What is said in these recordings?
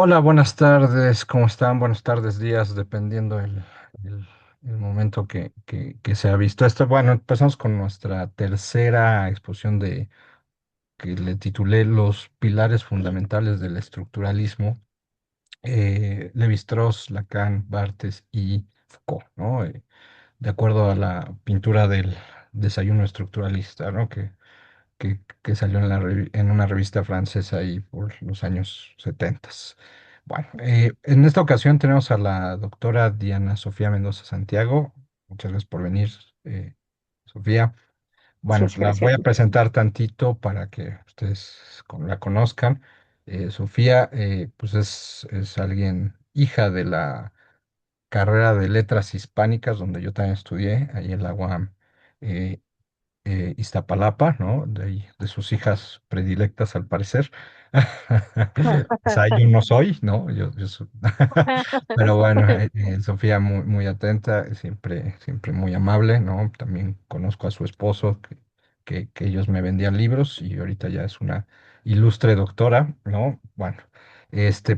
Hola, buenas tardes, ¿cómo están? Buenas tardes, días, dependiendo el- el momento que se ha visto esto. Bueno, empezamos con nuestra tercera exposición que le titulé Los pilares fundamentales del estructuralismo, Lévi-Strauss, Lacan, Barthes y Foucault, ¿no? De acuerdo a la pintura del desayuno estructuralista, ¿no? Que salió en en una revista francesa ahí por los años 70. Bueno, en esta ocasión tenemos a la doctora Diana Sofía Mendoza Santiago. Muchas gracias por venir, Sofía. Bueno, Muchas la gracias voy a a ti. presentar tantito para que ustedes la conozcan. Sofía, pues es alguien hija de la carrera de Letras Hispánicas, donde yo también estudié, ahí en la UAM. Iztapalapa, ¿no? De ahí, de sus hijas predilectas al parecer. O sea, yo no soy, ¿no? Pero bueno, Sofía muy atenta, siempre muy amable, ¿no? También conozco a su esposo, que ellos me vendían libros y ahorita ya es una ilustre doctora, ¿no? Bueno,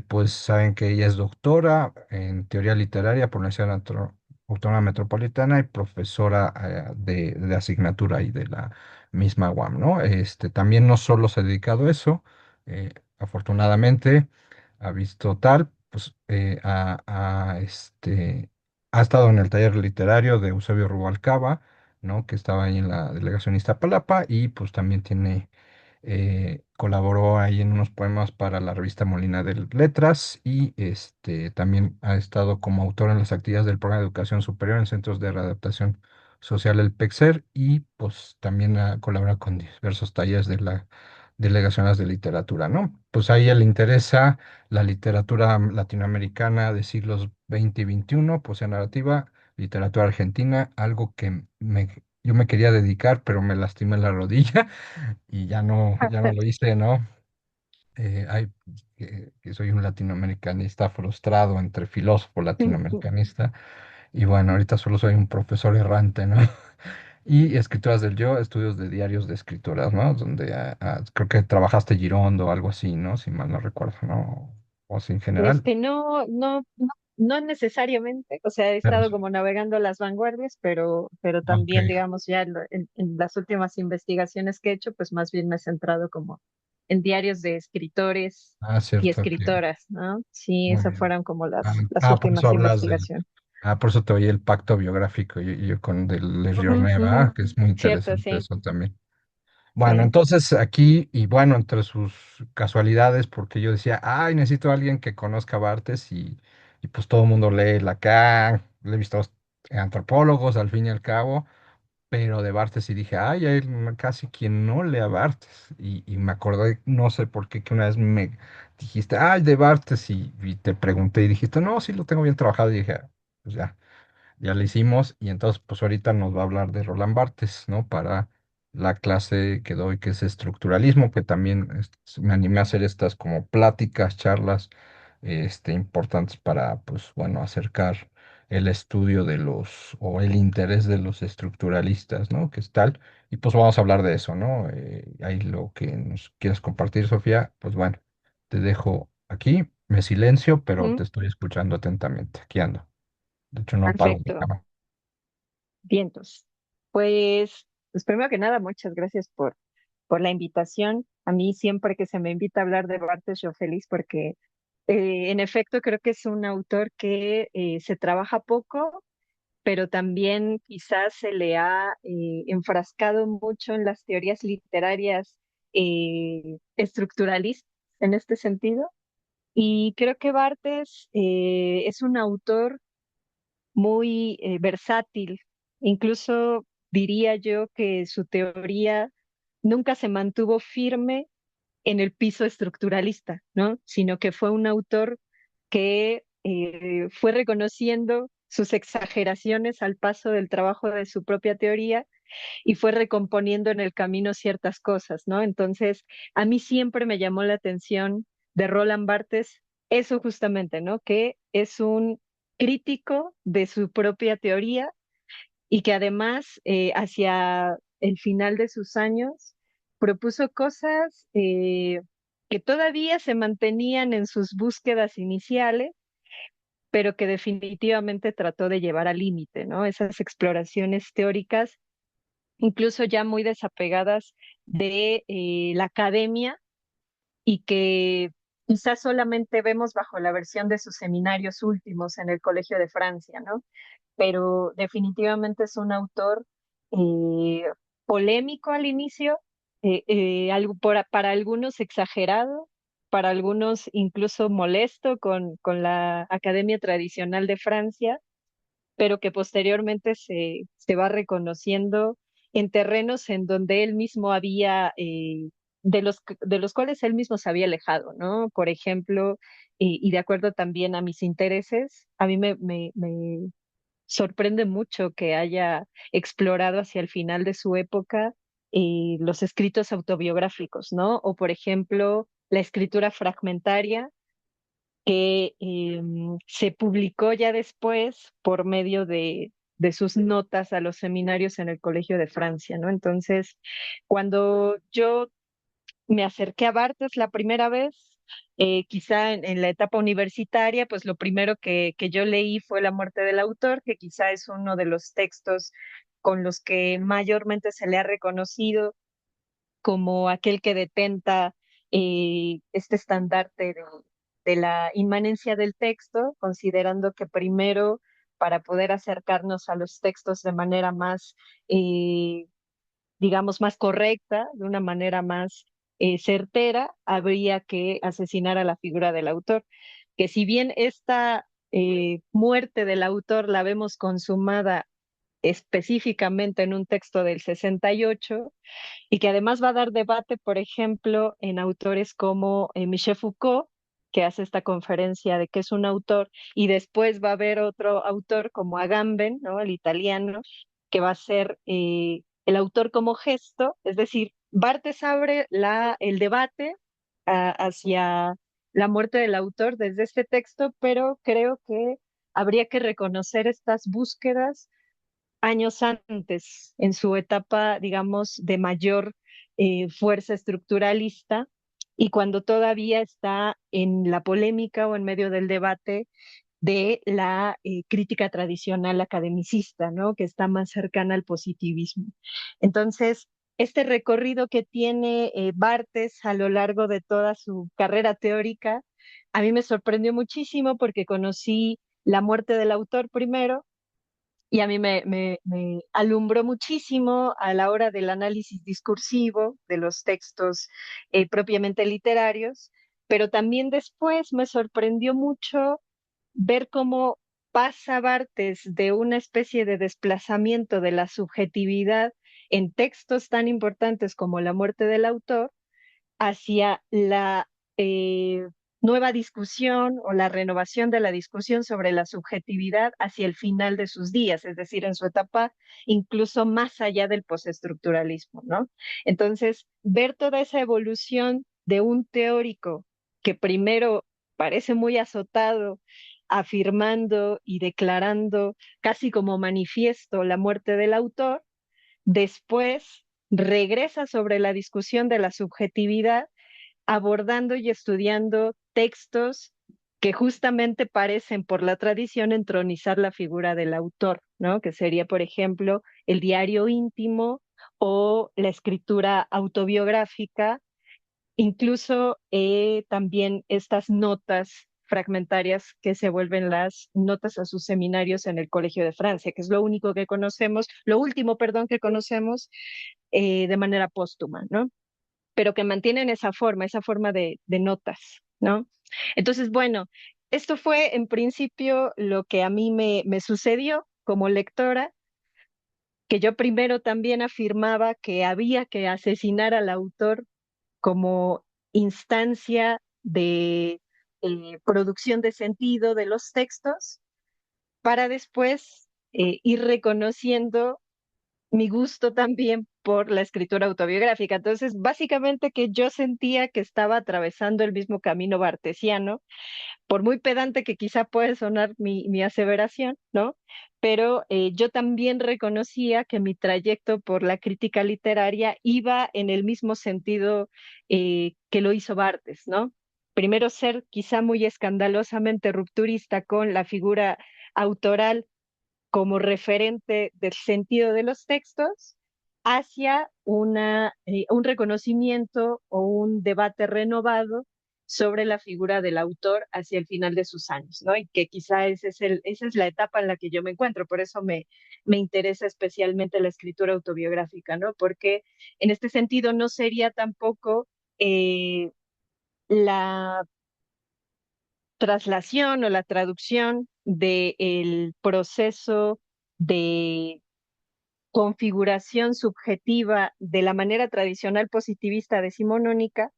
pues saben que ella es doctora en teoría literaria por la Universidad Autónoma Metropolitana y profesora de asignatura y de la misma UAM, ¿no? También no solo se ha dedicado a eso, afortunadamente ha visto tal, pues ha estado en el taller literario de Eusebio Rubalcaba, ¿no? Que estaba ahí en la delegación Iztapalapa y pues también colaboró ahí en unos poemas para la revista Molina de Letras y también ha estado como autor en las actividades del programa de educación superior en centros de readaptación social el PEXER y pues también ha colaborado con diversos talleres de la delegaciones de literatura, ¿no? Pues a ella le interesa la literatura latinoamericana de siglos XX y XXI, poesía narrativa, literatura argentina, algo que yo me quería dedicar, pero me lastimé la rodilla y ya no lo hice, ¿no? Que soy un latinoamericanista frustrado entre filósofo latinoamericanista y bueno, ahorita solo soy un profesor errante, ¿no? Y escrituras del yo, estudios de diarios de escrituras, ¿no? Donde creo que trabajaste Girondo o algo así, ¿no? Si mal no recuerdo, ¿no? O así en general. No necesariamente, o sea, he Pero, estado como navegando las vanguardias, pero ok. también, digamos, ya en las últimas investigaciones que he hecho, pues más bien me he centrado como en diarios de escritores Ah, y cierto, que escritoras, ¿no? Sí, muy esas bien. fueron como Ah, las por eso últimas hablas del. investigaciones. Por eso te oí el pacto biográfico y yo con del Le Ujú, Journée, ujú. ¿verdad? Que es muy Cierto, interesante sí, eso también. Bueno, sí. entonces aquí, y bueno, entre sus casualidades, porque yo decía, ay, necesito a alguien que conozca Bartes y pues todo el mundo lee Lacan, le he visto a los antropólogos al fin y al cabo, pero de Bartes y dije, ay, hay casi quien no lea Bartes. Y me acordé, no sé por qué, que una vez me dijiste, ay, de Bartes, y te pregunté y dijiste, no, sí lo tengo bien trabajado, y dije, "Ah, pues ya lo hicimos y entonces pues ahorita nos va a hablar de Roland Barthes, ¿no? Para la clase que doy, que es estructuralismo, que también me animé a hacer estas como pláticas, charlas, importantes para, pues bueno, acercar el estudio o el interés de los estructuralistas, ¿no? Que es tal. Y pues vamos a hablar de eso, ¿no? Ahí lo que nos quieras compartir, Sofía, pues bueno, te dejo aquí, me silencio, pero Ujú. te estoy escuchando atentamente. Aquí ando. De hecho, no apago mi Perfecto. cámara. Vientos. Pues primero que nada, muchas gracias por la invitación. A mí siempre que se me invita a hablar de Bartes, yo feliz porque en efecto creo que es un autor que se trabaja poco, pero también quizás se le ha enfrascado mucho en las teorías literarias estructuralistas en este sentido. Y creo que Bartes es un autor muy versátil. Incluso diría yo que su teoría nunca se mantuvo firme en el piso estructuralista, ¿no? Sino que fue un autor que fue reconociendo sus exageraciones al paso del trabajo de su propia teoría y fue recomponiendo en el camino ciertas cosas, ¿no? Entonces, a mí siempre me llamó la atención de Roland Barthes eso justamente, ¿no? Que es un crítico de su propia teoría y que además hacia el final de sus años propuso cosas que todavía se mantenían en sus búsquedas iniciales, pero que definitivamente trató de llevar al límite, ¿no? Esas exploraciones teóricas, incluso ya muy desapegadas de la academia y que quizás solamente vemos bajo la versión de sus seminarios últimos en el Colegio de Francia, ¿no? Pero definitivamente es un autor eh, polémico al inicio, para algunos exagerado, para algunos incluso molesto con la Academia Tradicional de Francia, pero que posteriormente se va reconociendo en terrenos en donde él mismo había, de los cuales él mismo se había alejado, ¿no? Por ejemplo, y de acuerdo también a mis intereses, a mí me sorprende mucho que haya explorado hacia el final de su época los escritos autobiográficos, ¿no? O por ejemplo, la escritura fragmentaria que se publicó ya después por medio de sus notas a los seminarios en el Colegio de Francia, ¿no? Entonces, cuando yo me acerqué a Barthes la primera vez, quizá en la etapa universitaria, pues lo primero que yo leí fue La muerte del autor, que quizá es uno de los textos con los que mayormente se le ha reconocido como aquel que detenta este estandarte de la inmanencia del texto, considerando que primero, para poder acercarnos a los textos de manera más, digamos, más correcta, de una manera más certera, habría que asesinar a la figura del autor. Que si bien esta muerte del autor la vemos consumada específicamente en un texto del 68, y que además va a dar debate, por ejemplo, en autores como Michel Foucault, que hace esta conferencia de que es un autor, y después va a haber otro autor como Agamben, ¿no? El italiano, que va a ser el autor como gesto, es decir, Barthes abre el debate hacia la muerte del autor desde este texto, pero creo que habría que reconocer estas búsquedas años antes, en su etapa, digamos, de mayor fuerza estructuralista, y cuando todavía está en la polémica o en medio del debate de la crítica tradicional academicista, ¿no? Que está más cercana al positivismo. Entonces, este recorrido que tiene Barthes a lo largo de toda su carrera teórica, a mí me sorprendió muchísimo porque conocí la muerte del autor primero, y a mí me alumbró muchísimo a la hora del análisis discursivo de los textos propiamente literarios, pero también después me sorprendió mucho ver cómo pasa Barthes de una especie de desplazamiento de la subjetividad en textos tan importantes como La muerte del autor hacia la eh, nueva discusión o la renovación de la discusión sobre la subjetividad hacia el final de sus días, es decir, en su etapa incluso más allá del postestructuralismo, ¿no? Entonces, ver toda esa evolución de un teórico que primero parece muy azotado, afirmando y declarando casi como manifiesto la muerte del autor, después regresa sobre la discusión de la subjetividad, abordando y estudiando textos que justamente parecen por la tradición entronizar la figura del autor, ¿no? Que sería, por ejemplo, el diario íntimo o la escritura autobiográfica, incluso también estas notas fragmentarias que se vuelven las notas a sus seminarios en el Colegio de Francia, que es lo único que conocemos, lo último, perdón, que conocemos de manera póstuma, ¿no? Pero que mantienen esa forma de notas, ¿no? Entonces, bueno, esto fue en principio lo que a mí me sucedió como lectora, que yo primero también afirmaba que había que asesinar al autor como instancia de producción de sentido de los textos, para después ir reconociendo mi gusto también por la escritura autobiográfica. Entonces, básicamente que yo sentía que estaba atravesando el mismo camino bartesiano, por muy pedante que quizá puede sonar mi aseveración, ¿no? Pero yo también reconocía que mi trayecto por la crítica literaria iba en el mismo sentido que lo hizo Barthes, ¿no? Primero ser quizá muy escandalosamente rupturista con la figura autoral como referente del sentido de los textos hacia un reconocimiento o un debate renovado sobre la figura del autor hacia el final de sus años, ¿no? Y que quizá esa es la etapa en la que yo me encuentro, por eso me interesa especialmente la escritura autobiográfica, ¿no? Porque en este sentido no sería tampoco la traslación o la traducción del proceso de configuración subjetiva de la manera tradicional positivista decimonónica,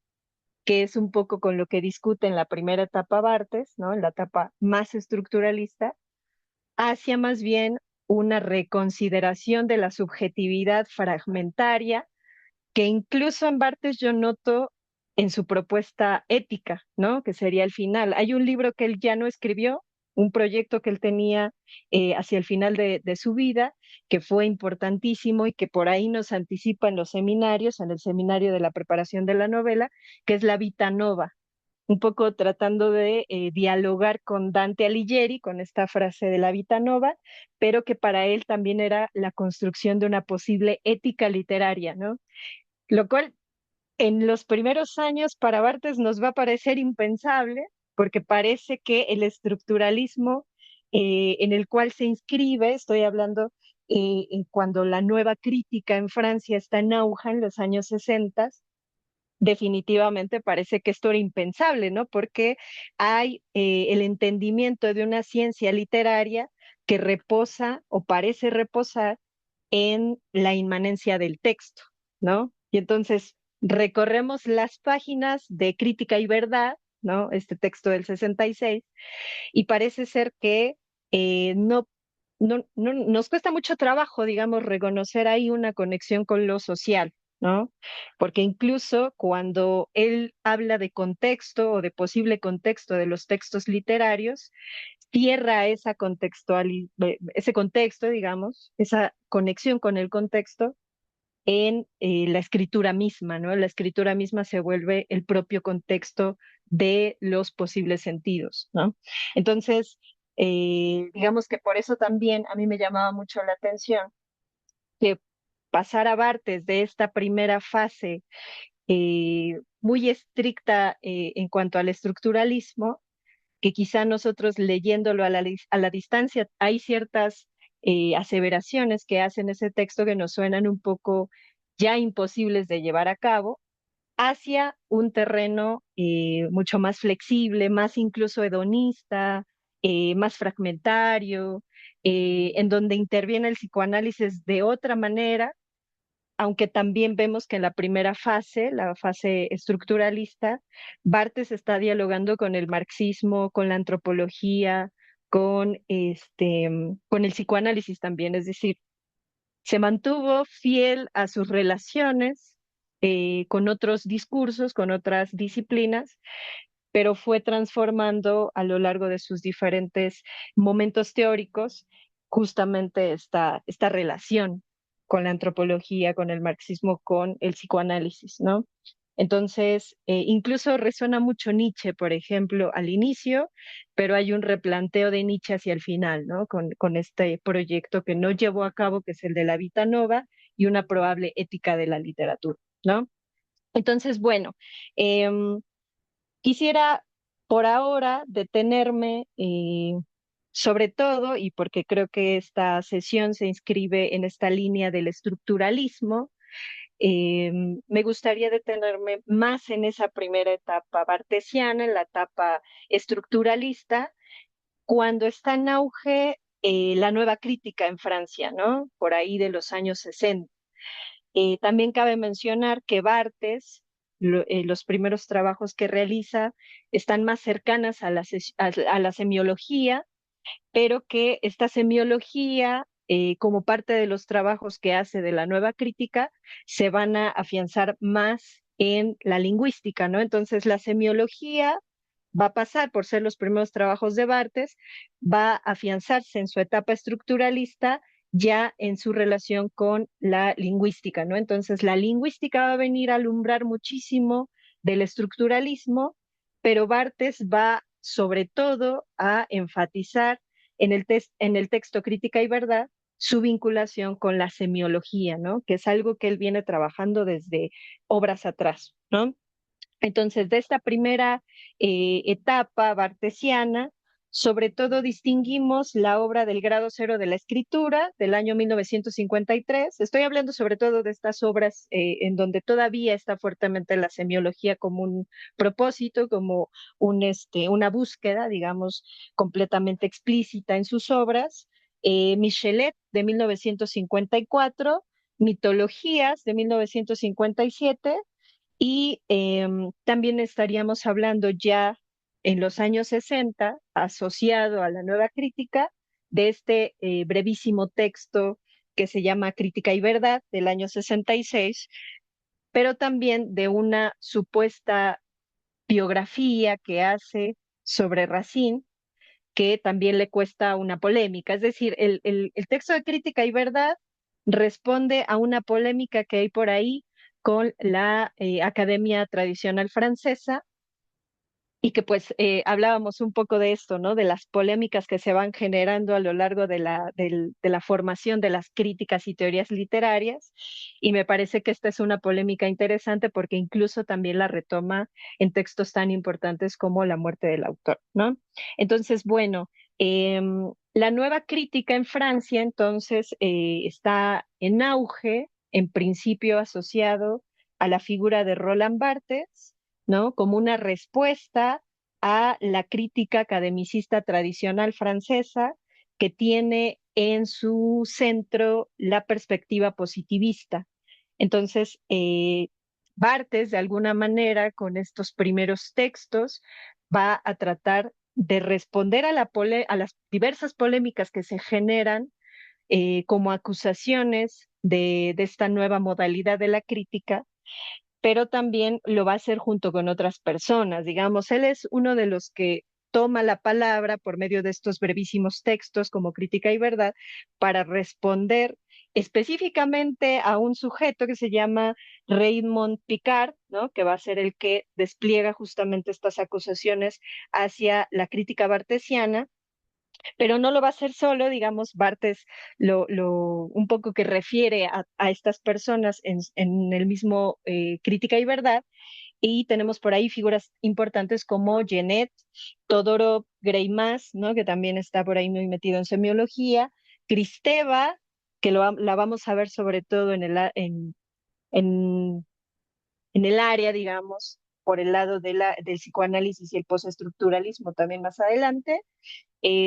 que es un poco con lo que discute en la primera etapa Barthes, ¿no? En la etapa más estructuralista, hacia más bien una reconsideración de la subjetividad fragmentaria que incluso en Barthes yo noto en su propuesta ética, ¿no? Que sería el final. Hay un libro que él ya no escribió, un proyecto que él tenía hacia el final de su vida, que fue importantísimo y que por ahí nos anticipa en los seminarios, en el seminario de la preparación de la novela, que es la Vita Nova, un poco tratando de dialogar con Dante Alighieri, con esta frase de la Vita Nova, pero que para él también era la construcción de una posible ética literaria, ¿no? Lo cual en los primeros años para Barthes nos va a parecer impensable, porque parece que el estructuralismo en el cual se inscribe, estoy hablando cuando la nueva crítica en Francia está en auge en los años 60, definitivamente parece que esto era impensable, ¿no? Porque hay el entendimiento de una ciencia literaria que reposa o parece reposar en la inmanencia del texto, ¿no? Y entonces recorremos las páginas de Crítica y Verdad, ¿no? Este texto del 66, y parece ser que no nos cuesta mucho trabajo, digamos, reconocer ahí una conexión con lo social, ¿no? Porque incluso cuando él habla de contexto o de posible contexto de los textos literarios, cierra ese contexto, digamos, esa conexión con el contexto en la escritura misma, ¿no? La escritura misma se vuelve el propio contexto de los posibles sentidos, ¿no? Entonces, digamos que por eso también a mí me llamaba mucho la atención que pasar a Barthes de esta primera fase muy estricta en cuanto al estructuralismo, que quizá nosotros leyéndolo a la distancia, hay ciertas aseveraciones que hacen ese texto que nos suenan un poco ya imposibles de llevar a cabo, hacia un terreno mucho más flexible, más incluso hedonista, más fragmentario, en donde interviene el psicoanálisis de otra manera, aunque también vemos que en la primera fase, la fase estructuralista, Barthes está dialogando con el marxismo, con la antropología, con el psicoanálisis también, es decir, se mantuvo fiel a sus relaciones con otros discursos, con otras disciplinas, pero fue transformando a lo largo de sus diferentes momentos teóricos justamente esta relación con la antropología, con el marxismo, con el psicoanálisis, ¿no? Entonces, incluso resuena mucho Nietzsche, por ejemplo, al inicio, pero hay un replanteo de Nietzsche hacia el final, ¿no? Con este proyecto que no llevó a cabo, que es el de la Vita Nova y una probable ética de la literatura, ¿no? Entonces, bueno, em, quisiera por ahora detenerme sobre todo, y porque creo que esta sesión se inscribe en esta línea del estructuralismo, me gustaría detenerme más en esa primera etapa bartesiana, en la etapa estructuralista, cuando está en auge la nueva crítica en Francia, ¿no? Por ahí de los años 60. También cabe mencionar que Barthes, los primeros trabajos que realiza están más cercanas a la semiología, pero que esta semiología como parte de los trabajos que hace de la nueva crítica, se van a afianzar más en la lingüística, ¿no? Entonces, la semiología va a pasar por ser los primeros trabajos de Barthes, va a afianzarse en su etapa estructuralista ya en su relación con la lingüística, ¿no? Entonces, la lingüística va a venir a alumbrar muchísimo del estructuralismo, pero Barthes va sobre todo a enfatizar en el texto Crítica y Verdad su vinculación con la semiología, ¿no? Que es algo que él viene trabajando desde obras atrás, ¿no? Entonces, de esta primera etapa bartesiana, sobre todo distinguimos la obra del grado cero de la escritura del año 1953. Estoy hablando sobre todo de estas obras en donde todavía está fuertemente la semiología como un propósito, como una búsqueda, digamos, completamente explícita en sus obras. Michelet de 1954, Mitologías de 1957 y también estaríamos hablando ya en los años 60, asociado a la nueva crítica, de este brevísimo texto que se llama Crítica y Verdad del año 66, pero también de una supuesta biografía que hace sobre Racine, que también le cuesta una polémica. Es decir, el texto de Crítica y Verdad responde a una polémica que hay por ahí con la Academia Tradicional Francesa y que pues hablábamos un poco de esto, ¿no? De las polémicas que se van generando a lo largo de la formación de las críticas y teorías literarias. Y me parece que esta es una polémica interesante porque incluso también la retoma en textos tan importantes como La muerte del autor, ¿no? Entonces, bueno, la nueva crítica en Francia entonces está en auge, en principio asociado a la figura de Roland Barthes, ¿no? Como una respuesta a la crítica academicista tradicional francesa que tiene en su centro la perspectiva positivista. Entonces, Barthes, de alguna manera, con estos primeros textos, va a tratar de responder a, a las diversas polémicas que se generan como acusaciones de esta nueva modalidad de la crítica, pero también lo va a hacer junto con otras personas. Digamos, él es uno de los que toma la palabra por medio de estos brevísimos textos como Crítica y Verdad para responder específicamente a un sujeto que se llama Raymond Picard, ¿no? Que va a ser el que despliega justamente estas acusaciones hacia la crítica bartesiana, pero no lo va a hacer solo, digamos, Bartes un poco que refiere a estas personas en el mismo Crítica y Verdad, y tenemos por ahí figuras importantes como Genet, Todorov, Greimas, ¿no? Que también está por ahí muy metido en semiología, Kristeva, que la vamos a ver sobre todo en, en el área, digamos, por el lado del psicoanálisis y el postestructuralismo también más adelante,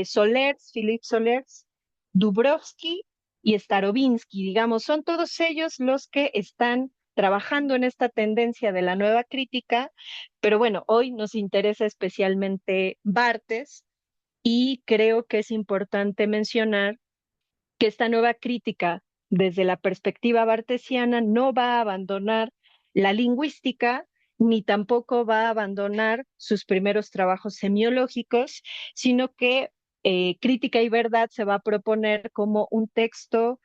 Solers, Philip Solers, Dubrovsky y Starobinsky, digamos, son todos ellos los que están trabajando en esta tendencia de la nueva crítica, pero bueno, hoy nos interesa especialmente Barthes y creo que es importante mencionar que esta nueva crítica desde la perspectiva bartesiana no va a abandonar la lingüística ni tampoco va a abandonar sus primeros trabajos semiológicos, sino que Crítica y Verdad se va a proponer como un texto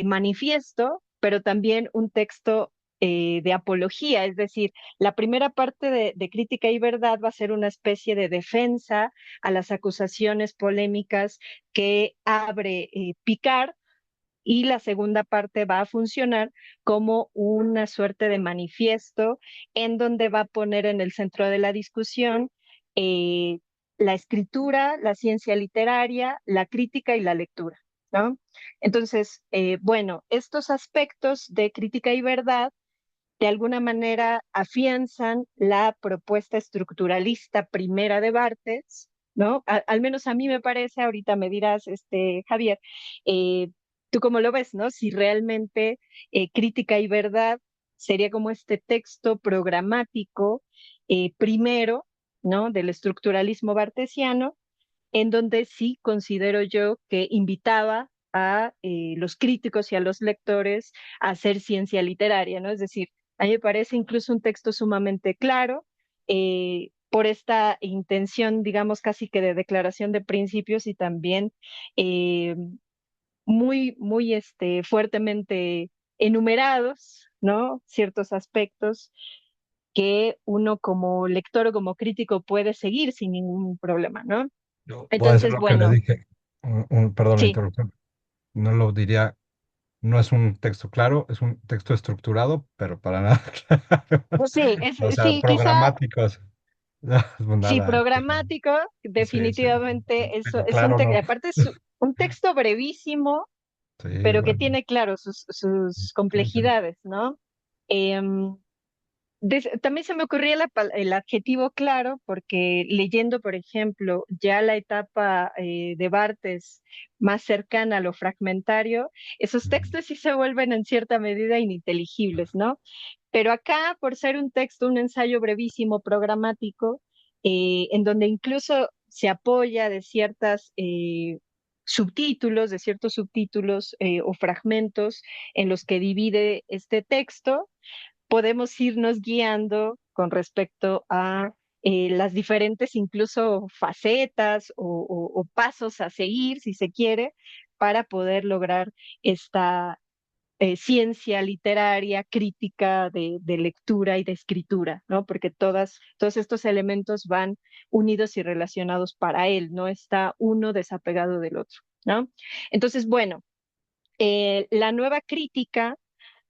manifiesto, pero también un texto de apología, es decir, la primera parte de Crítica y Verdad va a ser una especie de defensa a las acusaciones polémicas que abre Picard, y la segunda parte va a funcionar como una suerte de manifiesto en donde va a poner en el centro de la discusión eh, la escritura, la ciencia literaria, la crítica y la lectura, ¿no? Entonces, bueno, estos aspectos de crítica y verdad de alguna manera afianzan la propuesta estructuralista primera de Barthes, ¿no? Al menos a mí me parece, ahorita me dirás, Javier, eh, ¿tú cómo lo ves, no? Si realmente Crítica y Verdad sería como este texto programático primero, ¿no? Del estructuralismo bartesiano, en donde sí considero yo que invitaba a los críticos y a los lectores a hacer ciencia literaria, ¿no? Es decir, a mí me parece incluso un texto sumamente claro, por esta intención, digamos, casi que de declaración de principios y también eh, muy fuertemente enumerados, ¿no? Ciertos aspectos que uno como lector o como crítico puede seguir sin ningún problema, ¿no? Yo voy a decir Entonces, lo que le bueno, dije, perdón la sí, interrupción, no lo diría, no es un texto claro, es un texto estructurado, pero para nada claro. pues sí, O sea, sí, quizá programáticos, no, sí, nada, programático, sí, sí, definitivamente eso pero es un claro, no, aparte es un texto brevísimo, sí, pero que bueno, tiene, claro, sus sí, sí. complejidades, ¿no? Em, también se me ocurría el adjetivo claro, porque leyendo, por ejemplo, ya la etapa de Barthes más cercana a lo fragmentario, esos Mm, textos sí se vuelven en cierta medida ininteligibles, ¿no? Pero acá, por ser un texto, un ensayo brevísimo, programático, en donde incluso se apoya de ciertas subtítulos, de ciertos subtítulos o fragmentos en los que divide este texto, podemos irnos guiando con respecto a las diferentes incluso facetas o pasos a seguir, si se quiere, para poder lograr esta ciencia literaria, crítica de lectura y de escritura, ¿no? Porque todos estos elementos van unidos y relacionados para él, no está uno desapegado del otro, ¿no? Entonces, bueno, la nueva crítica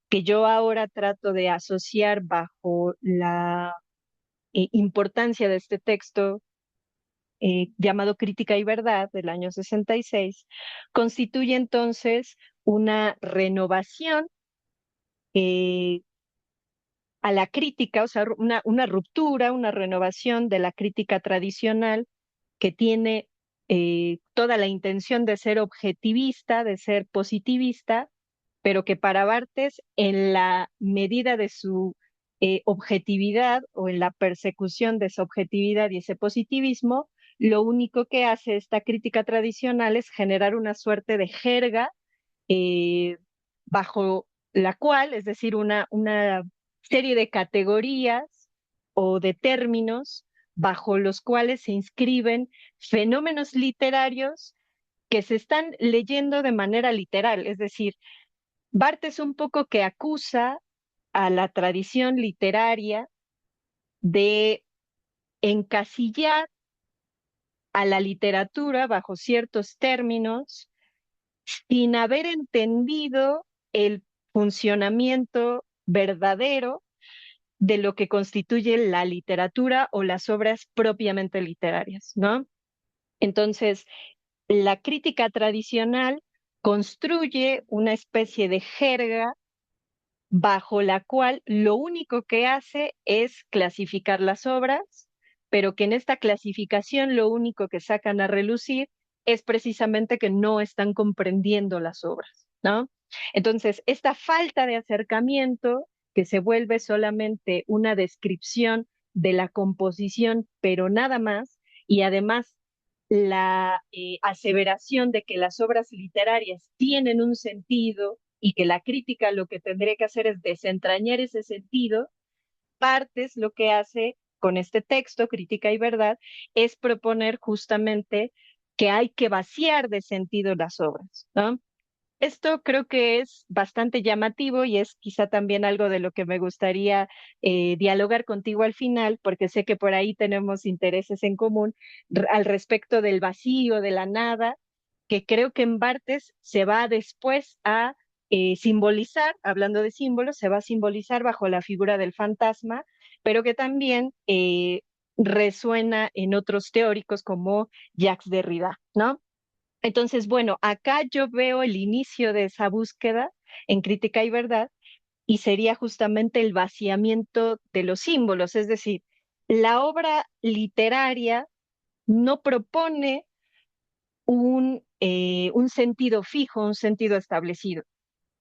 que yo ahora trato de asociar bajo la importancia de este texto llamado Crítica y Verdad del año 66, constituye entonces una renovación eh, a la crítica, o sea, una ruptura, una renovación de la crítica tradicional que tiene toda la intención de ser objetivista, de ser positivista, pero que para Bartes, en la medida de su objetividad o en la persecución de esa objetividad y ese positivismo, lo único que hace esta crítica tradicional es generar una suerte de jerga eh, bajo la cual, es decir, una serie de categorías o de términos bajo los cuales se inscriben fenómenos literarios que se están leyendo de manera literal, es decir, Barthes un poco que acusa a la tradición literaria de encasillar a la literatura bajo ciertos términos sin haber entendido el funcionamiento verdadero de lo que constituye la literatura o las obras propiamente literarias, ¿no? Entonces, la crítica tradicional construye una especie de jerga bajo la cual lo único que hace es clasificar las obras, pero que en esta clasificación lo único que sacan a relucir es precisamente que no están comprendiendo las obras, ¿no? Entonces, esta falta de acercamiento que se vuelve solamente una descripción de la composición, pero nada más, y además la aseveración de que las obras literarias tienen un sentido y que la crítica lo que tendría que hacer es desentrañar ese sentido, Partes lo que hace con este texto, Crítica y Verdad, es proponer justamente que hay que vaciar de sentido las obras, ¿no? Esto creo que es bastante llamativo y es quizá también algo de lo que me gustaría dialogar contigo al final, porque sé que por ahí tenemos intereses en común al respecto del vacío, de la nada, que creo que en Bartes se va después a simbolizar, hablando de símbolos, se va a simbolizar bajo la figura del fantasma, pero que también resuena en otros teóricos como Jacques Derrida, ¿no? Entonces, bueno, acá yo veo el inicio de esa búsqueda en Crítica y Verdad y sería justamente el vaciamiento de los símbolos, es decir, la obra literaria no propone un sentido fijo, un sentido establecido.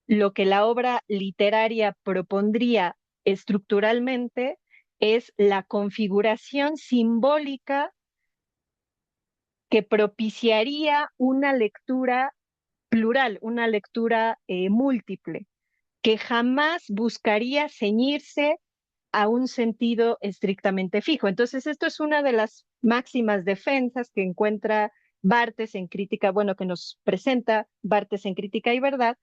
Lo que la obra literaria propondría estructuralmente es la configuración simbólica que propiciaría una lectura plural, una lectura múltiple, que jamás buscaría ceñirse a un sentido estrictamente fijo. Entonces, esto es una de las máximas defensas que encuentra Barthes en Crítica, bueno, que nos presenta Barthes en Crítica y Verdad,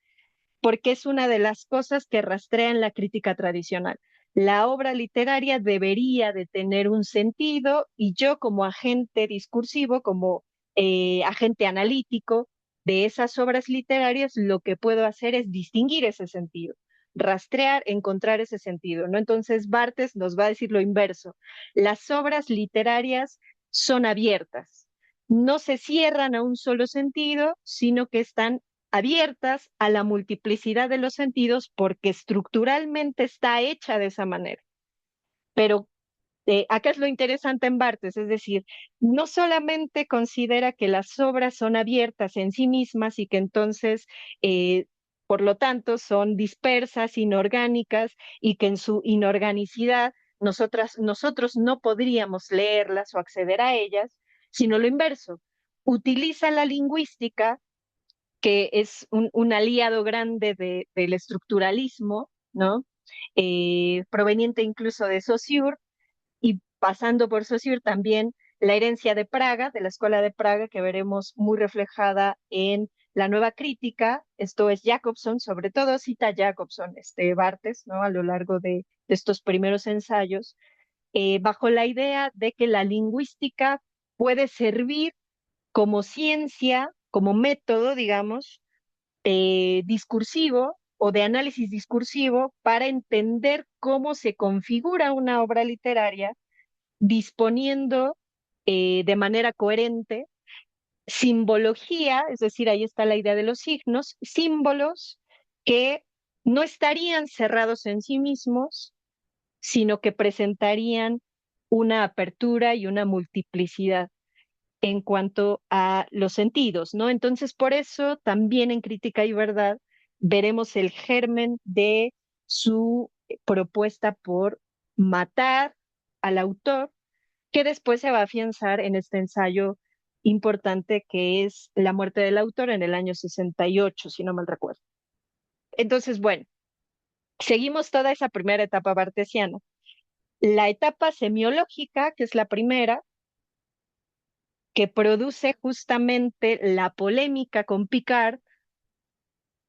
porque es una de las cosas que rastrean la crítica tradicional. La obra literaria debería de tener un sentido y yo como agente discursivo, como agente analítico de esas obras literarias, lo que puedo hacer es distinguir ese sentido, rastrear, encontrar ese sentido, ¿no? Entonces Barthes nos va a decir lo inverso. Las obras literarias son abiertas, no se cierran a un solo sentido, sino que están abiertas a la multiplicidad de los sentidos porque estructuralmente está hecha de esa manera. Pero acá es lo interesante en Barthes, es decir, no solamente considera que las obras son abiertas en sí mismas y que entonces, por lo tanto, son dispersas, inorgánicas y que en su inorganicidad nosotros no podríamos leerlas o acceder a ellas, sino lo inverso. Utiliza la lingüística que es un aliado grande del estructuralismo, ¿no? Proveniente incluso de Saussure y pasando por Saussure también la herencia de Praga, de la Escuela de Praga, que veremos muy reflejada en la nueva crítica, esto es Jacobson, sobre todo cita a Jacobson, Barthes, ¿no? A lo largo de estos primeros ensayos, bajo la idea de que la lingüística puede servir como ciencia, como método, digamos, discursivo o de análisis discursivo para entender cómo se configura una obra literaria, disponiendo de manera coherente simbología, es decir, ahí está la idea de los signos, símbolos que no estarían cerrados en sí mismos, sino que presentarían una apertura y una multiplicidad en cuanto a los sentidos, ¿no? Entonces, por eso también en Crítica y Verdad veremos el germen de su propuesta por matar al autor, que después se va a afianzar en este ensayo importante que es La muerte del autor en el año 68, si no mal recuerdo. Entonces, bueno, seguimos toda esa primera etapa bartesiana. La etapa semiológica, que es la primera, que produce justamente la polémica con Picard,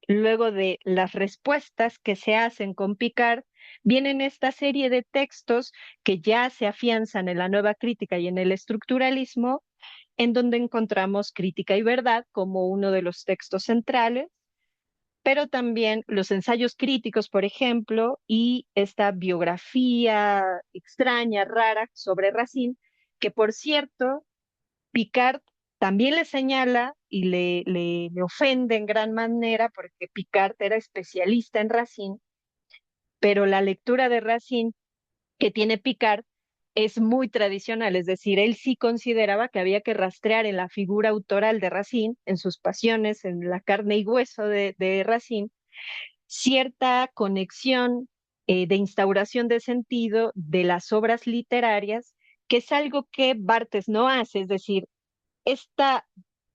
luego de las respuestas que se hacen con Picard, vienen esta serie de textos que ya se afianzan en la nueva crítica y en el estructuralismo, en donde encontramos Crítica y Verdad como uno de los textos centrales, pero también los ensayos críticos, por ejemplo, y esta biografía extraña, rara sobre Racine, que por cierto, Picard también le señala y le ofende en gran manera porque Picard era especialista en Racine, pero la lectura de Racine que tiene Picard es muy tradicional, es decir, él sí consideraba que había que rastrear en la figura autoral de Racine, en sus pasiones, en la carne y hueso de Racine, cierta conexión de instauración de sentido de las obras literarias, que es algo que Barthes no hace, es decir, esta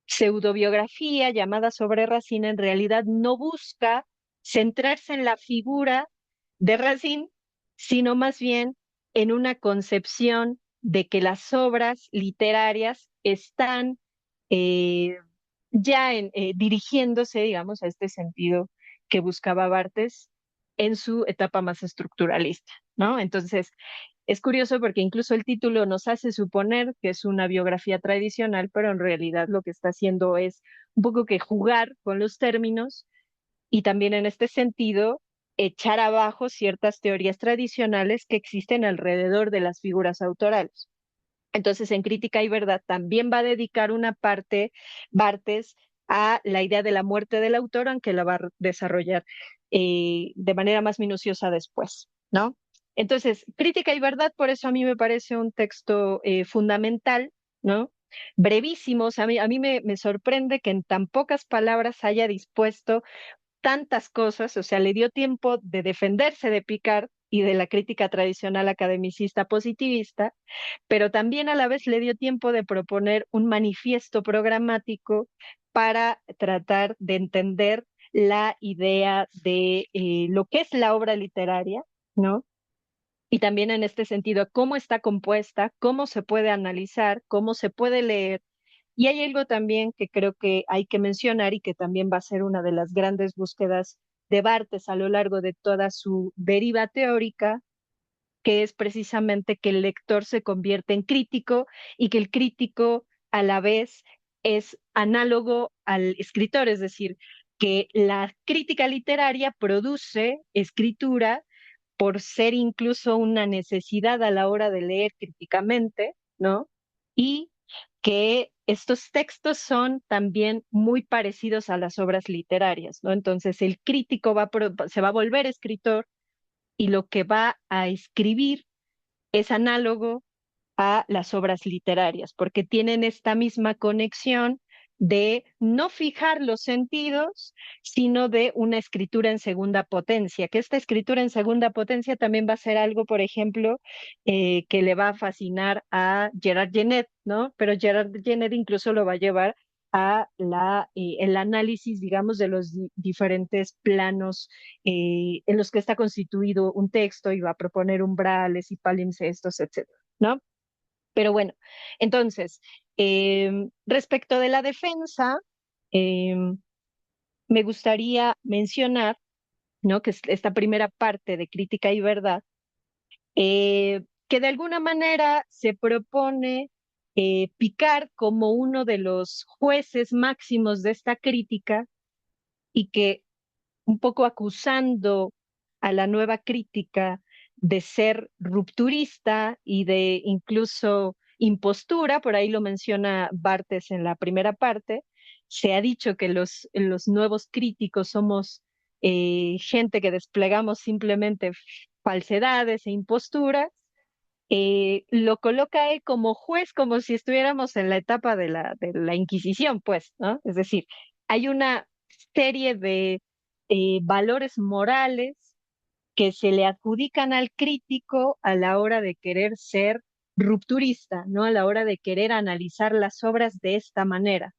pseudobiografía llamada sobre Racine en realidad no busca centrarse en la figura de Racine, sino más bien en una concepción de que las obras literarias están eh, ya dirigiéndose, digamos, a este sentido que buscaba Barthes en su etapa más estructuralista, ¿no? Entonces, es curioso porque incluso el título nos hace suponer que es una biografía tradicional, pero en realidad lo que está haciendo es un poco que jugar con los términos y también en este sentido echar abajo ciertas teorías tradicionales que existen alrededor de las figuras autorales. Entonces, en Crítica y Verdad también va a dedicar una parte, Barthes, a la idea de la muerte del autor, aunque la va a desarrollar de manera más minuciosa después, ¿no? Entonces, Crítica y Verdad, por eso a mí me parece un texto fundamental, ¿no? Brevísimos, a mí me sorprende que en tan pocas palabras haya dispuesto tantas cosas, o sea, le dio tiempo de defenderse de Picard, y de la crítica tradicional academicista positivista, pero también a la vez le dio tiempo de proponer un manifiesto programático para tratar de entender la idea de lo que es la obra literaria, ¿no? Y también en este sentido, cómo está compuesta, cómo se puede analizar, cómo se puede leer. Y hay algo también que creo que hay que mencionar y que también va a ser una de las grandes búsquedas de Barthes a lo largo de toda su deriva teórica, que es precisamente que el lector se convierte en crítico y que el crítico a la vez es análogo al escritor, es decir, que la crítica literaria produce escritura por ser incluso una necesidad a la hora de leer críticamente, ¿no? Y que estos textos son también muy parecidos a las obras literarias, ¿no? Entonces el crítico se va a volver escritor y lo que va a escribir es análogo a las obras literarias, porque tienen esta misma conexión de no fijar los sentidos, sino de una escritura en segunda potencia, que esta escritura en segunda potencia también va a ser algo, por ejemplo, que le va a fascinar a Gerard Genet, ¿no? Pero Gerard Genet incluso lo va a llevar a el análisis, digamos, de los diferentes planos en los que está constituido un texto y va a proponer umbrales y palimpsestos, etcétera, ¿no? Pero bueno, entonces, respecto de la defensa, eh, me gustaría mencionar, ¿no? Que es esta primera parte de crítica y verdad, que de alguna manera se propone Picard como uno de los jueces máximos de esta crítica y que un poco acusando a la nueva crítica de ser rupturista y de incluso impostura, por ahí lo menciona Bartes en la primera parte, se ha dicho que los nuevos críticos somos gente que desplegamos simplemente falsedades e imposturas, lo coloca él como juez, como si estuviéramos en la etapa de la Inquisición, pues, ¿no? Es decir, hay una serie de valores morales que se le adjudican al crítico a la hora de querer ser rupturista, ¿no? A la hora de querer analizar las obras de esta manera.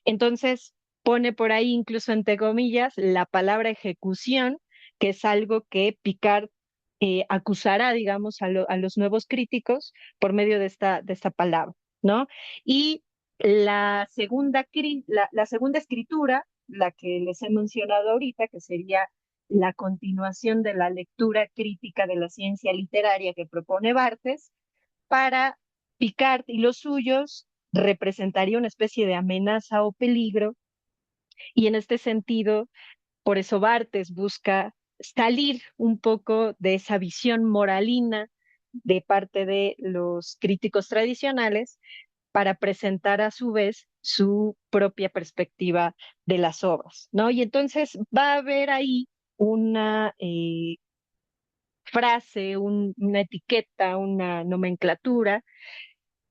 Entonces, pone por ahí, incluso entre comillas, la palabra ejecución, que es algo que Picard acusará, digamos, a los nuevos críticos por medio de esta palabra, ¿no? Y la segunda escritura, la que les he mencionado ahorita, que sería la continuación de la lectura crítica de la ciencia literaria que propone Barthes, para Picard y los suyos representaría una especie de amenaza o peligro, y en este sentido, por eso Barthes busca salir un poco de esa visión moralina de parte de los críticos tradicionales para presentar a su vez su propia perspectiva de las obras, ¿no? Y entonces va a haber ahí una frase, una etiqueta, una nomenclatura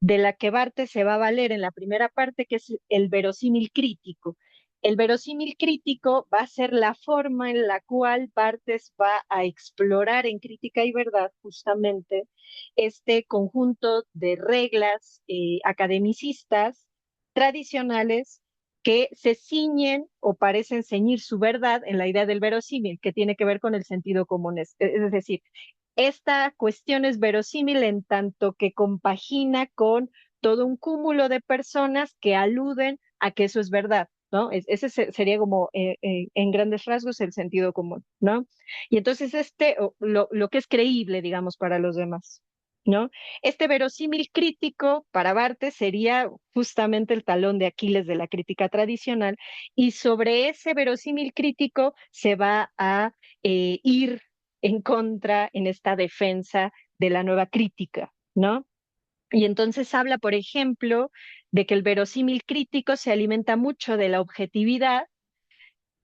de la que Barthes se va a valer en la primera parte, que es el verosímil crítico. El verosímil crítico va a ser la forma en la cual Barthes va a explorar en Crítica y Verdad justamente este conjunto de reglas academicistas tradicionales que se ciñen o parecen ceñir su verdad en la idea del verosímil, que tiene que ver con el sentido común. Es decir, esta cuestión es verosímil en tanto que compagina con todo un cúmulo de personas que aluden a que eso es verdad, ¿no? Ese sería como en grandes rasgos el sentido común, ¿no? Y entonces lo que es creíble, digamos, para los demás, ¿no? Este verosímil crítico para Barthes sería justamente el talón de Aquiles de la crítica tradicional y sobre ese verosímil crítico se va a ir en contra en esta defensa de la nueva crítica, ¿no? Y entonces habla, por ejemplo, de que el verosímil crítico se alimenta mucho de la objetividad,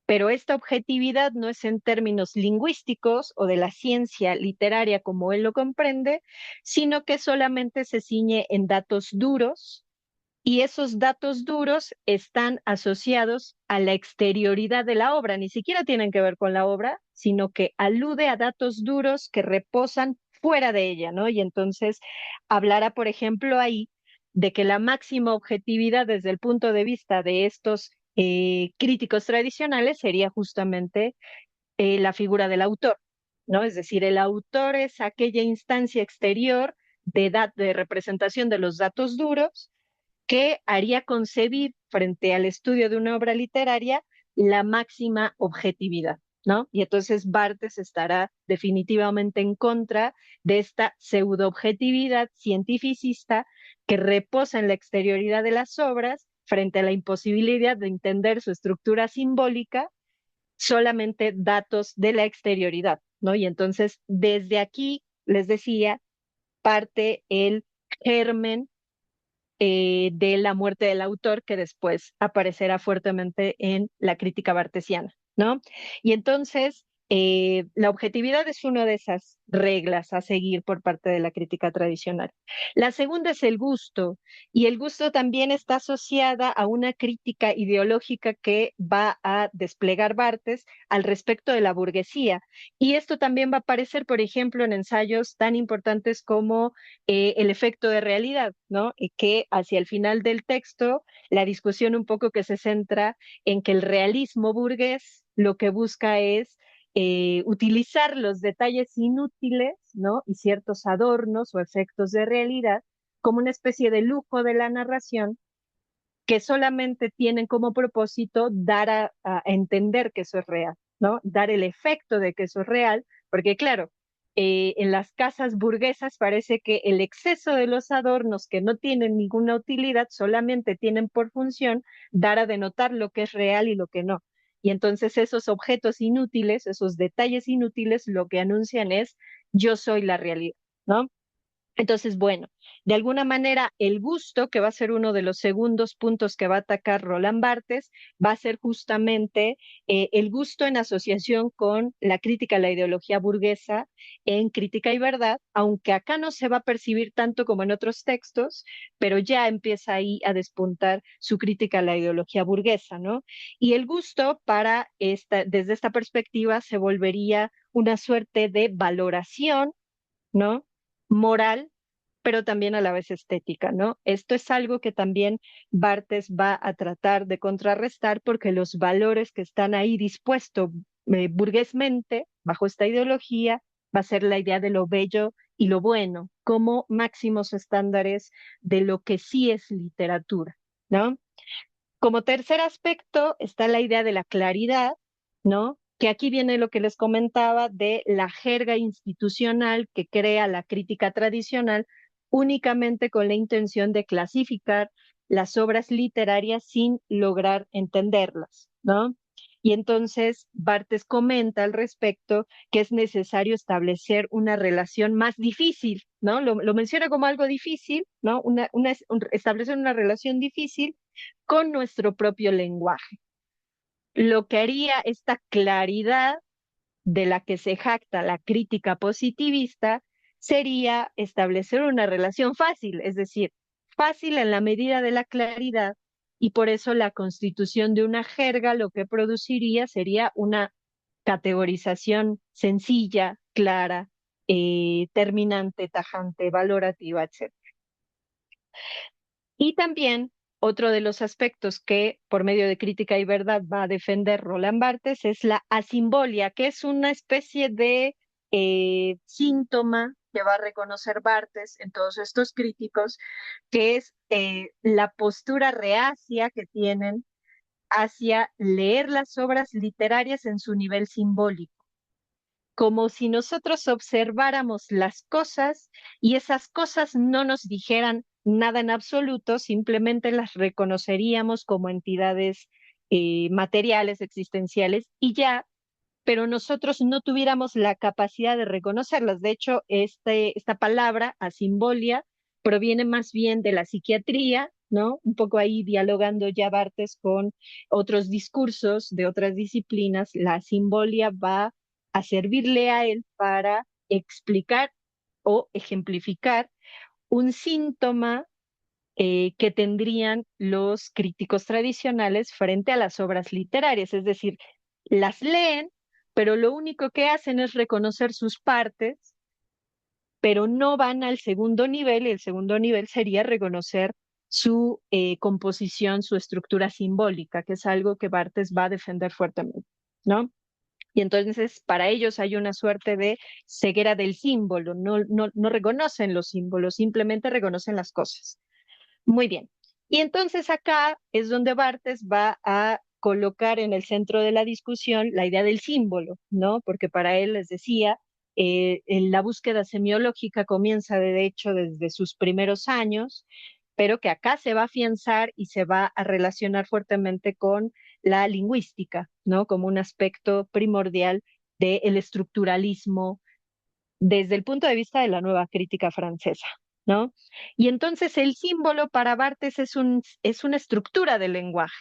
pero esta objetividad no es en términos lingüísticos o de la ciencia literaria como él lo comprende, sino que solamente se ciñe en datos duros y esos datos duros están asociados a la exterioridad de la obra, ni siquiera tienen que ver con la obra, sino que alude a datos duros que reposan fuera de ella, ¿no? Y entonces hablará, por ejemplo, ahí de que la máxima objetividad desde el punto de vista de estos críticos tradicionales sería justamente la figura del autor, ¿no? Es decir, el autor es aquella instancia exterior de representación de los datos duros que haría concebir frente al estudio de una obra literaria la máxima objetividad, ¿no? Y entonces Barthes estará definitivamente en contra de esta pseudo-objetividad cientificista que reposa en la exterioridad de las obras frente a la imposibilidad de entender su estructura simbólica, solamente datos de la exterioridad, ¿no? Y entonces desde aquí, les decía, parte el germen de la muerte del autor que después aparecerá fuertemente en la crítica bartesiana, ¿no? Y entonces, la objetividad es una de esas reglas a seguir por parte de la crítica tradicional. La segunda es el gusto, y el gusto también está asociada a una crítica ideológica que va a desplegar Barthes al respecto de la burguesía. Y esto también va a aparecer, por ejemplo, en ensayos tan importantes como el efecto de realidad, ¿no? Y que hacia el final del texto, la discusión un poco que se centra en que el realismo burgués lo que busca es utilizar los detalles inútiles, ¿no? Y ciertos adornos o efectos de realidad como una especie de lujo de la narración que solamente tienen como propósito dar a entender que eso es real, ¿no? Dar el efecto de que eso es real, porque claro, en las casas burguesas parece que el exceso de los adornos que no tienen ninguna utilidad solamente tienen por función dar a denotar lo que es real y lo que no. Y entonces esos objetos inútiles, esos detalles inútiles, lo que anuncian es yo soy la realidad, ¿no? Entonces, bueno, de alguna manera el gusto, que va a ser uno de los segundos puntos que va a atacar Roland Barthes, va a ser justamente el gusto en asociación con la crítica a la ideología burguesa en Crítica y Verdad, aunque acá no se va a percibir tanto como en otros textos, pero ya empieza ahí a despuntar su crítica a la ideología burguesa, ¿no? Y el gusto desde esta perspectiva se volvería una suerte de valoración, ¿no? Moral, pero también a la vez estética, ¿no? Esto es algo que también Barthes va a tratar de contrarrestar porque los valores que están ahí dispuestos burguesmente bajo esta ideología va a ser la idea de lo bello y lo bueno como máximos estándares de lo que sí es literatura, ¿no? Como tercer aspecto está la idea de la claridad, ¿no? Que aquí viene lo que les comentaba de la jerga institucional que crea la crítica tradicional únicamente con la intención de clasificar las obras literarias sin lograr entenderlas, ¿no? Y entonces Barthes comenta al respecto que es necesario establecer una relación más difícil, ¿no? Lo menciona como algo difícil, ¿no? Establecer una relación difícil con nuestro propio lenguaje. Lo que haría esta claridad de la que se jacta la crítica positivista sería establecer una relación fácil, es decir, fácil en la medida de la claridad, y por eso la constitución de una jerga lo que produciría sería una categorización sencilla, clara, terminante, tajante, valorativa, etc. Y también otro de los aspectos que por medio de Crítica y Verdad va a defender Roland Barthes es la asimbolia, que es una especie de síntoma que va a reconocer Barthes en todos estos críticos, que es la postura reacia que tienen hacia leer las obras literarias en su nivel simbólico, como si nosotros observáramos las cosas y esas cosas no nos dijeran nada en absoluto, simplemente las reconoceríamos como entidades materiales, existenciales y ya, pero nosotros no tuviéramos la capacidad de reconocerlas. De hecho, esta palabra, asimbolia, proviene más bien de la psiquiatría, ¿no? Un poco ahí dialogando ya Barthes con otros discursos de otras disciplinas, la simbolia va a servirle a él para explicar o ejemplificar un síntoma que tendrían los críticos tradicionales frente a las obras literarias, es decir, las leen, pero lo único que hacen es reconocer sus partes, pero no van al segundo nivel, y el segundo nivel sería reconocer su composición, su estructura simbólica, que es algo que Barthes va a defender fuertemente, ¿no? Y entonces para ellos hay una suerte de ceguera del símbolo, no reconocen los símbolos, simplemente reconocen las cosas. Muy bien. Y entonces acá es donde Barthes va a colocar en el centro de la discusión la idea del símbolo, ¿no? Porque para él, les decía, en la búsqueda semiológica comienza de hecho desde sus primeros años, pero que acá se va a afianzar y se va a relacionar fuertemente con la lingüística, ¿no? Como un aspecto primordial del estructuralismo desde el punto de vista de la nueva crítica francesa, ¿no? Y entonces el símbolo para Barthes es una estructura del lenguaje,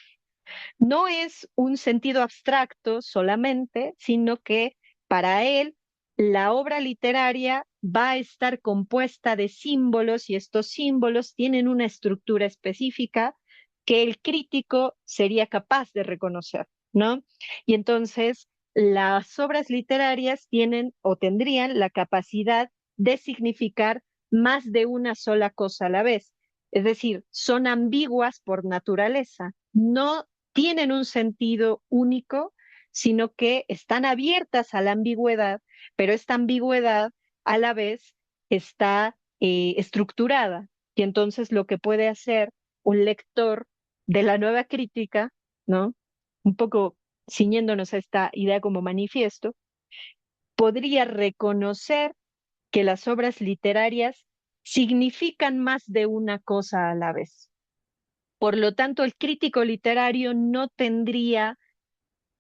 no es un sentido abstracto solamente, sino que para él la obra literaria va a estar compuesta de símbolos y estos símbolos tienen una estructura específica que el crítico sería capaz de reconocer, ¿no? Y entonces las obras literarias tienen o tendrían la capacidad de significar más de una sola cosa a la vez. Es decir, son ambiguas por naturaleza, no tienen un sentido único, sino que están abiertas a la ambigüedad, pero esta ambigüedad a la vez está estructurada. Y entonces lo que puede hacer un lector de la nueva crítica, ¿no? Un poco ciñéndonos a esta idea como manifiesto, podría reconocer que las obras literarias significan más de una cosa a la vez. Por lo tanto, el crítico literario no tendría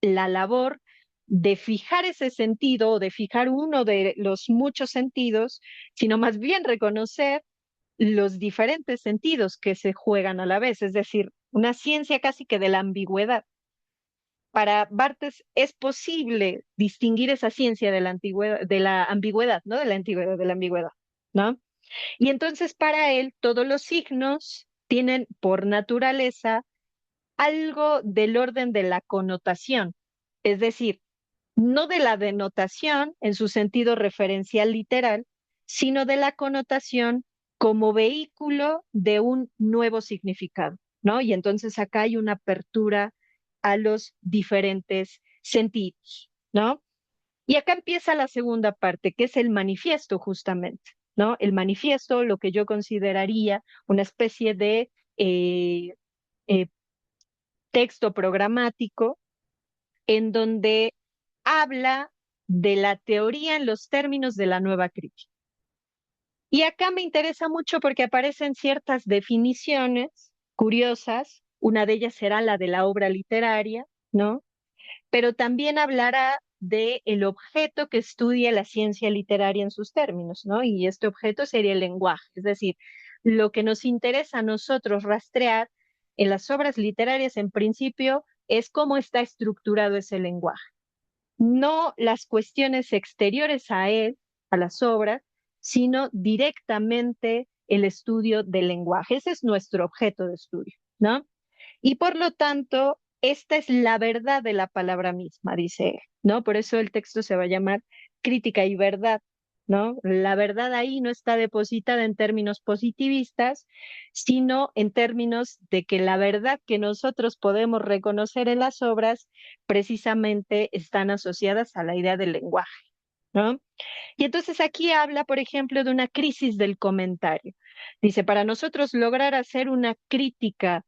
la labor de fijar ese sentido o de fijar uno de los muchos sentidos, sino más bien reconocer los diferentes sentidos que se juegan a la vez, es decir, una ciencia casi que de la ambigüedad. Para Barthes es posible distinguir esa ciencia de la antigüedad, de la ambigüedad, ¿no? De la antigüedad, de la ambigüedad, ¿no? Y entonces para él todos los signos tienen por naturaleza algo del orden de la connotación, es decir, no de la denotación en su sentido referencial literal, sino de la connotación como vehículo de un nuevo significado, ¿no? Y entonces acá hay una apertura a los diferentes sentidos, ¿no? Y acá empieza la segunda parte, que es el manifiesto justamente, ¿no? El manifiesto, lo que yo consideraría una especie de eh, texto programático en donde habla de la teoría en los términos de la nueva crítica. Y acá me interesa mucho porque aparecen ciertas definiciones curiosas, una de ellas será la de la obra literaria, ¿no? Pero también hablará de el objeto que estudia la ciencia literaria en sus términos, ¿no? Y este objeto sería el lenguaje, es decir, lo que nos interesa a nosotros rastrear en las obras literarias en principio es cómo está estructurado ese lenguaje, no las cuestiones exteriores a él, a las obras, sino directamente el estudio del lenguaje. Ese es nuestro objeto de estudio, ¿no? Y por lo tanto, esta es la verdad de la palabra misma, dice él, ¿no? Por eso el texto se va a llamar Crítica y Verdad, ¿no? La verdad ahí no está depositada en términos positivistas, sino en términos de que la verdad que nosotros podemos reconocer en las obras precisamente están asociadas a la idea del lenguaje, ¿no? Y entonces aquí habla, por ejemplo, de una crisis del comentario. Dice, para nosotros lograr hacer una crítica,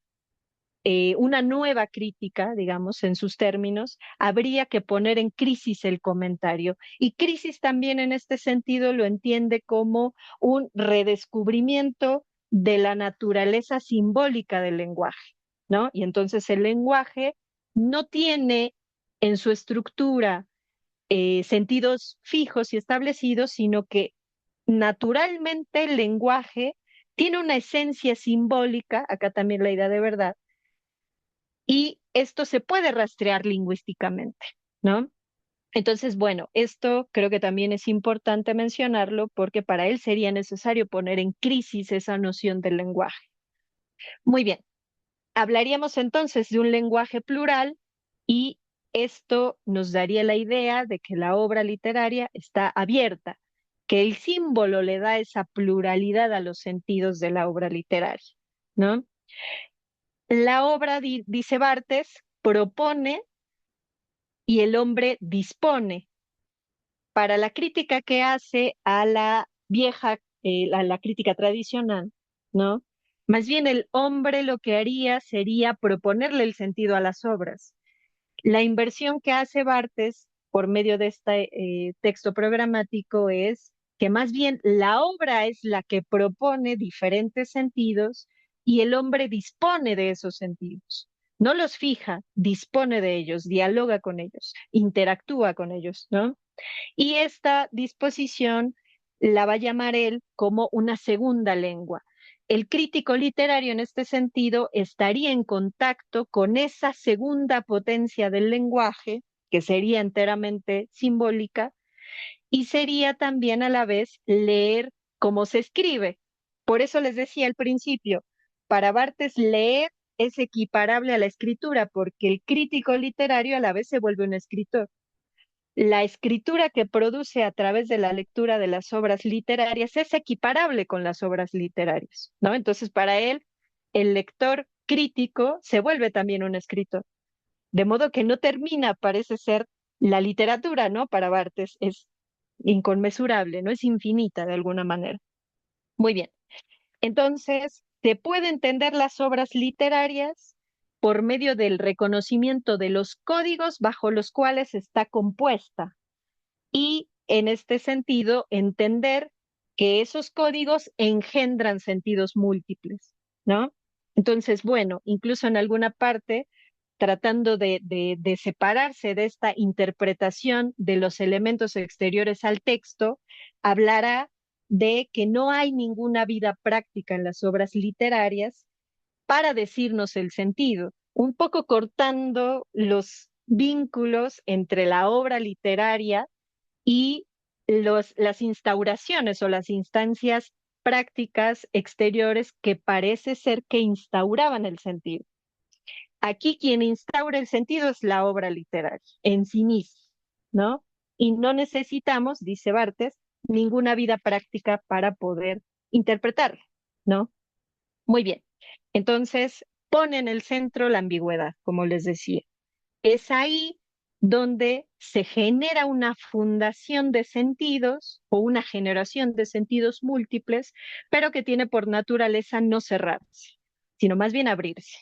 una nueva crítica, digamos, en sus términos, habría que poner en crisis el comentario. Y crisis también en este sentido lo entiende como un redescubrimiento de la naturaleza simbólica del lenguaje, ¿no? Y entonces el lenguaje no tiene en su estructura sentidos fijos y establecidos, sino que naturalmente el lenguaje tiene una esencia simbólica, acá también la idea de verdad, y esto se puede rastrear lingüísticamente, ¿no? Entonces, bueno, esto creo que también es importante mencionarlo porque para él sería necesario poner en crisis esa noción del lenguaje. Muy bien, hablaríamos entonces de un lenguaje plural y Esto nos daría la idea de que la obra literaria está abierta, que el símbolo le da esa pluralidad a los sentidos de la obra literaria, ¿no? La obra, dice Barthes, propone y el hombre dispone. Para la crítica que hace a la vieja, a la crítica tradicional, ¿no? Más bien el hombre lo que haría sería proponerle el sentido a las obras. La inversión que hace Barthes por medio de este texto programático es que más bien la obra es la que propone diferentes sentidos y el hombre dispone de esos sentidos. No los fija, dispone de ellos, dialoga con ellos, interactúa con ellos, ¿no? Y esta disposición la va a llamar él como una segunda lengua. El crítico literario en este sentido estaría en contacto con esa segunda potencia del lenguaje, que sería enteramente simbólica, y sería también a la vez leer cómo se escribe. Por eso les decía al principio, para Barthes leer es equiparable a la escritura, porque el crítico literario a la vez se vuelve un escritor. La escritura que produce a través de la lectura de las obras literarias es equiparable con las obras literarias, ¿no? Entonces, para él, el lector crítico se vuelve también un escritor, de modo que no termina, parece ser, la literatura, ¿no? Para Barthes es inconmensurable, ¿no? Es infinita de alguna manera. Muy bien. Entonces, se puede entender las obras literarias por medio del reconocimiento de los códigos bajo los cuales está compuesta y en este sentido entender que esos códigos engendran sentidos múltiples, ¿no? Entonces, bueno, incluso en alguna parte, tratando de separarse de esta interpretación de los elementos exteriores al texto, hablará de que no hay ninguna vida práctica en las obras literarias para decirnos el sentido, un poco cortando los vínculos entre la obra literaria y las instauraciones o las instancias prácticas exteriores que parece ser que instauraban el sentido. Aquí quien instaura el sentido es la obra literaria en sí misma, ¿no? Y no necesitamos, dice Barthes, ninguna vida práctica para poder interpretarla, ¿no? Muy bien. Entonces, pone en el centro la ambigüedad, como les decía. Es ahí donde se genera una fundación de sentidos o una generación de sentidos múltiples, pero que tiene por naturaleza no cerrarse, sino más bien abrirse.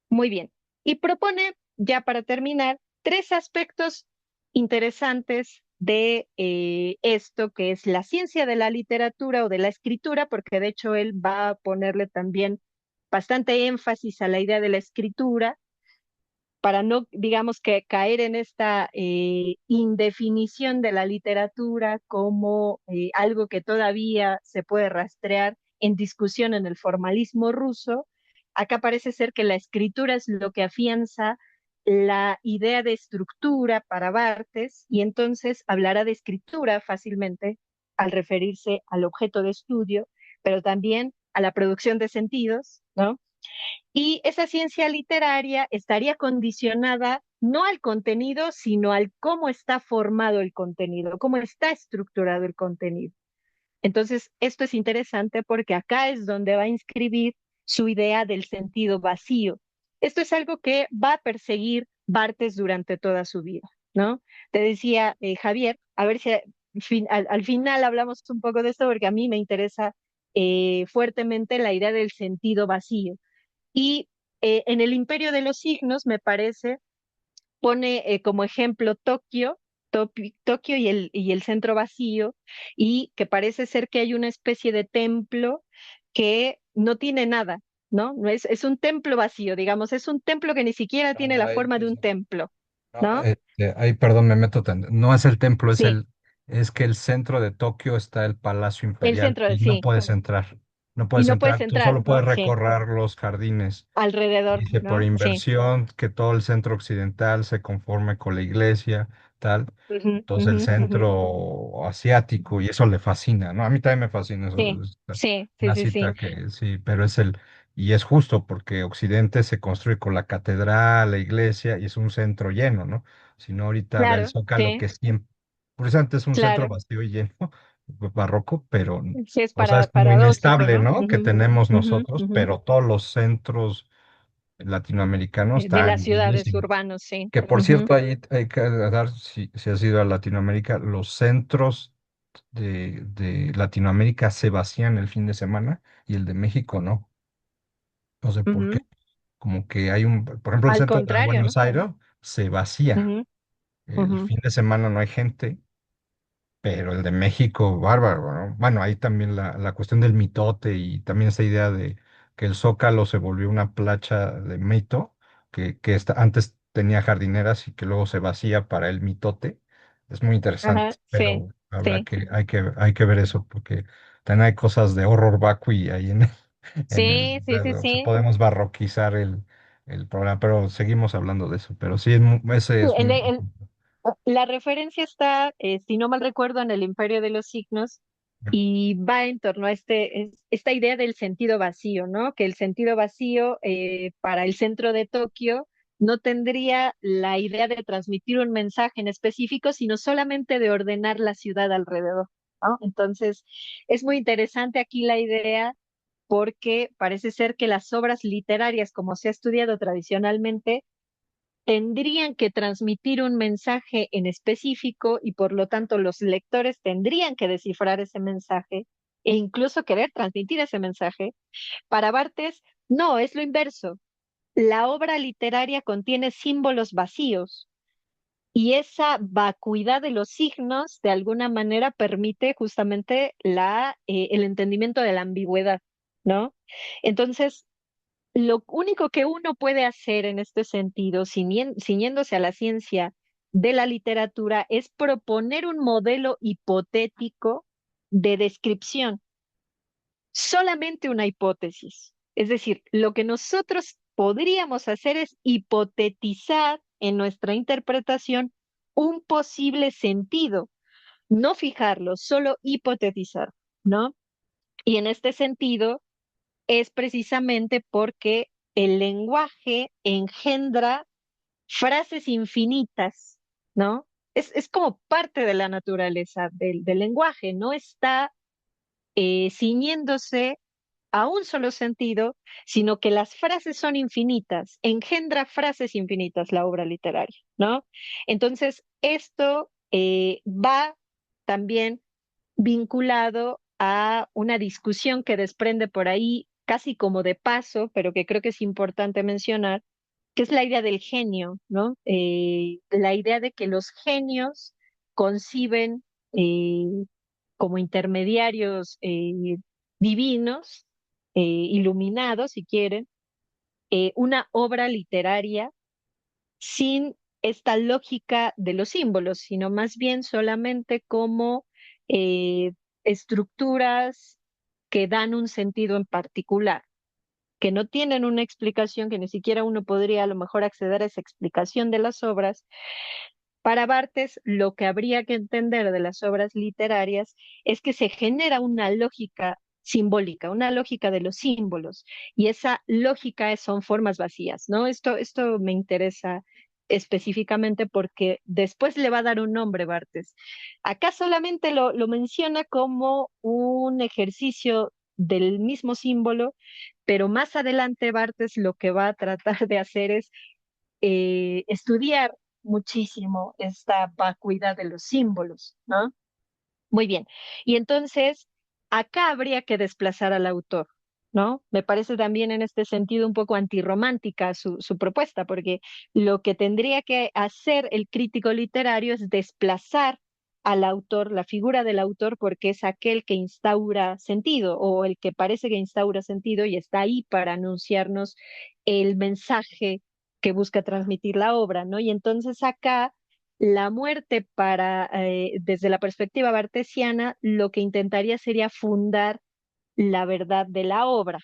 Muy bien. Y propone, ya para terminar, tres aspectos interesantes de esto que es la ciencia de la literatura o de la escritura, porque de hecho él va a ponerle también bastante énfasis a la idea de la escritura para no, digamos, que caer en esta indefinición de la literatura como algo que todavía se puede rastrear en discusión en el formalismo ruso. Acá parece ser que la escritura es lo que afianza la idea de estructura para Barthes y entonces hablará de escritura fácilmente al referirse al objeto de estudio, pero también a la producción de sentidos, ¿no? Y esa ciencia literaria estaría condicionada no al contenido, sino al cómo está formado el contenido, cómo está estructurado el contenido. Entonces, esto es interesante porque acá es donde va a inscribir su idea del sentido vacío. Esto es algo que va a perseguir Barthes durante toda su vida, ¿no? Te decía, Javier, a ver si al final hablamos un poco de esto porque a mí me interesa fuertemente la idea del sentido vacío. Y en el Imperio de los Signos, me parece, pone como ejemplo Tokio y el centro vacío, y que parece ser que hay una especie de templo que no tiene nada, ¿no? No es un templo vacío, digamos, es un templo que ni siquiera tiene No, la forma de un templo, no, ¿no? ahí, perdón, me meto no es el templo, Sí, es que el centro de Tokio está el Palacio el Imperial centro, y no sí, puedes entrar. No y puedes no puedes entrar, tú entrar, solo ¿no? puedes Sí, recorrer los jardines. alrededor, Dice por ¿no? Sí. inversión que todo el centro occidental se conforme con la iglesia, tal. Ujú, Entonces el ujú, ujú. centro asiático, y eso le fascina, ¿no? A mí también me fascina eso. Sí, Es sí, sí, una sí, sí. cita que sí, pero es el Y es justo porque Occidente se construye con la catedral, la iglesia y es un centro lleno, ¿no? Si no, ahorita ve el Claro, Zócalo, sí, que siempre, precisamente es un centro claro. vacío y lleno, barroco, pero, Sí, es o sea, es como paradójico, inestable, ¿no? ¿no? Que Ujú, tenemos ujú, nosotros, ujú. pero todos los centros latinoamericanos De las están ciudades llenísimos. urbanos, sí. Que por Ujú, cierto, ahí hay que dar, si has ido a Latinoamérica, los centros de Latinoamérica se vacían el fin de semana y el de México no. No sé por qué. ujú. Como que hay por ejemplo, el Al centro de contrario, ¿no? Buenos Aires se vacía. Ujú, El ujú. fin de semana no hay gente, pero el de México, bárbaro, ¿no? Bueno, ahí también la cuestión del mitote y también esa idea de que el Zócalo se volvió una plaza de mito, antes tenía jardineras y que luego se vacía para el mitote. Es muy Ajá, interesante, sí, pero sí. hay que ver eso, porque también hay cosas de horror vacui ahí en el, Sí, sí, sí, o sea, sí. podemos barroquizar el programa, pero seguimos hablando de eso, pero sí, ese Sí, es un... la referencia está, si no mal recuerdo, en el Imperio de los Signos y va en torno a esta idea del sentido vacío, ¿no? Que el sentido vacío para el centro de Tokio no tendría la idea de transmitir un mensaje en específico, sino solamente de ordenar la ciudad alrededor, ¿no? Entonces, es muy interesante aquí la idea porque parece ser que las obras literarias, como se ha estudiado tradicionalmente, tendrían que transmitir un mensaje en específico y por lo tanto los lectores tendrían que descifrar ese mensaje e incluso querer transmitir ese mensaje. Para Barthes, no, es lo inverso. La obra literaria contiene símbolos vacíos y esa vacuidad de los signos de alguna manera permite justamente el entendimiento de la ambigüedad, ¿no? Entonces, lo único que uno puede hacer en este sentido, ciñéndose a la ciencia de la literatura, es proponer un modelo hipotético de descripción, solamente una hipótesis. Es decir, lo que nosotros podríamos hacer es hipotetizar en nuestra interpretación un posible sentido, no fijarlo, solo hipotetizar, ¿no? Y en este sentido, es precisamente porque el lenguaje engendra frases infinitas, ¿no? Es como parte de la naturaleza del lenguaje, no está ciñéndose a un solo sentido, sino que las frases son infinitas, engendra frases infinitas la obra literaria, ¿no? Entonces, esto va también vinculado a una discusión que desprende por ahí casi como de paso, pero que creo que es importante mencionar, que es la idea del genio, ¿no? La idea de que los genios conciben como intermediarios divinos, iluminados, si quieren, una obra literaria sin esta lógica de los símbolos, sino más bien solamente como eh, estructuras que dan un sentido en particular, que no tienen una explicación, que ni siquiera uno podría a lo mejor acceder a esa explicación de las obras. Para Bartes, lo que habría que entender de las obras literarias es que se genera una lógica simbólica, una lógica de los símbolos, y esa lógica son formas vacías, ¿no? Esto me interesa específicamente porque después le va a dar un nombre Bartes. Acá solamente lo menciona como un ejercicio del mismo símbolo, pero más adelante Bartes lo que va a tratar de hacer es estudiar muchísimo esta vacuidad de los símbolos, ¿no? Muy bien. Y entonces, acá habría que desplazar al autor, ¿no? Me parece también en este sentido un poco antirromántica su propuesta, porque lo que tendría que hacer el crítico literario es desplazar al autor, la figura del autor, porque es aquel que instaura sentido o el que parece que instaura sentido y está ahí para anunciarnos el mensaje que busca transmitir la obra, ¿no? Y entonces acá la muerte desde la perspectiva bartesiana, lo que intentaría sería fundar la verdad de la obra.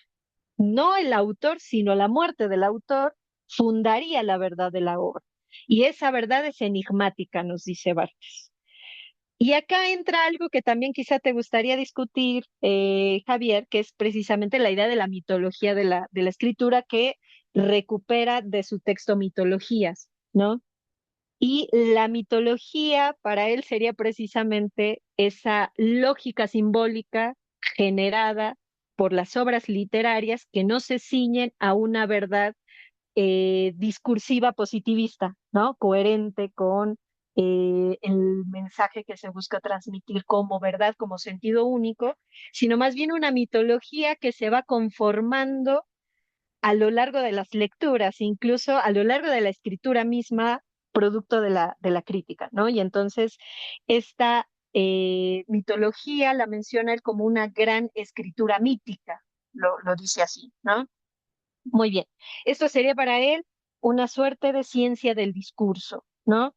No el autor, sino la muerte del autor fundaría la verdad de la obra. Y esa verdad es enigmática, nos dice Bartes. Y acá entra algo que también quizá te gustaría discutir, Javier, que es precisamente la idea de la mitología de la escritura que recupera de su texto mitologías, ¿no? Y la mitología para él sería precisamente esa lógica simbólica generada por las obras literarias que no se ciñen a una verdad discursiva positivista, ¿no? Coherente con el mensaje que se busca transmitir como verdad, como sentido único, sino más bien una mitología que se va conformando a lo largo de las lecturas, incluso a lo largo de la escritura misma, producto de la crítica, ¿no? Y entonces esta mitología la menciona él como una gran escritura mítica, lo dice así, ¿no? Muy bien. Esto sería para él una suerte de ciencia del discurso, ¿no?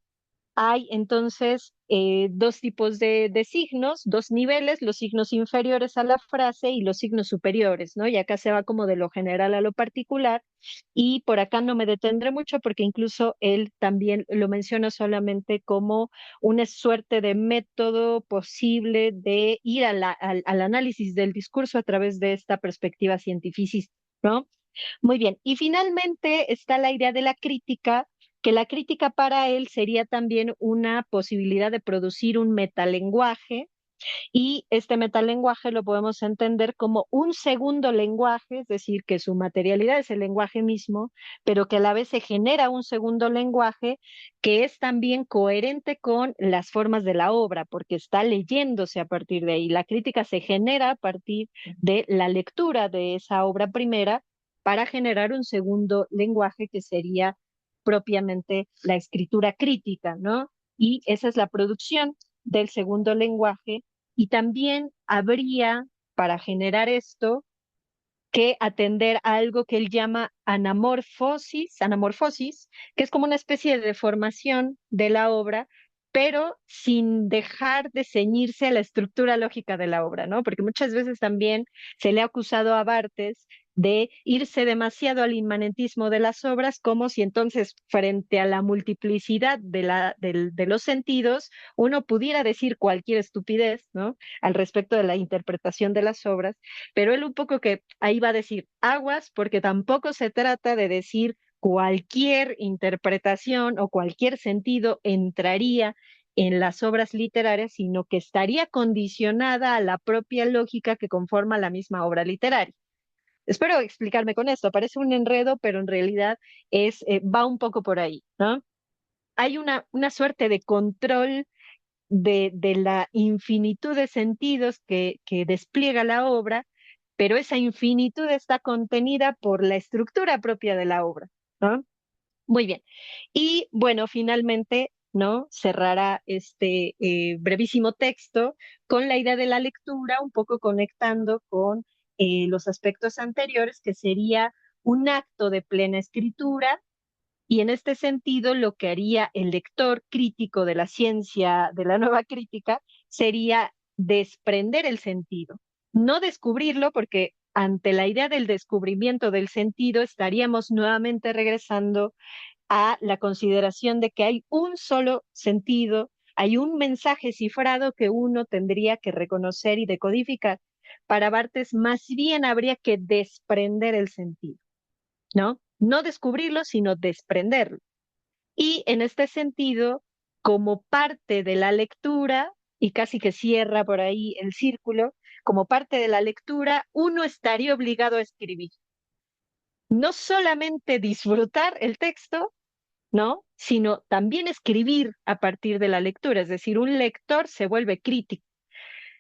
Hay entonces dos tipos de signos, dos niveles, los signos inferiores a la frase y los signos superiores, ¿no? Y acá se va como de lo general a lo particular. Y por acá no me detendré mucho porque incluso él también lo menciona solamente como una suerte de método posible de ir al análisis del discurso a través de esta perspectiva científica, ¿no? Muy bien. Y finalmente está la idea de la crítica, que la crítica para él sería también una posibilidad de producir un metalenguaje y este metalenguaje lo podemos entender como un segundo lenguaje, es decir, que su materialidad es el lenguaje mismo, pero que a la vez se genera un segundo lenguaje que es también coherente con las formas de la obra, porque está leyéndose a partir de ahí. La crítica se genera a partir de la lectura de esa obra primera para generar un segundo lenguaje que sería propiamente la escritura crítica, ¿no? Y esa es la producción del segundo lenguaje y también habría, para generar esto, que atender a algo que él llama anamorfosis, que es como una especie de deformación de la obra, pero sin dejar de ceñirse a la estructura lógica de la obra, ¿no? Porque muchas veces también se le ha acusado a Barthes de irse demasiado al inmanentismo de las obras, como si entonces, frente a la multiplicidad de los sentidos, uno pudiera decir cualquier estupidez, ¿no? Al respecto de la interpretación de las obras, pero él un poco que ahí va a decir aguas, porque tampoco se trata de decir cualquier interpretación o cualquier sentido entraría en las obras literarias, sino que estaría condicionada a la propia lógica que conforma la misma obra literaria. Espero explicarme con esto, parece un enredo, pero en realidad va un poco por ahí, ¿no? Hay una suerte de control de la infinitud de sentidos que despliega la obra, pero esa infinitud está contenida por la estructura propia de la obra, ¿no? Muy bien. Y bueno, finalmente, ¿no? Cerrará este brevísimo texto con la idea de la lectura, un poco conectando con los aspectos anteriores, que sería un acto de plena escritura y en este sentido, lo que haría el lector crítico de la ciencia, de la nueva crítica, sería desprender el sentido, no descubrirlo, porque ante la idea del descubrimiento del sentido estaríamos nuevamente regresando a la consideración de que hay un solo sentido, hay un mensaje cifrado que uno tendría que reconocer y decodificar. Para Bartes, más bien habría que desprender el sentido, ¿no? No descubrirlo, sino desprenderlo. Y en este sentido, como parte de la lectura, y casi que cierra por ahí el círculo, como parte de la lectura, uno estaría obligado a escribir. No solamente disfrutar el texto, ¿no? Sino también escribir a partir de la lectura. Es decir, un lector se vuelve crítico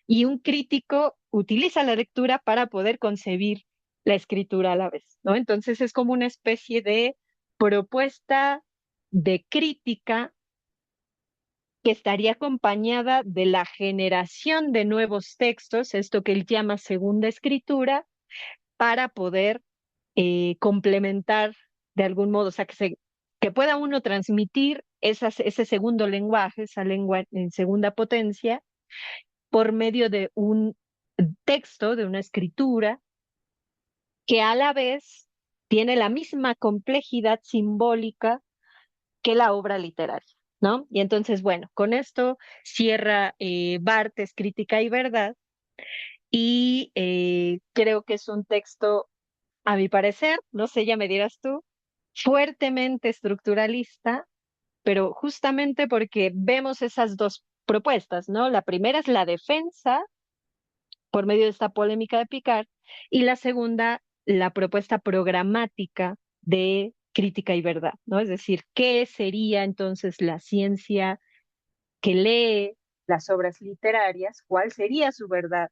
y un crítico utiliza la lectura para poder concebir la escritura a la vez, ¿no? Entonces es como una especie de propuesta de crítica que estaría acompañada de la generación de nuevos textos, esto que él llama segunda escritura, para poder complementar de algún modo, o sea, que pueda uno transmitir ese segundo lenguaje, esa lengua en segunda potencia, por medio de un texto, de una escritura, que a la vez tiene la misma complejidad simbólica que la obra literaria. ¿no? Y entonces, bueno, con esto cierra Barthes Crítica y Verdad y creo que es un texto, a mi parecer, no sé, ya me dirás tú, fuertemente estructuralista, pero justamente porque vemos esas dos propuestas, ¿no? La primera es la defensa por medio de esta polémica de Picard y la segunda, la propuesta programática de crítica y verdad, ¿no? Es decir, ¿qué sería entonces la ciencia que lee las obras literarias? ¿Cuál sería su verdad?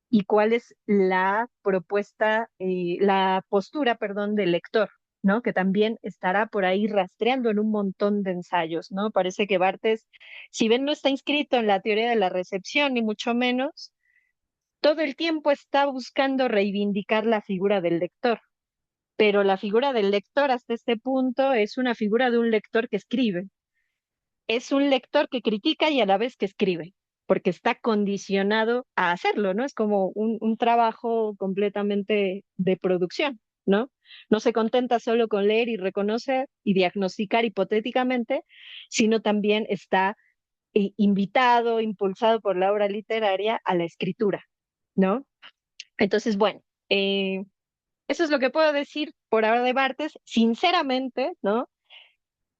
¿Y cuál es la propuesta, la postura, perdón, del lector? ¿No? Que también estará por ahí rastreando en un montón de ensayos, ¿no? Parece que Barthes, si bien no está inscrito en la teoría de la recepción, ni mucho menos, todo el tiempo está buscando reivindicar la figura del lector, pero la figura del lector hasta este punto es una figura de un lector que escribe, es un lector que critica y a la vez que escribe, porque está condicionado a hacerlo, ¿no? Es como un trabajo completamente de producción, ¿no? No se contenta solo con leer y reconocer y diagnosticar hipotéticamente, sino también está invitado, impulsado por la obra literaria a la escritura, ¿no? Entonces, bueno, eh, eso es lo que puedo decir por ahora de Bartes. Sinceramente, ¿no?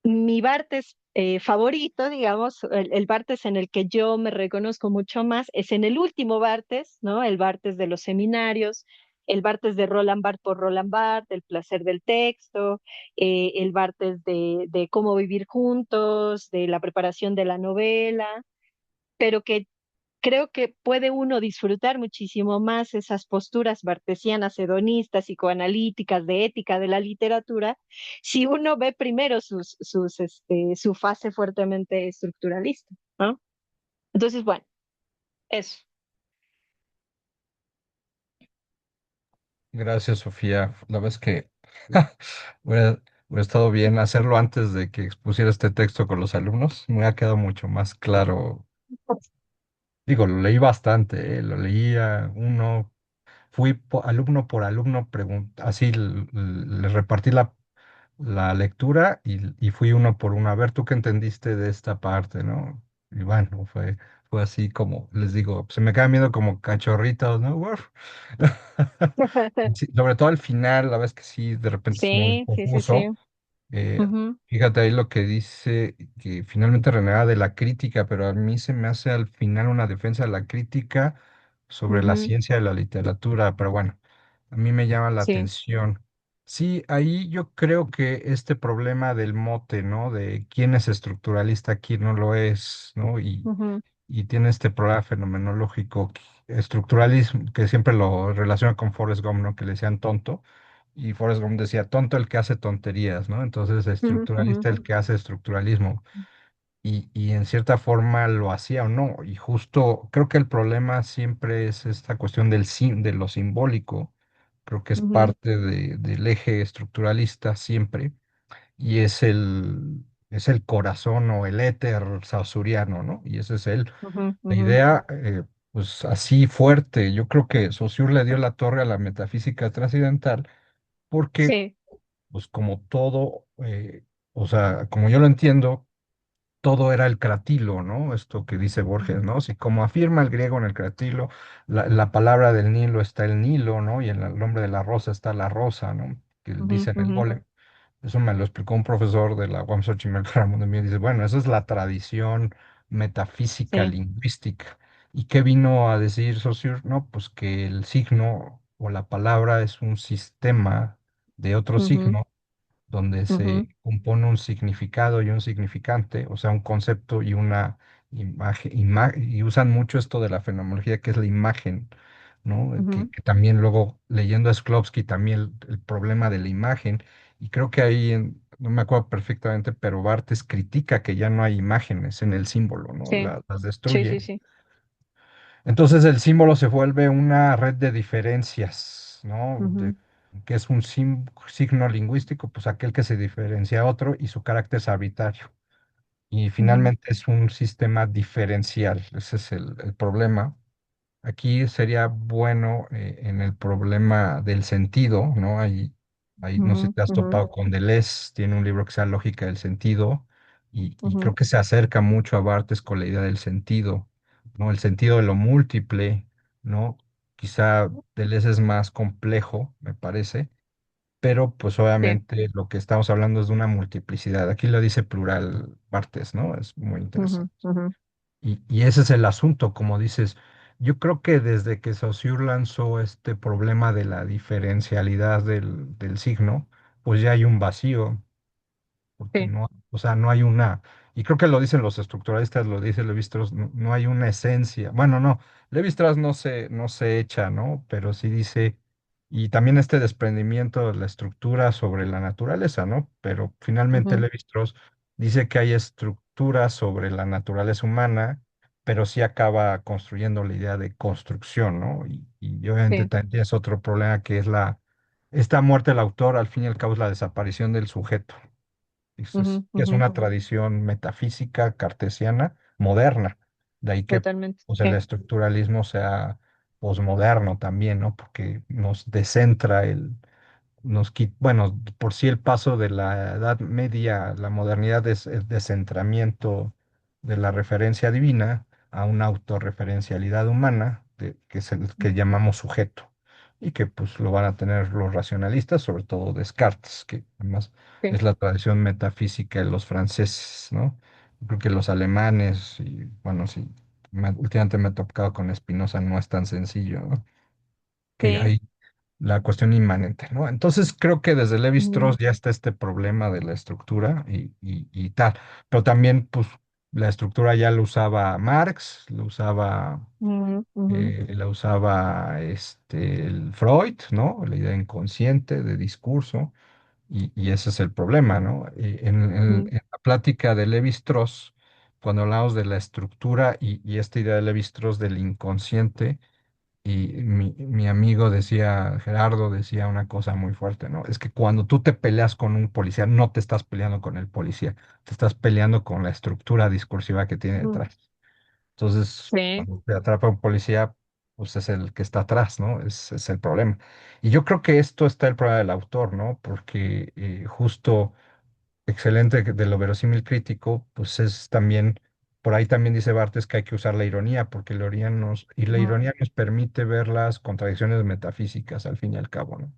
Mi Bartes favorito, digamos, el Bartes en el que yo me reconozco mucho más, es en el último Bartes, ¿no? El Bartes de los seminarios, el Bartes de Roland Barthes por Roland Barthes, el placer del texto, el Bartes de cómo vivir juntos, de la preparación de la novela, pero que creo que puede uno disfrutar muchísimo más esas posturas bartesianas, hedonistas, psicoanalíticas, de ética de la literatura, si uno ve primero su fase fuertemente estructuralista, ¿no? Entonces, bueno, eso. Gracias, Sofía. La verdad es que hubiera estado bien hacerlo antes de que expusiera este texto con los alumnos. Me ha quedado mucho más claro. Digo, lo leí bastante, lo leía uno, fui alumno por alumno, así le repartí la lectura y fui uno por uno. A ver, ¿tú qué entendiste de esta parte, no? Y bueno, fue así como, les digo, se me quedan viendo como cachorritos, ¿no? Uf. Sí, sobre todo al final, la verdad es que sí, de repente es muy Sí, sí, sí, sí. confuso. Eh, Ujú, Fíjate ahí lo que dice, que finalmente renega de la crítica, pero a mí se me hace al final una defensa de la crítica sobre la ujú, ciencia de la literatura, pero bueno, a mí me llama la sí. atención. Sí, ahí yo creo que este problema del mote, ¿no? De quién es estructuralista, quién no lo es, ¿no? Ujú, Y tiene este problema fenomenológico, estructuralismo, que siempre lo relaciona con Forrest Gump, ¿no? Que le decían tonto. Y Forrest Gump decía, tonto el que hace tonterías, ¿no? Entonces, ujú, ujú, estructuralista el que hace estructuralismo. Y en cierta forma lo hacía o no. Y justo creo que el problema siempre es esta cuestión de lo simbólico. Creo que es ujú, parte del eje estructuralista siempre. Y es el corazón o el éter sausuriano, ¿no? Y ese es ujú, la ujú. idea, pues así fuerte. Yo creo que Saussure le dio la torre a la metafísica trascendental porque Sí. pues como todo, o sea, como yo lo entiendo, todo era el cratilo, ¿no? Esto que dice Borges, Ujú, ¿no? Si como afirma el griego en el cratilo, la palabra del Nilo está el Nilo, ¿no? Y en el nombre de la rosa está la rosa, ¿no? Que ujú, dice en el ujú. Golem. Eso me lo explicó un profesor de la UAM Xochimilco Aramundo. Dice, bueno, esa es la tradición metafísica Sí. lingüística. ¿Y qué vino a decir Saussure? No, pues que el signo o la palabra es un sistema de otro Ujú, signo donde ujú, se compone un significado y un significante, o sea, un concepto y una imagen, y usan mucho esto de la fenomenología que es la imagen, ¿no? ujú. Que también luego leyendo a Shklovsky también el problema de la imagen, y creo que ahí, no me acuerdo perfectamente, pero Barthes critica que ya no hay imágenes en el símbolo, ¿no? Sí, Las sí, sí, destruye. sí. Entonces el símbolo se vuelve una red de diferencias, ¿no? Ujú, Que es un signo lingüístico, pues aquel que se diferencia a otro y su carácter es arbitrario. Y ujú, finalmente es un sistema diferencial. Ese es el problema. Aquí sería bueno en el problema del sentido, ¿no? Ahí no sé si ujú, te has ujú. topado con Deleuze, tiene un libro que se llama Lógica del Sentido, y ujú, creo que se acerca mucho a Barthes con la idea del sentido, ¿no? El sentido de lo múltiple, ¿no? Quizá Deleuze es más complejo, me parece, pero pues sí, obviamente lo que estamos hablando es de una multiplicidad. Aquí lo dice plural Barthes, ¿no? Es muy ujú, interesante. ujú, Y ese es el asunto, como dices. Yo creo que desde que Saussure lanzó este problema de la diferencialidad del signo, pues ya hay un vacío porque sí, no, o sea, no hay una, y creo que lo dicen los estructuralistas, lo dice Levi-Strauss, no, no hay una esencia. Bueno, no, Levi-Strauss no se echa, ¿no? Pero sí dice, y también este desprendimiento de la estructura sobre la naturaleza, ¿no? Pero finalmente ujú, Levi-Strauss dice que hay estructura sobre la naturaleza humana, pero sí acaba construyendo la idea de construcción, ¿no? Y obviamente sí, también tienes otro problema que es esta muerte del autor, al fin y al cabo es la desaparición del sujeto. ujú, Que es ujú, una tradición metafísica cartesiana moderna. De ahí que totalmente, pues, el sí, estructuralismo sea posmoderno también, ¿no? Porque nos descentra bueno, por sí el paso de la Edad Media a la modernidad es el descentramiento de la referencia divina a una autorreferencialidad humana, que es el que llamamos sujeto, y que pues lo van a tener los racionalistas, sobre todo Descartes, que además sí, es la tradición metafísica de los franceses, ¿no? Creo que los alemanes, y bueno, sí, últimamente me he tocado con Spinoza, no es tan sencillo, ¿no? Que sí, hay la cuestión inmanente, ¿no? Entonces creo que desde ujú, Levi-Strauss ya está este problema de la estructura y tal, pero también pues la estructura ya lo usaba Marx, ujú, ujú, la usaba el Freud, ¿no? La idea inconsciente de discurso y ese es el problema, ¿no? ujú, En la plática de Levi-Strauss, cuando hablamos de la estructura y esta idea de Levi-Strauss del inconsciente, y mi amigo decía, Gerardo decía una cosa muy fuerte, ¿no? Es que cuando tú te peleas con un policía, no te estás peleando con el policía, te estás peleando con la estructura discursiva que tiene ujú, detrás. Entonces, sí, cuando te atrapa un policía, pues es el que está atrás, ¿no? Es el problema. Y yo creo que esto está el problema del autor, ¿no? Porque justo excelente de lo verosímil crítico, pues es también, por ahí también dice Bartes que hay que usar la ironía, porque la ujú, ironía nos permite ver las contradicciones metafísicas al fin y al cabo, ¿no?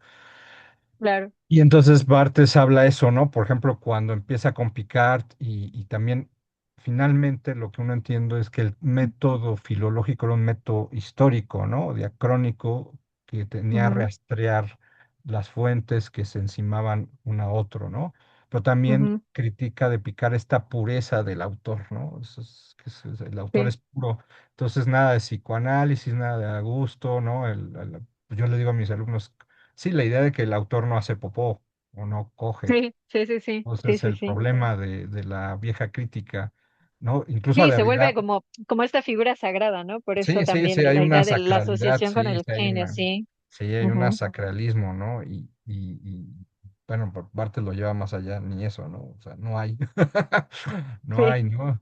claro, Y entonces Bartes habla eso, ¿no? Por ejemplo, cuando empieza con Picard y también finalmente lo que uno entiende es que el método filológico era un método histórico, ¿no? Diacrónico que tenía que ujú, rastrear las fuentes que se encimaban uno a otro, ¿no? Pero también ujú, critica de Picard esta pureza del autor, ¿no? El autor sí, es puro. Entonces nada de psicoanálisis, nada de a gusto, ¿no? Yo le digo a mis alumnos, sí, la idea de que el autor no hace popó o no coge. sí, sí, sí, sí, sí, Entonces, sí, el sí. problema de la vieja crítica, ¿no? Incluso Sí, se Derrida, vuelve como esta figura sagrada, ¿no? Por eso sí, sí, sí, también hay la una idea de la sacralidad, asociación con sí, el genio, sí. sí, hay un Ujú, sacralismo, ¿no? Bueno, por parte lo lleva más allá, ni eso, ¿no? O sea, no hay, no sí, hay, ¿no?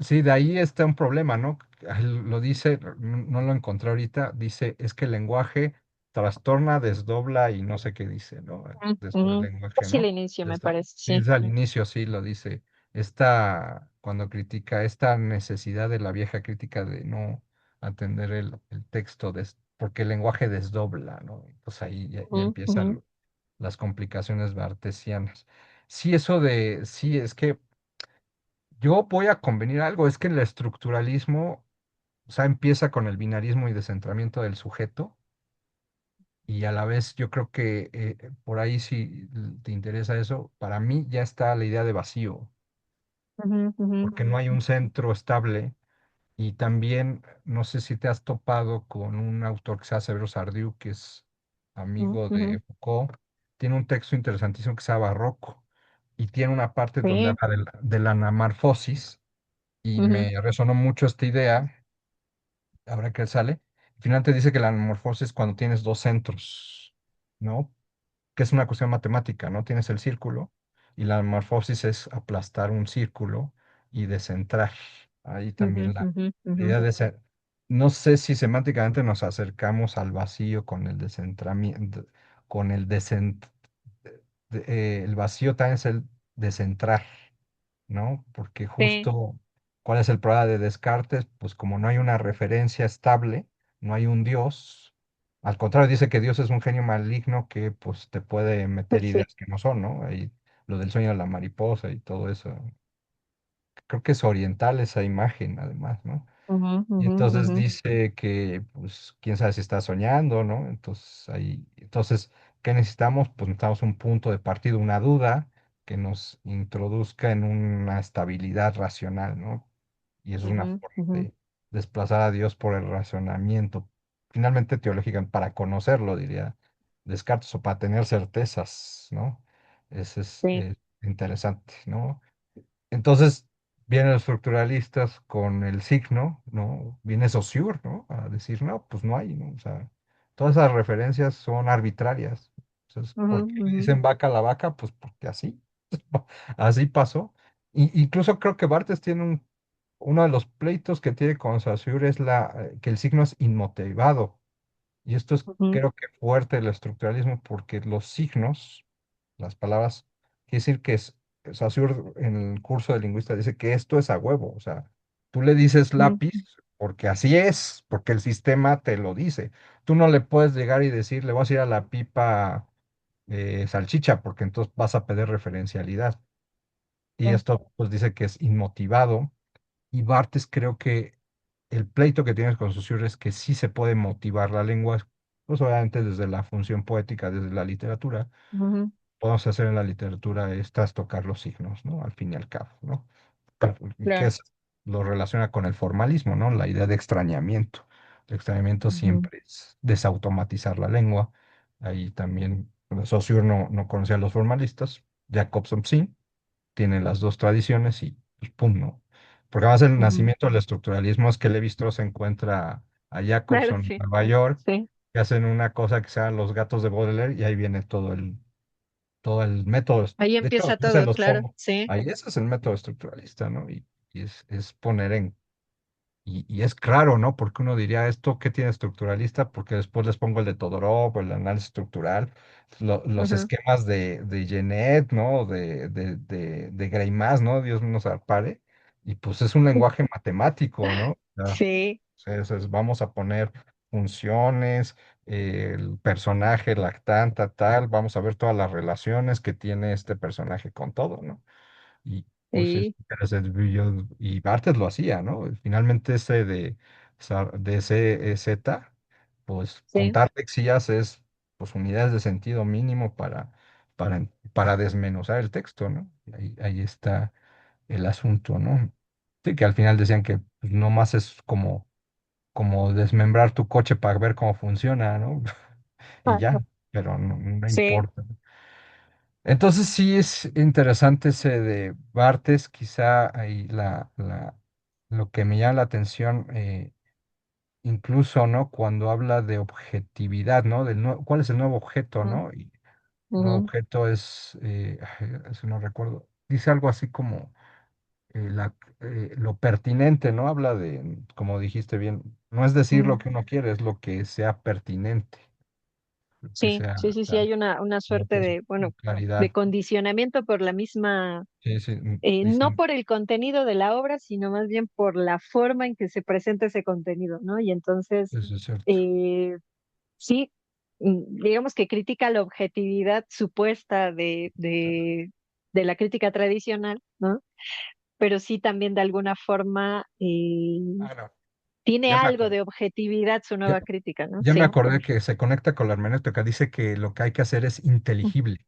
Sí, de ahí está un problema, ¿no? Lo dice, no lo encontré ahorita, dice, es que el lenguaje trastorna, desdobla y no sé qué dice, ¿no? Sobre el ujú. lenguaje, Casi el ¿no? inicio, me Desde, parece, sí, sí. desde al inicio sí lo dice cuando critica esta necesidad de la vieja crítica de no atender el texto, porque el lenguaje desdobla, ¿no? Entonces ahí ya Ujú, ujú, empiezan las complicaciones bartesianas. Sí, es que yo voy a convenir algo, es que el estructuralismo, o sea, empieza con el binarismo y descentramiento del sujeto, y a la vez yo creo que por ahí si te interesa eso, para mí ya está la idea de vacío, ujú, ujú, porque no hay un centro estable. Y también, no sé si te has topado con un autor que se llama Severo Sardiu, que es amigo ujú, de Foucault. Tiene un texto interesantísimo que se llama Barroco y tiene una parte donde sí, habla de la anamorfosis y ujú, me resonó mucho esta idea, ahora que él sale. Finalmente dice que la anamorfosis es cuando tienes dos centros, ¿no? Que es una cuestión matemática, ¿no? Tienes el círculo y la morfosis es aplastar un círculo y descentrar. Ahí ujú, también la ujú, ujú, idea de ser. No sé si semánticamente nos acercamos al vacío con el descentramiento, con el el vacío también es el descentrar, ¿no? Porque Sí, justo, ¿cuál es el problema de Descartes? Pues como no hay una referencia estable, no hay un Dios. Al contrario, dice que Dios es un genio maligno que pues te puede meter sí. ideas que no son, ¿no? Ahí, lo del sueño de la mariposa y todo eso. Creo que es oriental esa imagen, además, ¿no? Ujú, Y ujú, entonces ujú, dice que, pues, quién sabe si está soñando, ¿no? Entonces, ¿qué necesitamos? Pues necesitamos un punto de partida, una duda que nos introduzca en una estabilidad racional, ¿no? Y eso es una ujú, forma ujú. de desplazar a Dios por el razonamiento. Finalmente, teológica, para conocerlo, diría Descartes, o para tener certezas, ¿no? Eso es Sí. interesante, ¿no? Entonces vienen los estructuralistas con el signo, ¿no? Viene Saussure, ¿no? A decir, no, pues no hay, ¿no? O sea, todas esas referencias son arbitrarias. Entonces, Ujú, ¿por qué le ujú, dicen vaca a la vaca? Pues porque así, así pasó. Incluso creo que Barthes tiene uno de los pleitos que tiene con Saussure es que el signo es inmotivado. Y esto es, ujú, creo que, fuerte del estructuralismo porque los signos, las palabras, quiere decir que Saussure en el curso de lingüista dice que esto es a huevo, o sea, tú le dices ujú, lápiz porque así es, porque el sistema te lo dice. Tú no le puedes llegar y decir, le vas a ir a la pipa salchicha, porque entonces vas a pedir referencialidad. Y sí, esto pues dice que es inmotivado. Y Bartes creo que el pleito que tienes con Saussure es que sí se puede motivar la lengua, pues obviamente desde la función poética, desde la literatura. ujú, Podemos hacer en la literatura estas tocar los signos, ¿no? Al fin y al cabo, ¿no? Que claro. es, lo relaciona con el formalismo, ¿no? La idea de extrañamiento. El extrañamiento Ujú, siempre es desautomatizar la lengua. Ahí también Saussure no conocía a los formalistas, Jacobson sí, tiene las dos tradiciones y pues, pum, ¿no? Porque además el ujú. nacimiento del estructuralismo es que Levi-Strauss encuentra a Claro, Jacobson en sí, Nueva York, sí. que hacen una cosa que se llama los gatos de Baudelaire y ahí viene todo el método. Ahí De hecho, empieza yo se todo, los claro, pongo. sí. Ahí ese es el método estructuralista, ¿no? Y es poner y es claro, ¿no? Porque uno diría, ¿esto qué tiene estructuralista? Porque después les pongo el de Todorov, el análisis estructural, los Ujú. esquemas de Genet, ¿no? De Greimas, ¿no? Dios nos ampare. Y pues es un lenguaje matemático, ¿no? Sí, Vamos a poner funciones, el personaje lactante, tal, vamos a ver todas las relaciones que tiene este personaje con todo, ¿no? Y pues es sí, interesante, y Bartes lo hacía, ¿no? Finalmente ese de ese Z, pues sí, contar lexías es pues unidades de sentido mínimo para desmenuzar el texto, ¿no? Ahí está el asunto, ¿no? Sí, que al final decían que pues, no más es como desmembrar tu coche para ver cómo funciona, ¿no? Y Ajá. ya, pero no Sí, importa. Entonces sí es interesante ese de Bartes, quizá ahí lo que me llama la atención, incluso, ¿no? Cuando habla de objetividad, ¿no? ¿Cuál es el nuevo objeto, ujú, ¿no? Y el nuevo ujú, objeto es, ay, eso no recuerdo, dice algo así como lo pertinente, ¿no? Habla de, como dijiste bien, no es decir lo ujú. que uno quiere, es lo que sea pertinente, lo que Sí, sea sí, sí, sí, hay una suerte peso, de, bueno, de claridad. condicionamiento por la misma, Sí, sí, no dicen, por el contenido de la obra, sino más bien por la forma en que se presenta ese contenido, ¿no? Y entonces, eso es cierto. eh, sí, digamos que critica la objetividad supuesta de la crítica tradicional, ¿no? Pero sí también de alguna forma Ah, no, tiene ya me algo acordé. de objetividad su Ya, nueva crítica, ¿no? ya me Sí. acordé que se conecta con la hermenéutica. Dice que lo que hay que hacer es inteligible.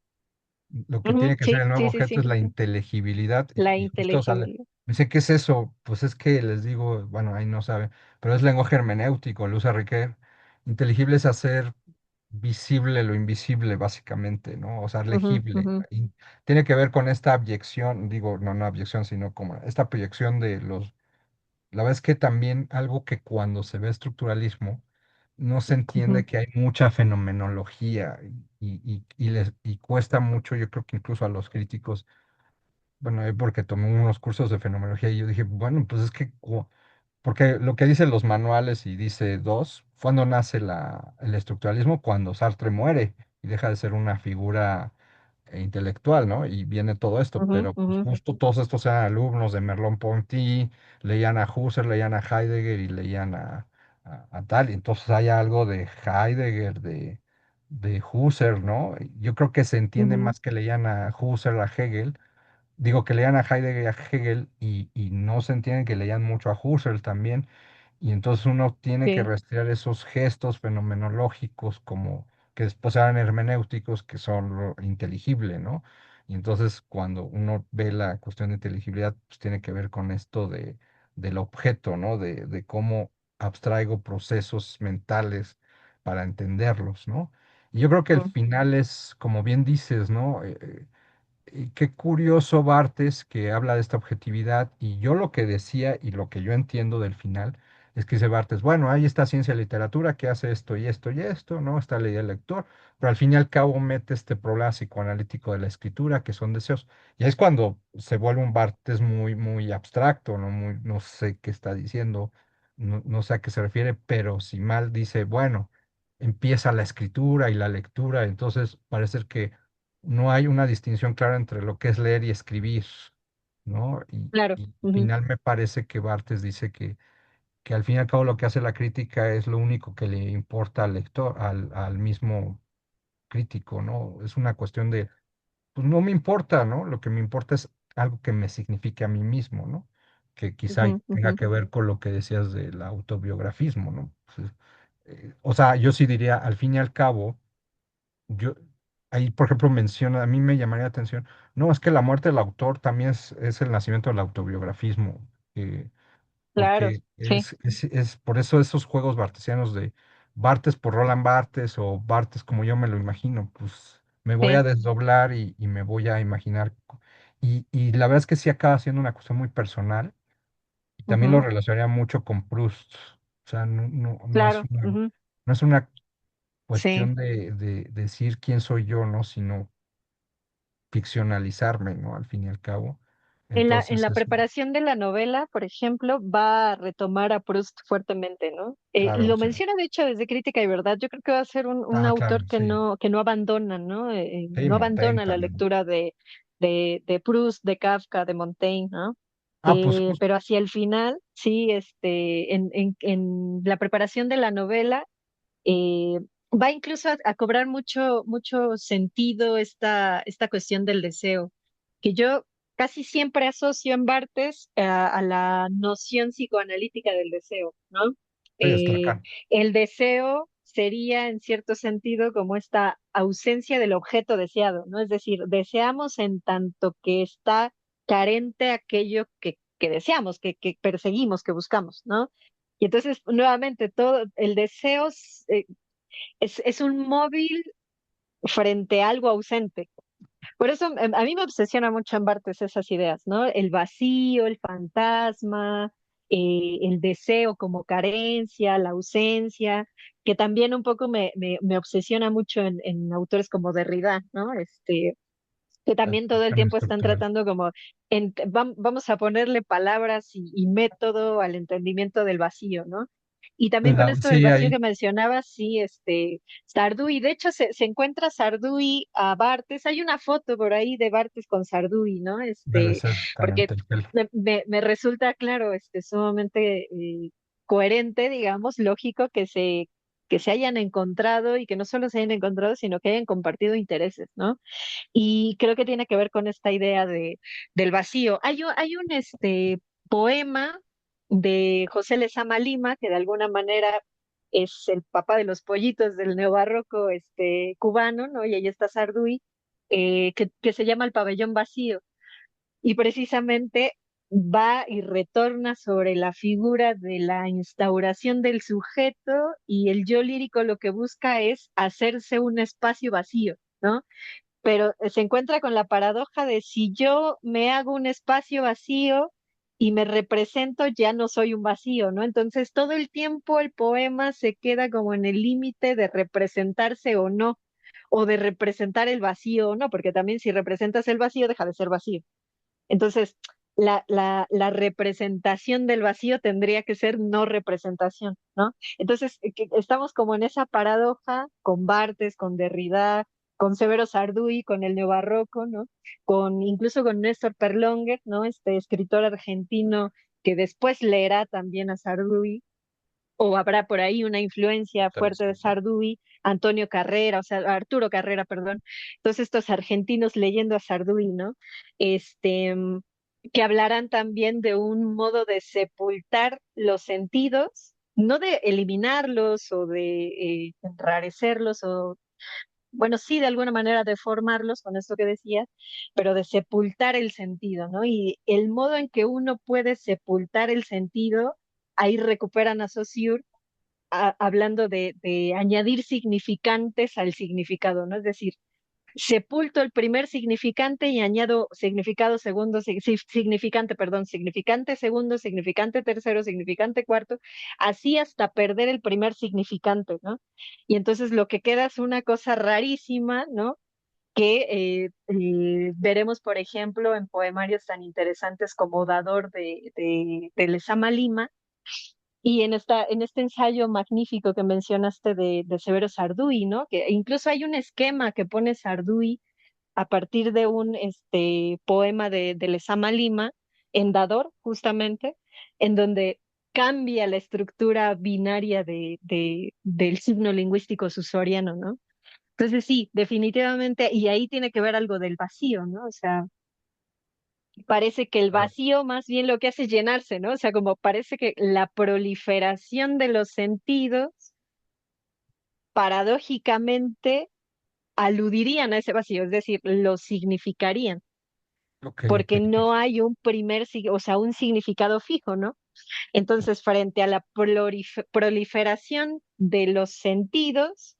Lo que Ujú, tiene que ser sí, el nuevo sí, sí, objeto sí. es la inteligibilidad. La Y justo sale. inteligibilidad. Dice, ¿qué es eso? Pues es que les digo, bueno, ahí no saben, pero es lenguaje hermenéutico, lo usa Riquet. Inteligible es hacer visible lo invisible, básicamente, ¿no? O sea, Ujú, legible. ujú, Y tiene que ver con esta abyección, digo, no abyección, sino como esta proyección de los. La verdad es que también algo que cuando se ve estructuralismo, no se entiende ujú, que hay mucha fenomenología y cuesta mucho, yo creo que incluso a los críticos, bueno, porque tomé unos cursos de fenomenología y yo dije, bueno, pues es que, porque lo que dicen los manuales y dice dos, ¿cuándo nace el estructuralismo? Cuando Sartre muere y deja de ser una figura intelectual, ¿no? Y viene todo esto, ujú, pero pues, ujú, justo todos estos eran alumnos de Merleau-Ponty, leían a Husserl, leían a Heidegger y leían a tal, y entonces hay algo de Heidegger, de Husserl, ¿no? Yo creo que se entiende ujú. más que leían a Husserl, a Hegel, digo que leían a Heidegger y a Hegel y no se entienden que leían mucho a Husserl también. Y entonces uno tiene que Sí, rastrear esos gestos fenomenológicos como que después eran hermenéuticos, que son lo inteligible, ¿no? Y entonces cuando uno ve la cuestión de inteligibilidad, pues tiene que ver con esto del objeto, ¿no? De cómo abstraigo procesos mentales para entenderlos, ¿no? Y yo creo que el ujú, final es, como bien dices, ¿no? Y qué curioso Bartes que habla de esta objetividad y yo lo que decía y lo que yo entiendo del final es que dice Bartes, bueno, hay esta ciencia de literatura que hace esto y esto y esto, ¿no? Está la idea del lector, pero al fin y al cabo mete este problema psicoanalítico de la escritura que son deseos. Y ahí es cuando se vuelve un Bartes muy, muy abstracto, ¿no? Muy, no sé qué está diciendo, no sé a qué se refiere, pero si mal dice, bueno, empieza la escritura y la lectura, entonces parece que no hay una distinción clara entre lo que es leer y escribir, ¿no? claro. Y al Ujú, final me parece que Barthes dice que al fin y al cabo lo que hace la crítica es lo único que le importa al lector, al mismo crítico, ¿no? Es una cuestión de, pues no me importa, ¿no? Lo que me importa es algo que me signifique a mí mismo, ¿no? Que quizá ujú, tenga ujú. que ver con lo que decías del autobiografismo, ¿no? Pues, o sea, yo sí diría, al fin y al cabo, yo, ahí, por ejemplo, menciona, a mí me llamaría la atención, no, es que la muerte del autor también es el nacimiento del autobiografismo, Claro, porque sí. es por eso esos juegos bartesianos de Bartes por Roland Barthes o Bartes como yo me lo imagino, pues me voy a Sí. desdoblar y me voy a imaginar. Y la verdad es que sí acaba siendo una cuestión muy personal y también lo Ujú, relacionaría mucho con Proust. O sea, claro. Ujú, no es una sí. cuestión de decir quién soy yo, ¿no? Sino ficcionalizarme, ¿no? Al fin y al cabo. En Entonces, la preparación de la novela, por ejemplo, va a retomar a Proust fuertemente, ¿no? claro, Lo sí. menciona, de hecho, desde Crítica y Verdad. Yo creo que va a ser un Ah, autor claro, sí. que no abandona, ¿no? Sí, No Montaigne abandona la también. lectura de Proust, de Kafka, de Montaigne, ¿no? Ah, pues justo, Pero hacia el final, sí, en la preparación de la novela, eh, va incluso a cobrar mucho, mucho sentido esta cuestión del deseo, que yo casi siempre asocio en Barthes a la noción psicoanalítica del deseo, ¿no? sí, está Eh, acá. el deseo sería, en cierto sentido, como esta ausencia del objeto deseado, ¿no? Es decir, deseamos en tanto que está carente aquello que deseamos, que perseguimos, que buscamos, ¿no? Y entonces, nuevamente, todo el deseo es un móvil frente a algo ausente. Por eso a mí me obsesiona mucho en Bartes esas ideas, ¿no? El vacío, el fantasma, el deseo como carencia, la ausencia, que también un poco me obsesiona mucho en autores como Derrida, ¿no? Que también todo el Tan tiempo están estructural. tratando como, vamos a ponerle palabras y método al entendimiento del vacío, ¿no? Y también con esto del Sí, vacío ahí que mencionabas, sí, Sarduy, de hecho se encuentra Sarduy a Bartes, hay una foto por ahí de Bartes con Sarduy, ¿no? debe ser también Porque Teifel. me resulta, claro, sumamente coherente, digamos, lógico que se hayan encontrado y que no solo se hayan encontrado, sino que hayan compartido intereses, ¿no? Y creo que tiene que ver con esta idea del vacío. Hay un poema de José Lezama Lima, que de alguna manera es el papá de los pollitos del neobarroco cubano, ¿no? Y ahí está Sarduy, que se llama El pabellón vacío. Y precisamente va y retorna sobre la figura de la instauración del sujeto y el yo lírico lo que busca es hacerse un espacio vacío, ¿no? Pero se encuentra con la paradoja de si yo me hago un espacio vacío y me represento, ya no soy un vacío, ¿no? Entonces todo el tiempo el poema se queda como en el límite de representarse o no, o de representar el vacío o no, porque también si representas el vacío deja de ser vacío. Entonces, la representación del vacío tendría que ser no representación, ¿no? Entonces, estamos como en esa paradoja con Barthes, con Derrida, con Severo Sarduy, con el neobarroco, ¿no? Con, incluso con Néstor Perlonguer, ¿no? Este escritor argentino que después leerá también a Sarduy, o habrá por ahí una influencia fuerte de Interesante. Sarduy, Antonio Carrera, o sea, Arturo Carrera, perdón, todos estos argentinos leyendo a Sarduy, ¿no? Este, que hablarán también de un modo de sepultar los sentidos, no de eliminarlos o de enrarecerlos o bueno, sí, de alguna manera deformarlos, con esto que decías, pero de sepultar el sentido, ¿no? Y el modo en que uno puede sepultar el sentido, ahí recuperan a Saussure hablando de añadir significantes al significado, ¿no? Es decir, sepulto el primer significante y añado significado segundo, significante, perdón, significante segundo, significante tercero, significante cuarto, así hasta perder el primer significante, ¿no? Y entonces lo que queda es una cosa rarísima, ¿no? Que veremos, por ejemplo, en poemarios tan interesantes como Dador de Lezama Lima, y en este ensayo magnífico que mencionaste de Severo Sarduy, ¿no? Que incluso hay un esquema que pone Sarduy a partir de un poema de Lezama Lima, en Dador, justamente, en donde cambia la estructura binaria del signo lingüístico susoriano, ¿no? Entonces sí, definitivamente, y ahí tiene que ver algo del vacío, ¿no? O sea, parece que el Claro. vacío más bien lo que hace es llenarse, ¿no? O sea, como parece que la proliferación de los sentidos paradójicamente aludirían a ese vacío, es decir, lo significarían, Ok, ok. porque no hay un primer, o sea, un significado fijo, ¿no? Entonces, frente a la proliferación de los sentidos,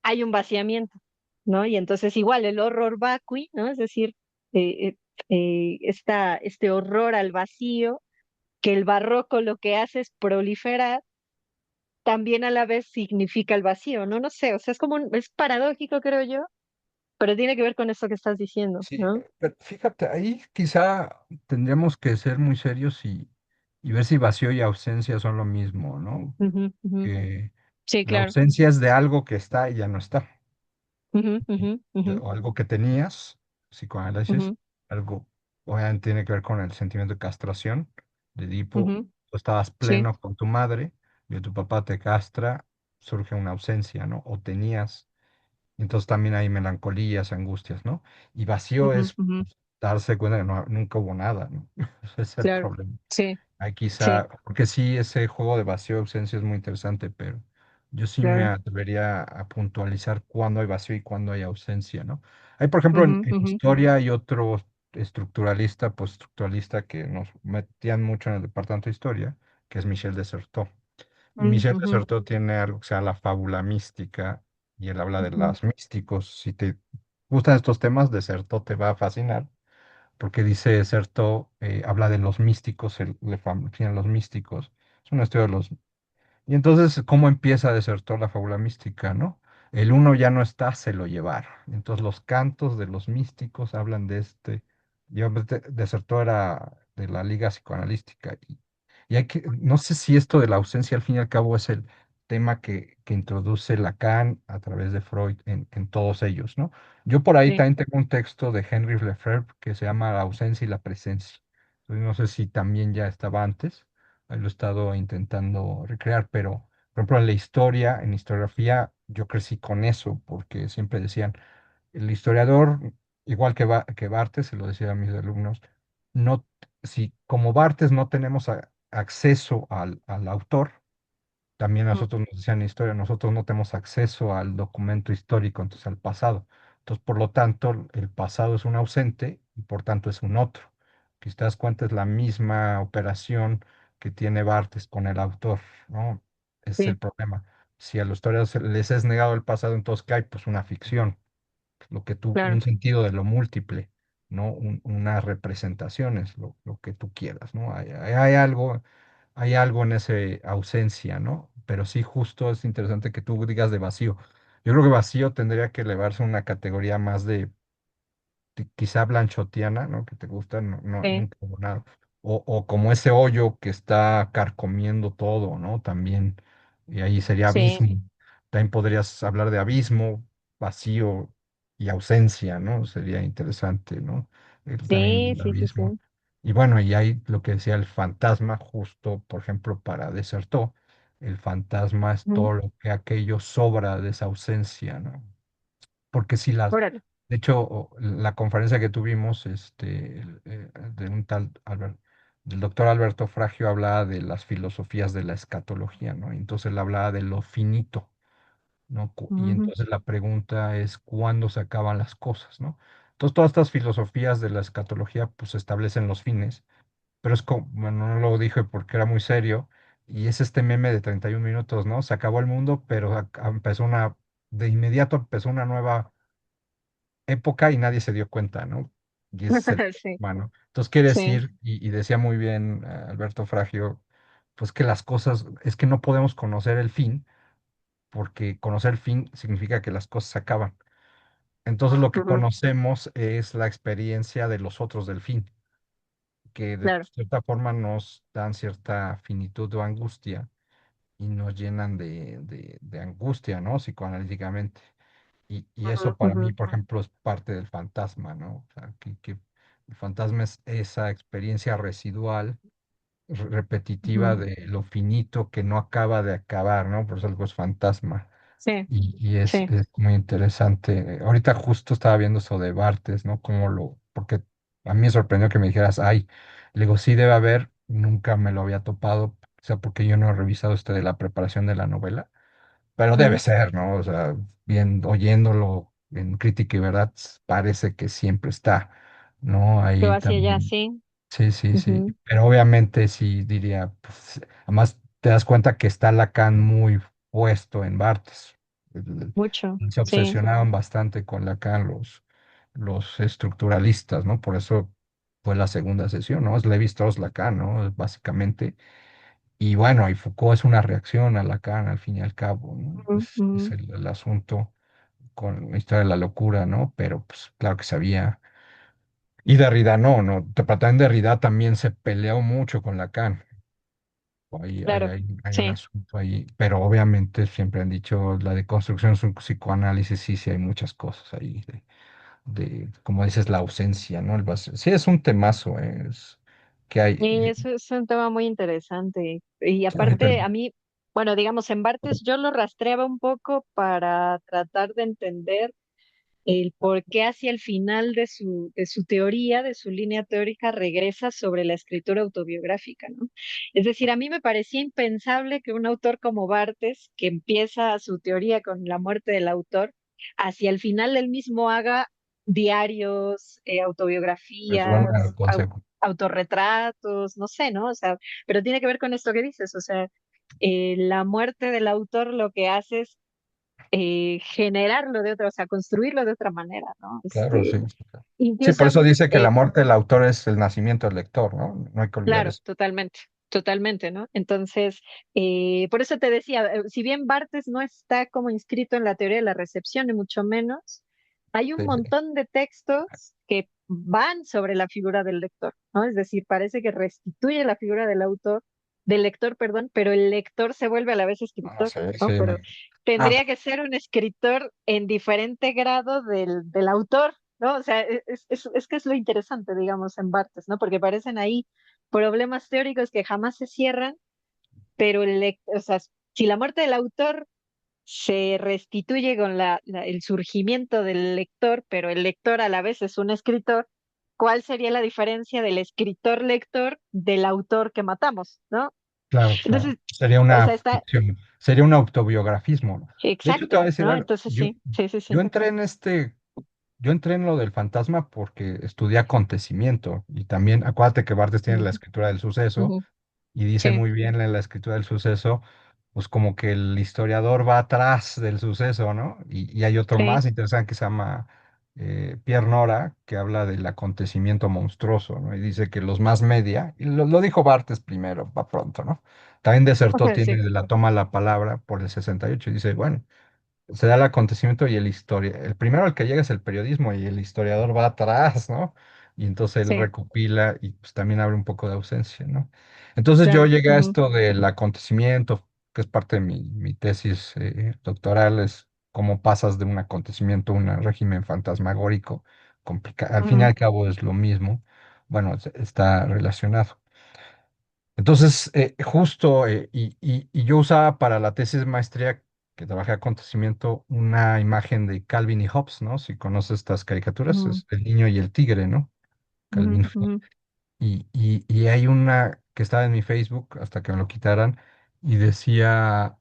hay un vaciamiento, ¿no? Y entonces igual el horror vacui, ¿no? Es decir, este horror al vacío, que el barroco lo que hace es proliferar, también a la vez significa el vacío, ¿no? No sé, o sea, es como es paradójico, creo yo, pero tiene que ver con eso que estás diciendo, Sí, ¿no? pero fíjate, ahí quizá tendríamos que ser muy serios y ver si vacío y ausencia son lo mismo, ¿no? Ujú, ujú. Que Sí, la claro. ausencia es de algo que está y ya no está, Ujú, ujú, ujú, o algo que tenías, psicoanálisis, ujú, algo obviamente tiene que ver con el sentimiento de castración, de Edipo, ujú. tú estabas Sí. pleno con tu madre y tu papá te castra, surge una ausencia, ¿no? O tenías. Entonces también hay melancolías, angustias, ¿no? Y vacío Ujú, es ujú. pues, darse cuenta que nunca hubo nada, ¿no? Ese es el Claro. problema. Sí, Hay sí, quizá, porque sí, ese juego de vacío y ausencia es muy interesante, pero yo sí me claro. atrevería a puntualizar cuándo hay vacío y cuándo hay ausencia, ¿no? Hay, por ejemplo, Ujú, en ujú, historia hay otro estructuralista, postestructuralista que nos metían mucho en el departamento de historia, que es Michel Dessertaux. Y ujú, Michel ujú, Dessertaux tiene algo que se llama la fábula mística, y él habla de ujú. los místicos. Si te gustan estos temas, Dessertaux te va a fascinar, porque dice Dessertaux, habla de los místicos, le fascinan los místicos. Es una historia de los y entonces, ¿cómo empieza a desertar la fábula mística, no? El uno ya no está, se lo llevaron. Entonces, los cantos de los místicos hablan de este. Yo desertó era de la Liga Psicoanalística. Y hay que, no sé si esto de la ausencia, al fin y al cabo, es el tema que introduce Lacan a través de Freud en todos ellos, ¿no? Yo por ahí Sí, también tengo un texto de Henry Lefebvre que se llama La ausencia y la presencia. Entonces, no sé si también ya estaba antes. Ahí lo he estado intentando recrear, pero por ejemplo en la historia, en historiografía, yo crecí con eso, porque siempre decían, el historiador, igual que Barthes, se lo decía a mis alumnos, no, si como Barthes no tenemos acceso al autor, también ujú, nosotros nos decían historia, nosotros no tenemos acceso al documento histórico, entonces al pasado. Entonces, por lo tanto, el pasado es un ausente y por tanto es un otro. Que si te das cuenta, es la misma operación que tiene Barthes con el autor, ¿no? Es el sí, problema. Si a los historiadores les es negado el pasado, entonces ¿qué hay? Pues una ficción, lo que tú, un claro. sentido de lo múltiple, ¿no? Unas representaciones, lo que tú quieras, ¿no? Hay algo en esa ausencia, ¿no? Pero sí, justo es interesante que tú digas de vacío. Yo creo que vacío tendría que elevarse a una categoría más de quizá blanchotiana, ¿no? Que te gusta, no, Sí, nunca hubo nada. O como ese hoyo que está carcomiendo todo, ¿no? También, y ahí sería sí, abismo. También podrías hablar de abismo, vacío y ausencia, ¿no? Sería interesante, ¿no? También Sí, el sí, sí, abismo. sí. Y bueno, y hay lo que decía el fantasma, justo, por ejemplo, para Desertó, el fantasma es Ujú. todo lo que aquello sobra de esa ausencia, ¿no? Porque si las, Órale. de hecho, la conferencia que tuvimos, de un tal del doctor Alberto Fragio hablaba de las filosofías de la escatología, ¿no? Entonces él hablaba de lo finito, ¿no? Y Ujú. entonces la pregunta es cuándo se acaban las cosas, ¿no? Entonces todas estas filosofías de la escatología pues establecen los fines, pero es como, bueno, no lo dije porque era muy serio, y es este meme de 31 minutos, ¿no? Se acabó el mundo, pero de inmediato empezó una nueva época y nadie se dio cuenta, ¿no? Y ese es el Sí, problema, ¿no? Entonces quiere sí. decir, y decía muy bien Alberto Fragio, pues que las cosas, es que no podemos conocer el fin, porque conocer el fin significa que las cosas se acaban. Entonces lo que Ujú. conocemos es la experiencia de los otros del fin, que de Claro. cierta forma nos dan cierta finitud o angustia y nos llenan de angustia, ¿no? Psicoanalíticamente. Y Ujú, eso para ujú. mí, por ejemplo, es parte del fantasma, ¿no? O sea, que el fantasma es esa experiencia residual, repetitiva Ujú. de lo finito que no acaba de acabar, ¿no? Por eso algo es fantasma. Sí, Y sí. es muy interesante. Ahorita justo estaba viendo eso de Bartes, ¿no? Porque a mí me sorprendió que me dijeras, ay, le digo, sí debe haber, nunca me lo había topado, o sea, porque yo no he revisado este de la preparación de la novela, pero debe Ujú. ser, ¿no? O sea, bien, oyéndolo en Crítica y Verdad, parece que siempre está, ¿no? Que Ahí va hacia allá, también. sí. Sí, sí, sí. Ujú. Pero obviamente sí diría, pues, además te das cuenta que está Lacan muy puesto en Barthes. El- Mucho, Se sí. obsesionaban bastante con Lacan los estructuralistas, ¿no? Por eso fue la segunda sesión, ¿no? Es Lévi-Strauss Lacan, ¿no? Básicamente. Y bueno, y Foucault es una reacción a Lacan al fin y al cabo, ¿no? Ujú, Es ujú. el asunto con la historia de la locura, ¿no? Pero pues claro que sabía. Y Derrida no, no. También Derrida también se peleó mucho con Lacan. Claro, Hay un sí. asunto ahí, pero obviamente siempre han dicho la deconstrucción es un psicoanálisis, sí, sí hay muchas cosas ahí, como dices, la ausencia, ¿no? Sí, es un temazo, es que hay, Y eso es un tema muy interesante. Y sí, ahorita, aparte, a mí, bueno, digamos, en Bartes yo lo rastreaba un poco para tratar de entender el por qué hacia el final de su teoría, de su línea teórica, regresa sobre la escritura autobiográfica, ¿no? Es decir, a mí me parecía impensable que un autor como Bartes, que empieza su teoría con la muerte del autor, hacia el final él mismo haga diarios, es una autobiografías, cosa, autorretratos, no sé, ¿no? O sea, pero tiene que ver con esto que dices, o sea, la muerte del autor lo que hace es generarlo de otra, o sea, construirlo de otra manera, ¿no? claro, sí. Sí, por Incluso, eso dice que la eh, muerte del autor es el nacimiento del lector, ¿no? No hay que olvidar claro, eso. totalmente, totalmente, ¿no? Entonces, por eso te decía, si bien Bartes no está como inscrito en la teoría de la recepción, ni mucho menos, hay un Sí, sí. montón de textos que van sobre la figura del lector, ¿no? Es decir, parece que restituye la figura del autor, del lector, perdón, pero el lector se vuelve a la vez No, no escritor, sé, ¿no? sí, Pero ah, tendría que ser un escritor en diferente grado del autor, ¿no? O sea, es que es lo interesante, digamos, en Bartes, ¿no? Porque parecen ahí problemas teóricos que jamás se cierran, pero o sea, si la muerte del autor se restituye con el surgimiento del lector, pero el lector a la vez es un escritor, ¿cuál sería la diferencia del escritor-lector del autor que matamos, ¿no? claro, claro. Entonces, Sería o una sea, está ficción, sería un autobiografismo, ¿no? De hecho, te voy a exacto, decir ¿no? algo. Entonces sí, sí, sí, Yo sí. entré en yo entré en lo del fantasma porque estudié acontecimiento y también, acuérdate que Barthes tiene la Ujú, escritura del suceso ujú. y dice Sí, muy bien en la escritura del suceso, pues como que el historiador va atrás del suceso, ¿no? Y hay otro sí, más interesante que se llama Pierre Nora, que habla del acontecimiento monstruoso, ¿no? Y dice que los más media, y lo dijo Barthes primero, va pronto, ¿no? También Desertó sí, tiene la toma la palabra por el 68 y dice, bueno, se da el acontecimiento y el primero al que llega es el periodismo y el historiador va atrás, ¿no? Y entonces él sí, recopila y pues también abre un poco de ausencia, ¿no? Entonces yo ya. llegué a Ujú, esto del acontecimiento, que es parte de mi tesis doctoral, cómo pasas de un acontecimiento a un régimen fantasmagórico, al fin y ujú, al cabo es lo mismo, bueno, está relacionado. Entonces, justo, y yo usaba para la tesis de maestría, que trabajé acontecimiento, una imagen de Calvin y Hobbes, ¿no? Si conoces estas caricaturas, ujú, es el niño y el tigre, ¿no? ujú, Calvin. ujú, Y hay una que estaba en mi Facebook hasta que me lo quitaran y decía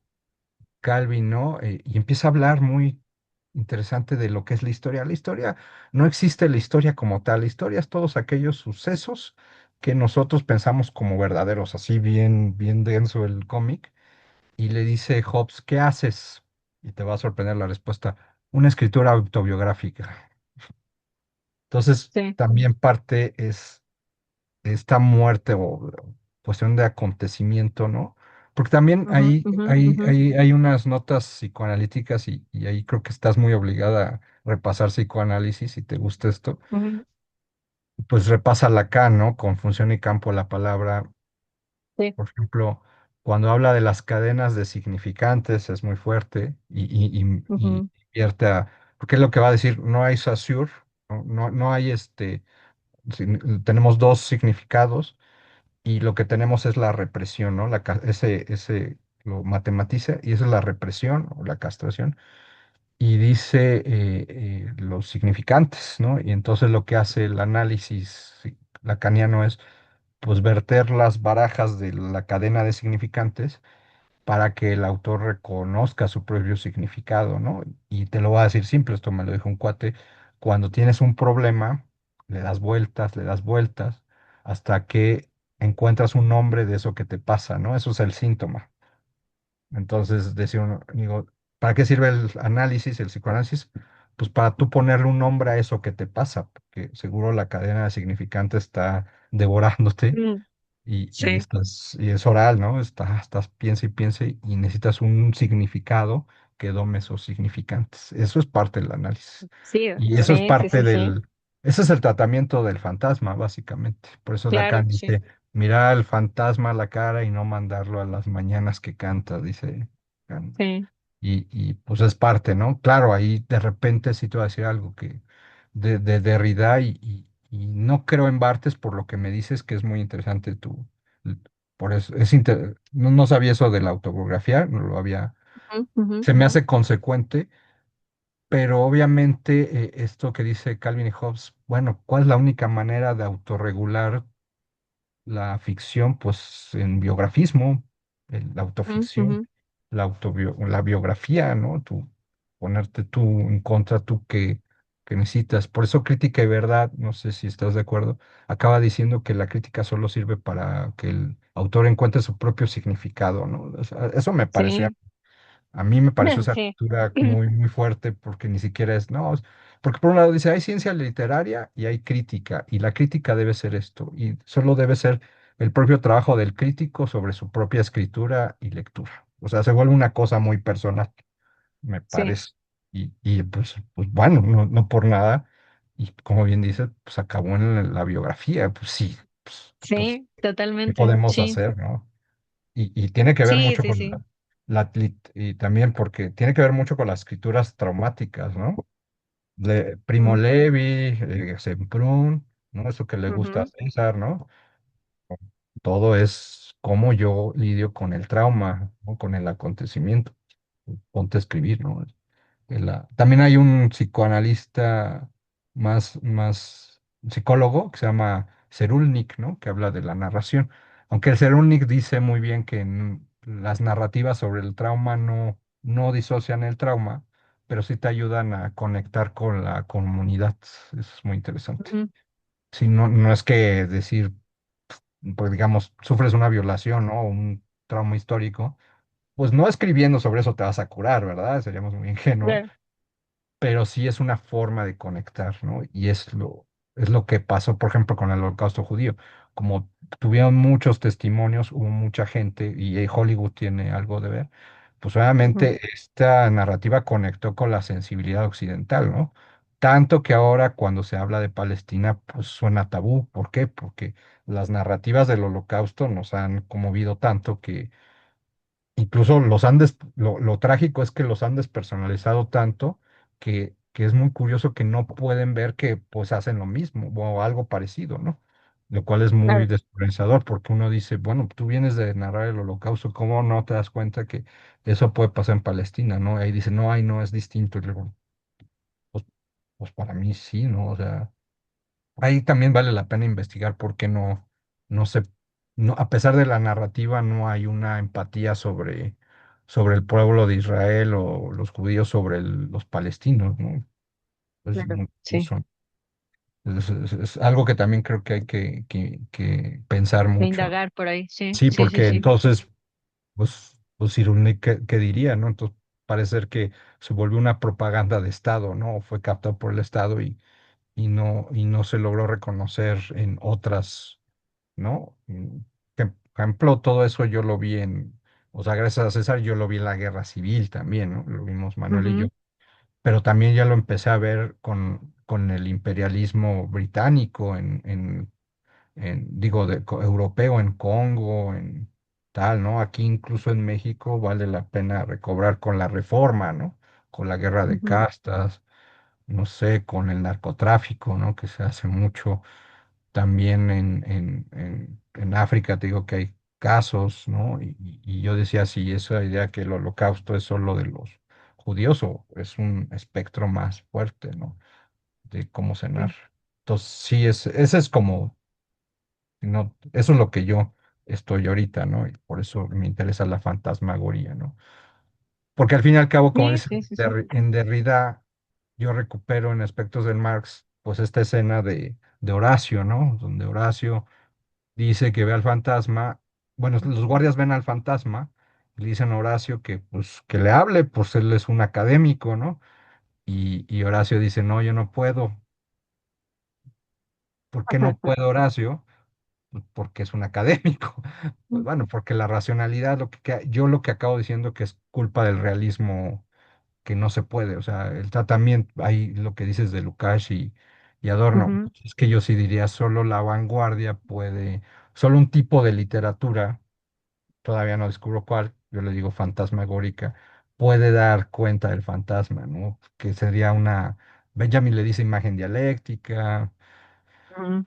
Calvin, ¿no? Y empieza a hablar muy interesante de lo que es la historia. La historia, no existe la historia como tal. La historia es todos aquellos sucesos que nosotros pensamos como verdaderos, así bien, bien denso el cómic. Y le dice Hobbes, ¿qué haces? Y te va a sorprender la respuesta, una escritura autobiográfica. Entonces, sí, también parte es esta muerte o cuestión de acontecimiento, ¿no? Porque también ujú, ujú, ujú, hay unas notas psicoanalíticas y ahí creo que estás muy obligada a repasar psicoanálisis si te gusta esto, ujú, pues repasa Lacan, ¿no? Con función y campo la palabra, sí, por ejemplo, cuando habla de las cadenas de significantes es muy fuerte y ujú, invierte a, porque es lo que va a decir, no hay Saussure, no hay tenemos dos significados y lo que tenemos es la represión, ¿no? Ese lo matematiza y esa es la represión o la castración y dice los significantes, ¿no? Y entonces lo que hace el análisis lacaniano es pues verter las barajas de la cadena de significantes para que el autor reconozca su propio significado, ¿no? Y te lo voy a decir simple, esto me lo dijo un cuate, cuando tienes un problema, le das vueltas, hasta que encuentras un nombre de eso que te pasa, ¿no? Eso es el síntoma. Entonces, decía uno, digo, ¿para qué sirve el análisis, el psicoanálisis? Pues para tú ponerle un nombre a eso que te pasa, porque seguro la cadena de significante está devorándote mm, sí, y es oral, ¿no? Estás piensa y piensa y necesitas un significado que dome esos significantes. Eso es parte del análisis. sí, Y eso es sí, sí, parte sí, sí, ese es el tratamiento del fantasma, básicamente. Por eso claro, Lacan sí, dice, mirar al fantasma a la cara y no mandarlo a las mañanas que canta, dice Lacan. sí, Y pues es parte, ¿no? Claro, ahí de repente sí te voy a decir algo que de Derrida y no creo en Barthes por lo que me dices que es muy interesante por eso no sabía eso de la autobiografía, no lo había, ujú, ujú, se me hace consecuente, pero obviamente esto que dice Calvin y Hobbes, bueno, ¿cuál es la única manera de autorregular la ficción? Pues en biografismo, la ujú, autoficción, ujú, la biografía, ¿no? Tú ponerte tú en contra, tú que necesitas. Por eso crítica y verdad, no sé si estás de acuerdo, acaba diciendo que la crítica solo sirve para que el autor encuentre su propio significado, ¿no? O sea, eso me pareció sí, a mí me pareció esa sí, lectura muy, muy fuerte porque ni siquiera es, no, porque por un lado dice, hay ciencia literaria y hay crítica, y la crítica debe ser esto, y solo debe ser el propio trabajo del crítico sobre su propia escritura y lectura. O sea, se vuelve una cosa muy personal, me sí, parece. Pues bueno, no por nada, y como bien dice, pues acabó en la biografía, pues sí, pues, sí, ¿qué totalmente, podemos sí, hacer, no? Y tiene que ver sí, mucho sí, con sí, y también porque tiene que ver mucho con las escrituras traumáticas, ¿no? Primo ujú, Levi, Semprún, ¿no? Eso que le gusta a ujú, César, ¿no? Todo es cómo yo lidio con el trauma, ¿no? Con el acontecimiento. Ponte a escribir, ¿no? También hay un psicoanalista más psicólogo que se llama Cyrulnik, ¿no? Que habla de la narración. Aunque el Cyrulnik dice muy bien que las narrativas sobre el trauma no disocian el trauma, pero sí te ayudan a conectar con la comunidad. Eso es muy interesante. ujú, Si no es que decir, pues digamos, sufres una violación, ¿no? O un trauma histórico, pues no escribiendo sobre eso te vas a curar, ¿verdad? Seríamos muy ingenuos, claro, pero sí es una forma de conectar, ¿no? Y es lo que pasó, por ejemplo, con el Holocausto judío. Como tuvieron muchos testimonios, hubo mucha gente, y Hollywood tiene algo de ver, pues ujú, obviamente esta narrativa conectó con la sensibilidad occidental, ¿no? Tanto que ahora cuando se habla de Palestina, pues suena tabú. ¿Por qué? Porque las narrativas del Holocausto nos han conmovido tanto que incluso lo trágico es que los han despersonalizado tanto que es muy curioso que no pueden ver que pues hacen lo mismo o algo parecido, ¿no? Lo cual es muy Claro, desesperanzador porque uno dice, bueno, tú vienes de narrar el holocausto, ¿cómo no te das cuenta que eso puede pasar en Palestina, ¿no? Y ahí dice, no, ay, no, es distinto. Y luego, pues, pues para mí sí, ¿no? O sea, ahí también vale la pena investigar por qué no se, no, a pesar de la narrativa, no hay una empatía sobre el pueblo de Israel o los judíos sobre los palestinos, ¿no? Es claro, muy sí. curioso. Es algo que también creo que hay que pensar De mucho. indagar por ahí, sí, Sí, sí, sí, porque sí. entonces, pues Irune, ¿qué diría, no? Entonces, parece ser que se volvió una propaganda de Estado, ¿no? Fue captado por el Estado y no se logró reconocer en otras, ¿no? Por ejemplo, todo eso yo lo vi o sea, gracias a César, yo lo vi en la Guerra Civil también, ¿no? Lo vimos Manuel y yo, Ujú, pero también ya lo empecé a ver con el imperialismo británico digo, europeo en Congo, en tal, ¿no? Aquí incluso en México vale la pena recobrar con la reforma, ¿no? Con la guerra de ujú, castas, no sé, con el narcotráfico, ¿no? Que se hace mucho también en África, te digo que hay casos, ¿no? Y yo decía, si esa idea que el holocausto es solo de los judíos o es un espectro más fuerte, ¿no? De cómo cenar. sí, Entonces, sí, ese es como, no, eso es lo que yo estoy ahorita, ¿no? Y por eso me interesa la fantasmagoría, ¿no? Porque al fin y al cabo, como sí, dice sí, sí, sí. En Derrida, yo recupero en aspectos del Marx, pues esta escena de Horacio, ¿no? Donde Horacio dice que ve al fantasma, bueno, los guardias ven al fantasma, y le dicen a Horacio que, pues, que le hable, pues él es un académico, ¿no? Y Horacio dice, no, yo no puedo. ¿Por qué no puede Horacio? Pues porque es un académico. Pues bueno, porque la racionalidad, yo lo que acabo diciendo que es culpa del realismo que no se puede, o sea, el tratamiento, ahí lo que dices de Lukács y Adorno, Ujú, pues es que yo sí diría, solo la vanguardia solo un tipo de literatura, todavía no descubro cuál, yo le digo fantasmagórica, puede dar cuenta del fantasma, ¿no? Que sería Benjamin le dice imagen dialéctica, ujú,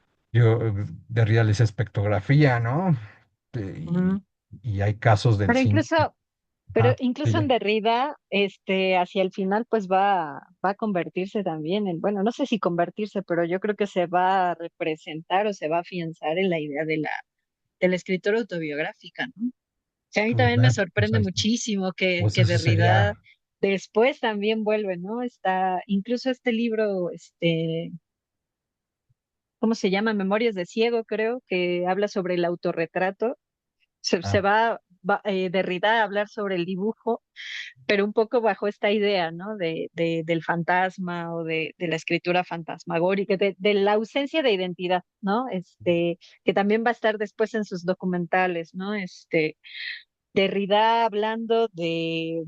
Derrida le dice espectrografía, ¿no? ujú. Y hay casos del Pero cine. incluso, pero Ajá, incluso en dile. Derrida, hacia el final, pues va a convertirse también en, bueno, no sé si convertirse, pero yo creo que se va a representar o se va a afianzar en la idea de la escritura autobiográfica, ¿no? Que a mí Pues, también me pues sorprende ahí está. muchísimo Pues que eso Derrida sería. después también vuelve, ¿no? Está, incluso este libro, ¿cómo se llama? Memorias de Ciego, creo, que habla sobre el autorretrato. Se Ah, va Derrida a hablar sobre el dibujo, pero un poco bajo esta idea, ¿no? Del fantasma o de la escritura fantasmagórica, de la ausencia de identidad, ¿no? Que también va a estar después en sus documentales, ¿no? Derrida hablando de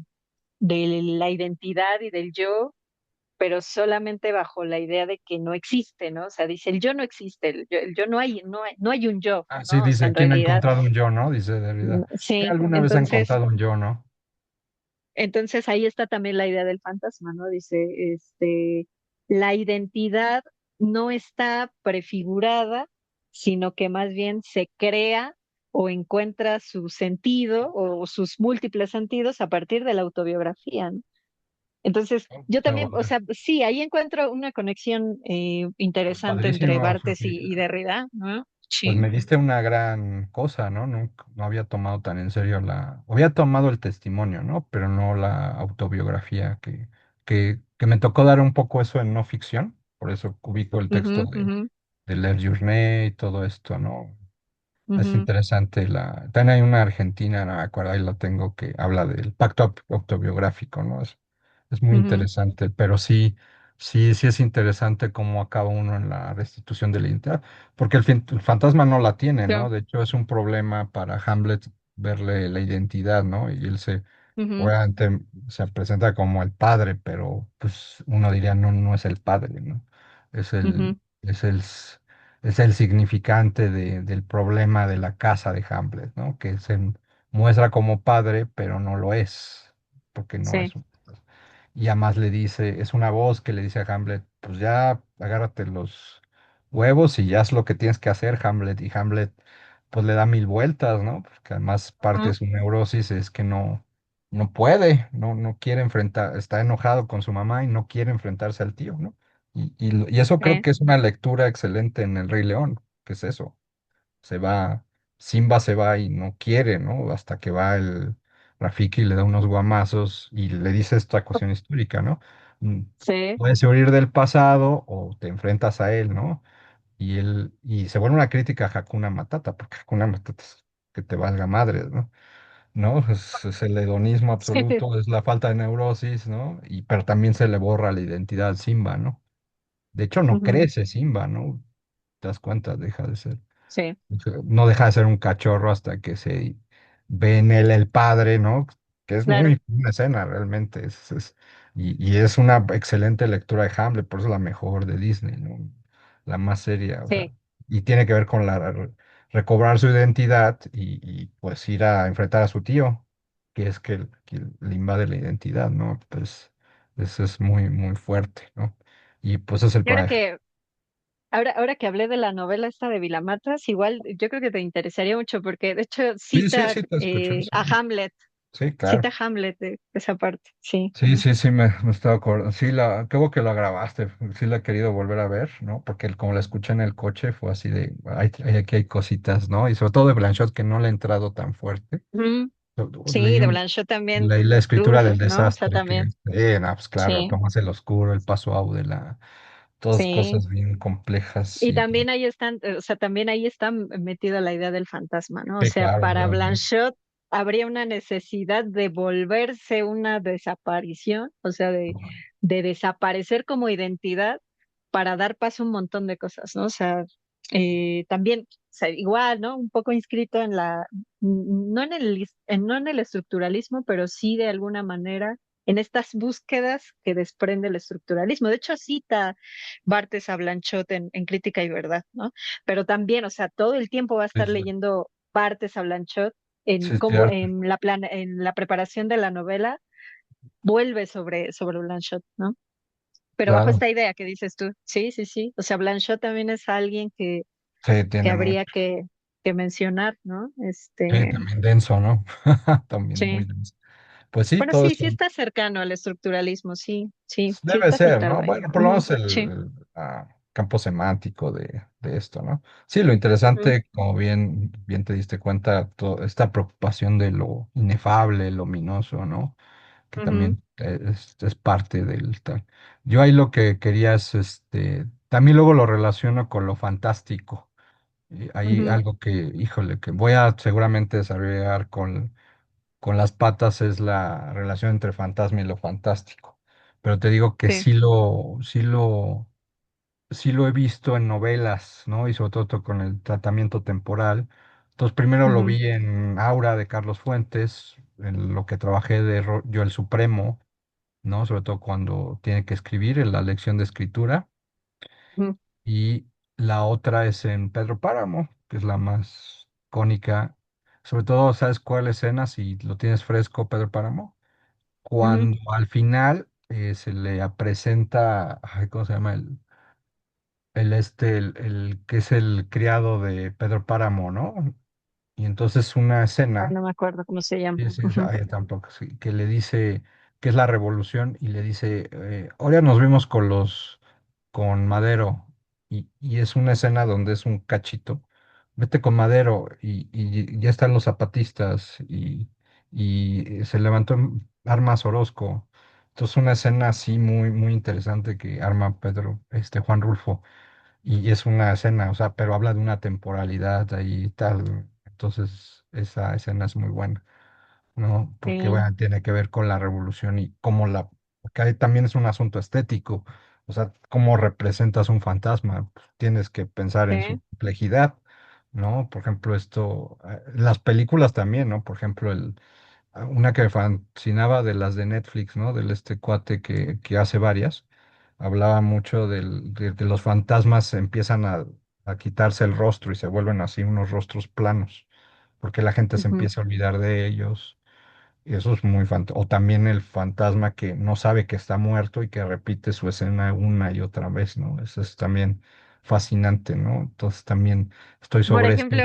la identidad y del yo, pero solamente bajo la idea de que no existe, ¿no? O sea, dice, el yo no existe, el yo no hay un yo, sí, ¿no? O sea, dice, en ¿quién ha realidad, encontrado un yo, no? Dice Derrida. ¿Quién sí, alguna vez ha encontrado un yo, no? entonces ahí está también la idea del fantasma, ¿no? Dice, la identidad no está prefigurada, sino que más bien se crea o encuentra su sentido o sus múltiples sentidos a partir de la autobiografía, ¿no? Entonces, Oh, yo está también, o sea, sí, ahí encuentro una conexión pues interesante entre padrísimo, Bartes Sofía. y Derrida, ¿no? Pues Sí. me diste una gran cosa, ¿no? No había tomado tan en serio había tomado el testimonio, ¿no? Pero no la autobiografía que me tocó dar un poco eso en no ficción, por eso ubico el texto Ujú, ujú, de Leer Journée y todo esto, ¿no? Es ujú, interesante también hay una argentina, no me acuerdo, ahí la tengo, que habla del pacto autobiográfico, ¿no? Es muy ujú, interesante, pero sí es interesante cómo acaba uno en la restitución de la identidad, porque el fantasma no la tiene, ¿no? claro, De hecho, es un problema para Hamlet verle la identidad, ¿no? Y él ujú, obviamente se presenta como el padre, pero pues uno diría, no, no es el padre, ¿no? Es ujú, es el, es el significante del problema de la casa de Hamlet, ¿no? Que es muestra como padre, pero no lo es, porque no sí, es un... Y además le dice, es una voz que le dice a Hamlet, pues ya agárrate los huevos y ya es lo que tienes que hacer, Hamlet. Y Hamlet pues le da mil vueltas, ¿no? Porque además parte ujú, de su neurosis es que no puede, no quiere enfrentar, está enojado con su mamá y no quiere enfrentarse al tío, ¿no? Y eso creo sí, que es una lectura excelente en El Rey León, que es eso, se va, Simba se va y no quiere, ¿no? Hasta que va el Rafiki y le da unos guamazos y le dice esta cuestión histórica, ¿no? Mm, sí, Puedes huir del pasado o te enfrentas a él, ¿no? Y se vuelve una crítica a Hakuna Matata, porque Hakuna Matata es que te valga madre, ¿no? ¿No? Es el hedonismo sí, absoluto, es la falta de neurosis, ¿no? Pero también se le borra la identidad a Simba, ¿no? De hecho, no ujú, crece Simba, ¿no? Te das cuenta, deja de ser. sí, No deja de ser un cachorro hasta que se ve en él el padre, ¿no? Que es claro, muy una escena realmente. Y es una excelente lectura de Hamlet, por eso la mejor de Disney, ¿no? La más seria, o sea. sí. Y tiene que ver con recobrar su identidad pues ir a enfrentar a su tío, que es que le invade la identidad, ¿no? Pues eso es muy, muy fuerte, ¿no? Y pues es el Y ahora coraje. que, ahora que hablé de la novela esta de Vilamatas, igual yo creo que te interesaría mucho porque de hecho Sí, sí, cita sí, te escucho, sí. a Hamlet, Sí, cita claro. a Hamlet de esa parte, sí. Sí, sí, sí, me estaba acordando. Sí, qué bueno que la grabaste. Sí, la he querido volver a ver, ¿no? Porque como la escuché en el coche, fue así de, aquí hay cositas, ¿no? Y sobre todo de Blanchot, que no le ha entrado tan fuerte. Ujú, sí, Leí, de Blanchot también, leí la escritura del uff, ¿no? O sea, desastre, también, no, pues claro, sí, Tomás el Oscuro, el Paso Aude, todas sí. cosas bien complejas Y y, también ahí están, o sea, también ahí está metida la idea del fantasma, ¿no? O sí, sea, claro, para ya, Blanchot habría una necesidad de volverse una desaparición, o sea, de desaparecer como identidad para dar paso a un montón de cosas, ¿no? O sea, también, o sea, igual, ¿no? Un poco inscrito en no en no en el estructuralismo, pero sí de alguna manera en estas búsquedas que desprende el estructuralismo. De hecho, cita Bartes a Blanchot en Crítica y Verdad, ¿no? Pero también, o sea, todo el tiempo va a sí, estar sí, leyendo Bartes a Blanchot sí, en es cómo cierto, en la preparación de la novela vuelve sobre Blanchot, ¿no? Pero bajo claro, esta idea que dices tú, sí, sí, sí. O sea, Blanchot también es alguien sí, que tiene habría mucho. que mencionar, ¿no? Sí, también denso, ¿no? También muy Sí. denso. Pues sí, Bueno, todo sí, eso sí está cercano al estructuralismo, sí, sí, sí debe está ser, citado ¿no? ahí. Bueno, por lo Ujú, menos sí. campo semántico de esto, ¿no? Sí, lo Ujú, interesante, como bien te diste cuenta, esta preocupación de lo inefable, lo ominoso, ¿no? Que ujú, también es parte del tal. Yo ahí lo que quería es, también luego lo relaciono con lo fantástico. Y hay ujú, algo que, híjole, que voy a seguramente desarrollar con las patas es la relación entre fantasma y lo fantástico. Pero te digo que sí. sí lo he visto en novelas, ¿no? Y sobre todo con el tratamiento temporal. Entonces, primero lo Ujú, vi en Aura de Carlos Fuentes, en lo que trabajé de Yo el Supremo, ¿no? Sobre todo cuando tiene que escribir en la lección de escritura. ujú, Y la otra es en Pedro Páramo, que es la más icónica. Sobre todo, ¿sabes cuál escena? Si lo tienes fresco, Pedro Páramo. ujú, Cuando al final se le presenta, ay, ¿cómo se llama? El que es el criado de Pedro Páramo, ¿no? Y entonces una ah, escena, no me acuerdo cómo se llama. sí, sí, Ujú, ay, tampoco, sí, que le dice que es la revolución y le dice, ahora nos vimos con Madero y es una escena donde es un cachito, vete con Madero y ya están los zapatistas y se levantó en armas Orozco. Entonces una escena así muy, muy interesante que arma Juan Rulfo. Y es una escena, o sea, pero habla de una temporalidad ahí y tal. Entonces, esa escena es muy buena, ¿no? Porque, sí, bueno, tiene que ver con la revolución y porque ahí también es un asunto estético. O sea, cómo representas un fantasma. Pues, tienes que pensar en su sí, complejidad, ¿no? Por ejemplo, las películas también, ¿no? Por ejemplo, una que me fascinaba de las de Netflix, ¿no? Del este cuate que hace varias, hablaba mucho de que los fantasmas empiezan a quitarse el rostro y se vuelven así unos rostros planos. porque la gente se ujú. empieza a olvidar de ellos. Y eso es muy fantástico. O también el fantasma que no sabe que está muerto y que repite su escena una y otra vez, ¿no? Eso es también fascinante, ¿no? Entonces también estoy Por sobre eso. ejemplo,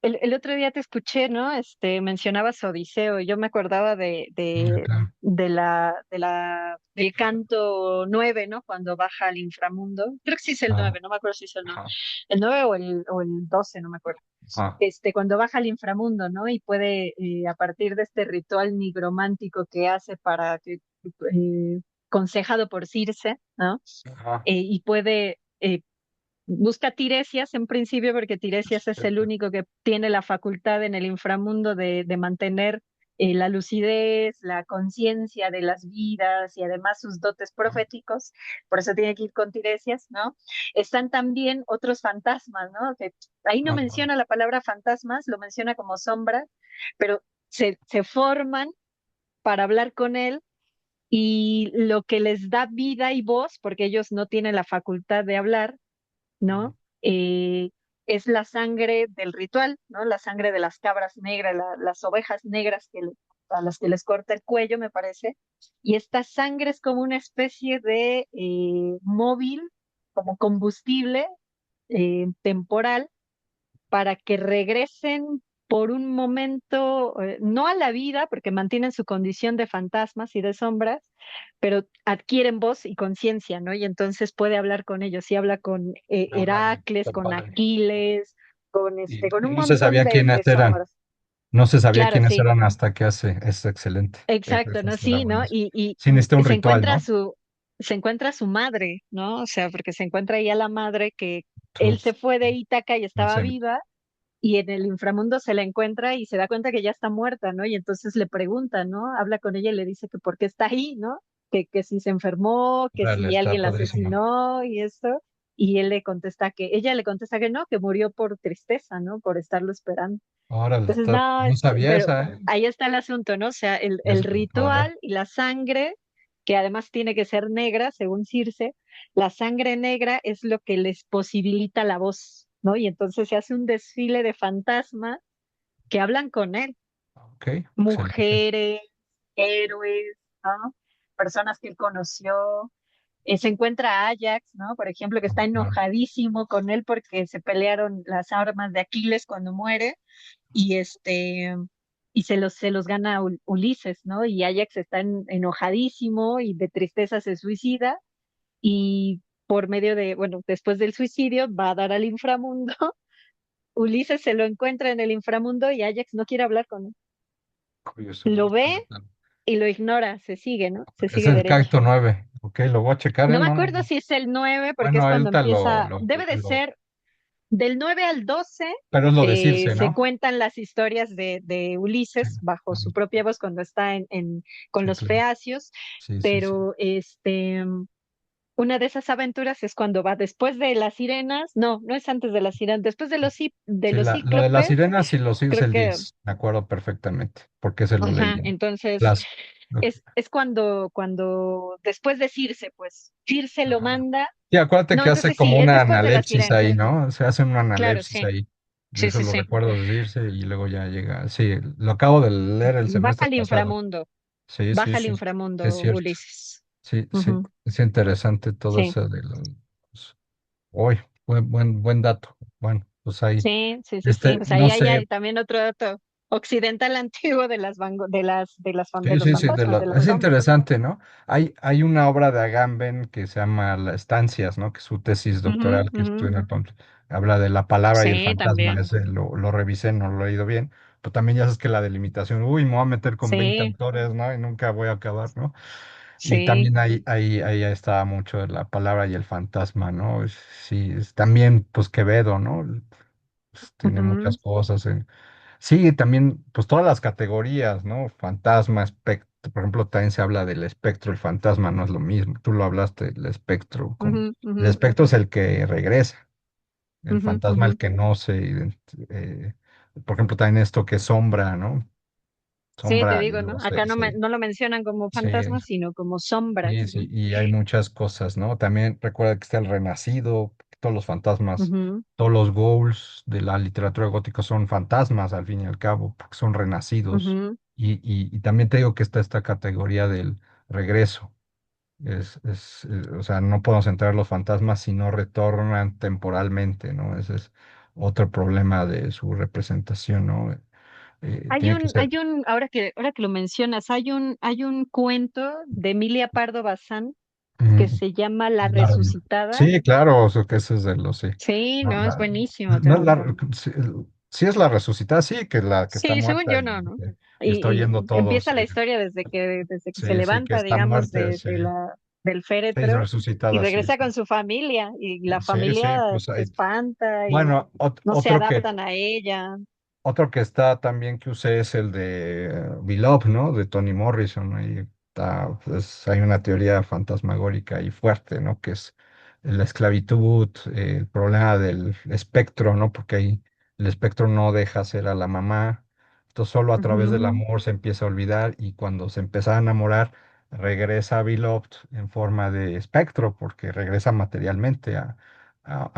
el otro día te escuché, ¿no? Mencionabas Odiseo, y yo me acordaba Claro. del canto 9, ¿no? Cuando baja al inframundo. Creo que sí es el Ah, 9, no me acuerdo si es el 9. ajá, El 9 o el 12, no me acuerdo. ajá, Cuando baja al inframundo, ¿no? Y puede, a partir de este ritual nigromántico que hace aconsejado por Circe, ¿no? ajá. Y puede busca Tiresias en principio porque Tiresias es el Cierto. único que tiene la facultad en el inframundo de mantener la lucidez, la conciencia de las vidas y además sus dotes Ah, proféticos, por eso tiene que ir con Tiresias, ¿no? Están también otros fantasmas, ¿no? Que ahí no ajá, menciona la palabra fantasmas, lo menciona como sombras, pero se forman para hablar con él y lo que les da vida y voz, porque ellos no tienen la facultad de hablar, ¿no? Eh, es la sangre del ritual, ¿no? La sangre de las cabras negras, las ovejas negras a las que les corta el cuello, me parece. Y esta sangre es como una especie de móvil, como combustible temporal para que regresen por un momento, no a la vida, porque mantienen su condición de fantasmas y de sombras, pero adquieren voz y conciencia, ¿no? Y entonces puede hablar con ellos, y habla con órale, Heracles, está con padre. Aquiles, con Y un no se montón sabía quiénes de eran. sombras. No se sabía Claro, quiénes sí, eran hasta que hace. Es excelente. exacto, Eso ¿no? será Sí, ¿no? buenísimo. Sí, necesita un Se ritual, encuentra ¿no? se encuentra a su madre, ¿no? O sea, porque se encuentra ahí a la madre que él se Entonces, fue de Ítaca y estaba sí, viva, y en el inframundo se la encuentra y se da cuenta que ya está muerta, ¿no? Y entonces le pregunta, ¿no? Habla con ella y le dice que por qué está ahí, ¿no? Que si se enfermó, que órale, si está alguien la padrísimo. asesinó y esto. Y ella le contesta que no, que murió por tristeza, ¿no? Por estarlo esperando. Órale, Entonces, está, no, no sabía pero esa, ¿eh? ahí está el asunto, ¿no? O sea, el Eso, órale. ritual y la sangre, que además tiene que ser negra, según Circe, la sangre negra es lo que les posibilita la voz, ¿no? Y entonces se hace un desfile de fantasmas que hablan con él, Ok, excelente. mujeres, héroes, ¿no? Personas que él conoció. Se encuentra a Ajax, ¿no? Por ejemplo, que está Claro. enojadísimo con él porque se pelearon las armas de Aquiles cuando muere, y se los gana Ulises, ¿no? Y Ajax está enojadísimo y de tristeza se suicida, y por medio bueno, después del suicidio va a dar al inframundo. Ulises se lo encuentra en el inframundo y Ajax no quiere hablar con él. Curioso, ¿no? Lo ve y lo ignora, se sigue, ¿no? Se Es sigue el derecho. Cacto 9. Ok, lo voy a checar, ¿eh? No me No, acuerdo si es el 9 porque bueno, es cuando ahorita empieza, debe de ser del 9 al 12. pero es lo de Circe, Se ¿no? cuentan las historias de Sí, Ulises bajo su propia voz cuando está con sí, los claro. feacios, Sí, sí, sí. pero una de esas aventuras es cuando va después de las sirenas, no, no es antes de las sirenas, después de Sí, los lo de las cíclopes, sirenas y los es creo el que, 10, me acuerdo perfectamente, porque se lo ajá, leí. entonces Las, ok, es cuando después de Circe, pues Circe lo ajá. manda, Sí, acuérdate no, que hace entonces como sí, es una después de las analepsis sirenas, ahí, ¿no? Se hace una claro, analepsis sí, ahí. De sí, eso sí, lo sí. recuerdo decirse y luego ya llega. Sí, lo acabo de leer el Baja semestre al pasado. inframundo, Sí, sí, baja al sí, es inframundo, cierto. Ulises. Sí, sí, Ujú, es interesante todo sí, eso de los... Uy, buen dato. Bueno, pues ahí, sí, sí, sí, sí. Pues no ahí sé. hay también otro dato occidental antiguo de Sí, los sí, sí, fantasmas, de las es sombras. interesante, ¿no? Hay una obra de Agamben que se llama Las Estancias, ¿no? Que es su tesis Ujú, doctoral que ujú. estudió en el POMS. Habla de la palabra y el Sí, fantasma, también. ese lo revisé, no lo he leído bien, pero también ya sabes que la delimitación, uy, me voy a meter con 20 Sí, autores, ¿no? Y nunca voy a acabar, ¿no? Y sí. también ahí está mucho de la palabra y el fantasma, ¿no? Sí, también, pues Quevedo, ¿no? Pues, tiene Ujú, muchas cosas. Sí, también, pues todas las categorías, ¿no? Fantasma, espectro, por ejemplo, también se habla del espectro, el fantasma no es lo mismo. Tú lo hablaste, el espectro. ujú, El ujú, espectro es el que regresa, el ujú, fantasma el ujú. que no se... por ejemplo, también esto que es sombra, ¿no? Sí, te Sombra, digo, luego ¿no? Acá se... no lo mencionan como Sí, fantasmas, sino como sí, sombras, ¿no? sí, y hay muchas cosas, ¿no? También recuerda que está el renacido, todos los fantasmas, Ujú, todos los ghouls de la literatura gótica son fantasmas al fin y al cabo, porque son renacidos. ujú. Y también te digo que está esta categoría del regreso. O sea, no podemos entrar a los fantasmas si no retornan temporalmente, ¿no? Ese es otro problema de su representación, ¿no? Tiene que ser Ahora que lo mencionas, hay un cuento de Emilia Pardo Bazán que mm, se llama La la- Resucitada. sí, claro, que ese es de los, sí. Sí, No, no, es buenísimo. no es sí, sí es la resucitada, sí, que la que está Sí, según muerta yo no, ¿no? y está oyendo todos, Empieza la historia desde que se sí, sí, que levanta, está digamos, muerta, sí, del sí, es féretro y resucitada, sí, regresa sí, con su familia y la sí, sí, familia pues se ahí, espanta y bueno, no se adaptan a ella. otro que está también que usé es el de Beloved, ¿no? De Toni Morrison. Ahí está, pues, hay una teoría fantasmagórica y fuerte, ¿no? Que es la esclavitud, el problema del espectro, ¿no? Porque ahí el espectro no deja ser a la mamá. Entonces solo a través del Ujú, amor se empieza a olvidar y cuando se empieza a enamorar, regresa a Beloved en forma de espectro, porque regresa materialmente a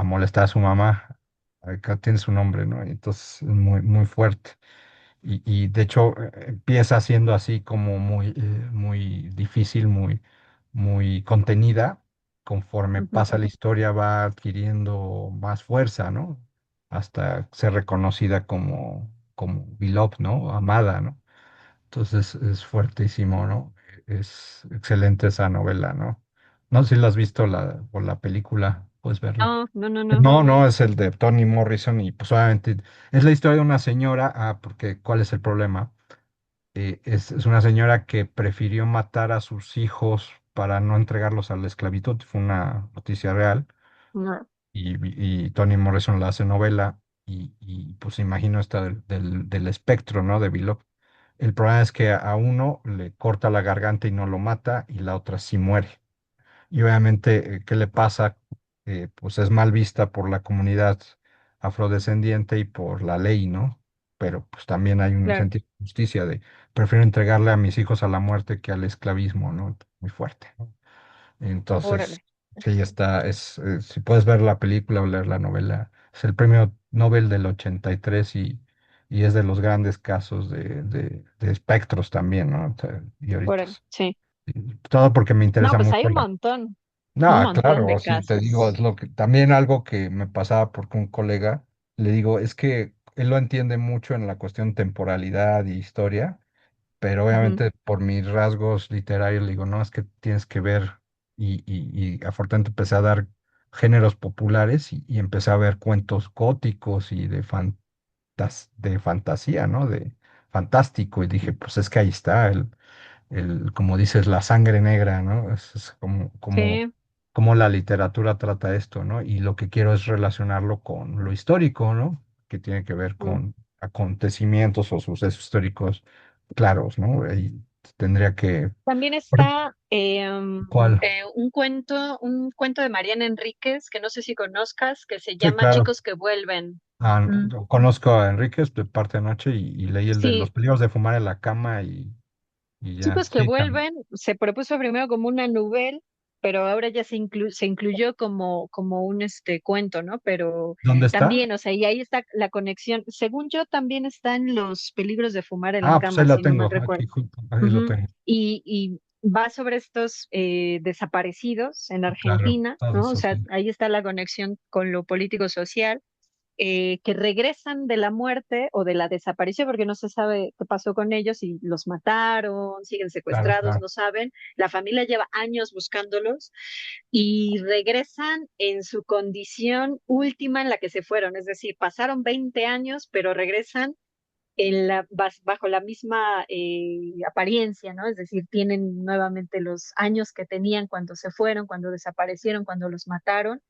molestar a su mamá. Acá tiene su nombre, ¿no? Y entonces es muy, muy fuerte. Y de hecho empieza siendo así como muy, muy difícil, muy, muy contenida. Conforme ujú. pasa la historia va adquiriendo más fuerza, ¿no? Hasta ser reconocida como beloved, ¿no? Amada, ¿no? Entonces es fuertísimo, ¿no? Es excelente esa novela, ¿no? No sé si la has visto por la película, puedes verla. No, no, no, no. No, no, es el de Toni Morrison y pues obviamente es la historia de una señora, porque ¿cuál es el problema? Es una señora que prefirió matar a sus hijos para no entregarlos a la esclavitud, fue una noticia real No, y Toni Morrison la hace novela y pues imagino esta del espectro, ¿no? De Beloved. El problema es que a uno le corta la garganta y no lo mata y la otra sí muere. Y obviamente, ¿qué le pasa? Pues es mal vista por la comunidad afrodescendiente y por la ley, ¿no? Pero pues también hay un claro, sentido de justicia de prefiero entregarle a mis hijos a la muerte que al esclavismo, ¿no? Muy fuerte, ¿no? Entonces, órale. sí está, si puedes ver la película o leer la novela, es el premio Nobel del 83 y es de los grandes casos de espectros también, ¿no? O sea, y ahorita, Órale, sí. todo porque me No, interesa pues mucho un no, montón claro, de sí, te digo, es casos. lo que también algo que me pasaba porque un colega le digo, es que él lo entiende mucho en la cuestión temporalidad y historia, pero Ujú, obviamente por mis rasgos literarios le digo, no, es que tienes que ver y afortunadamente empecé a dar géneros populares y empecé a ver cuentos góticos y de fantasía, ¿no? De fantástico y dije, pues es que ahí está como dices, la sangre negra, ¿no? Es sí. como la literatura trata esto, ¿no? Y lo que quiero es relacionarlo con lo histórico, ¿no? Que tiene que ver Mm. con acontecimientos o sucesos históricos claros, ¿no? Y tendría que... También Por- está ¿Cuál? un cuento de Mariana Enríquez, que no sé si conozcas, que se Sí, llama claro. Chicos que vuelven. Mm. No, conozco a Enríquez de parte de noche y leí el de los Sí, peligros de fumar en la cama y ya. Chicos que Sí, también. vuelven se propuso primero como una novela, pero ahora ya se incluyó como un cuento, ¿no? Pero ¿Dónde está? también, o sea, y ahí está la conexión. Según yo, también están los peligros de fumar en la Ah, pues ahí cama, la si no tengo, mal recuerdo. aquí, justo, ahí lo Ujú. tengo. Y va sobre estos desaparecidos en Claro, Argentina, todo ¿no? O eso sea, sí. ahí está la conexión con lo político social, que regresan de la muerte o de la desaparición, porque no se sabe qué pasó con ellos, si los mataron, siguen Claro, secuestrados, claro. no saben. La familia lleva años buscándolos y regresan en su condición última en la que se fueron, es decir, pasaron 20 años, pero regresan bajo la misma apariencia, ¿no? Es decir, tienen nuevamente los años que tenían cuando se fueron, cuando desaparecieron, cuando los mataron,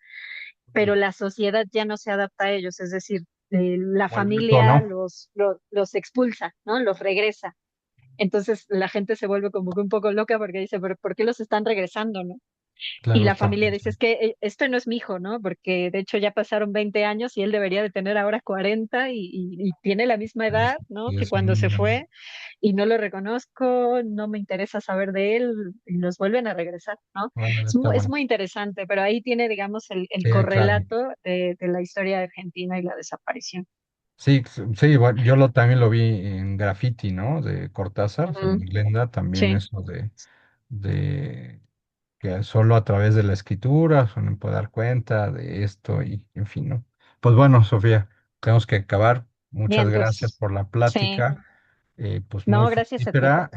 pero la sociedad ya no se adapta a ellos, es decir, la O el luto, familia ¿no? los expulsa, ¿no? Los regresa. Entonces la gente se vuelve como que un poco loca porque dice, pero ¿por qué los están regresando, no? Y claro, la está familia dice, padre. es que este no es mi hijo, ¿no? Porque de hecho ya pasaron 20 años y él debería de tener ahora 40 y tiene la misma edad, ¿no? Y Que es cuando se un- fue y no lo reconozco, no me interesa saber de él y nos vuelven a regresar, ¿no? bueno, está Es bueno. muy interesante, pero ahí tiene, digamos, el Sí, claro. correlato de la historia de Argentina y la desaparición. Sí, sí, bueno, yo también lo vi en Graffiti, ¿no? De Cortázar, Ujú. en Glenda, también Sí, eso de que solo a través de la escritura se uno puede dar cuenta de esto y en fin, ¿no? Pues bueno, Sofía, tenemos que acabar. Muchas bien, gracias pues por la sí. plática, pues muy No, gracias a ti. fructífera,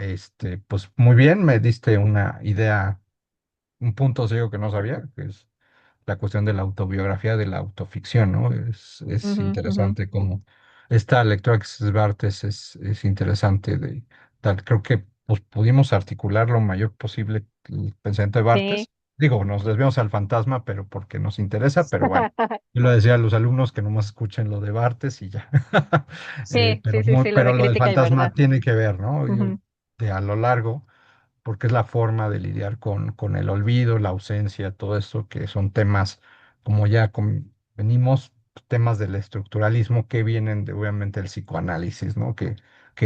pues muy bien, me diste una idea, un punto ciego que no sabía, que es la cuestión de la autobiografía, de la autoficción, ¿no? Es Ujú, ujú. interesante como esta lectura que haces, Bartes es interesante de tal. Creo que pues, pudimos articular lo mayor posible el pensamiento de Sí, Bartes. Digo, nos desviamos al fantasma, pero porque nos interesa, pero bueno. Yo le decía a los alumnos que nomás escuchen lo de Bartes y ya. sí, sí, sí, sí, lo Pero de lo del crítica y verdad. fantasma tiene que ver, ¿no? Yo, Ujú, de a lo largo porque es la forma de lidiar con el olvido, la ausencia, todo eso que son temas, como ya venimos, temas del estructuralismo que vienen de, obviamente, del psicoanálisis, ¿no? Que